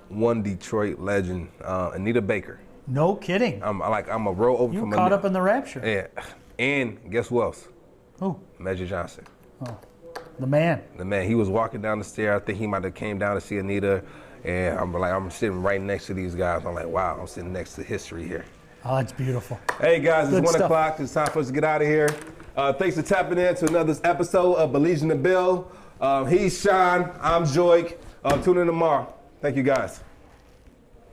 One Detroit legend, Anita Baker. No kidding. I'm a row over from Anita. You caught up in the rapture. Yeah, and guess who else? Who? Magic Johnson. Oh. The man. He was walking down the stair. I think he might have came down to see Anita, and I'm sitting right next to these guys. I'm like, wow, I'm sitting next to history here. Oh, it's beautiful. Hey guys, it's 1 o'clock. It's time for us to get out of here. Thanks for tapping in to another episode of Baligian and Bill. He's Sean. I'm Joique. Tune in tomorrow. Thank you guys.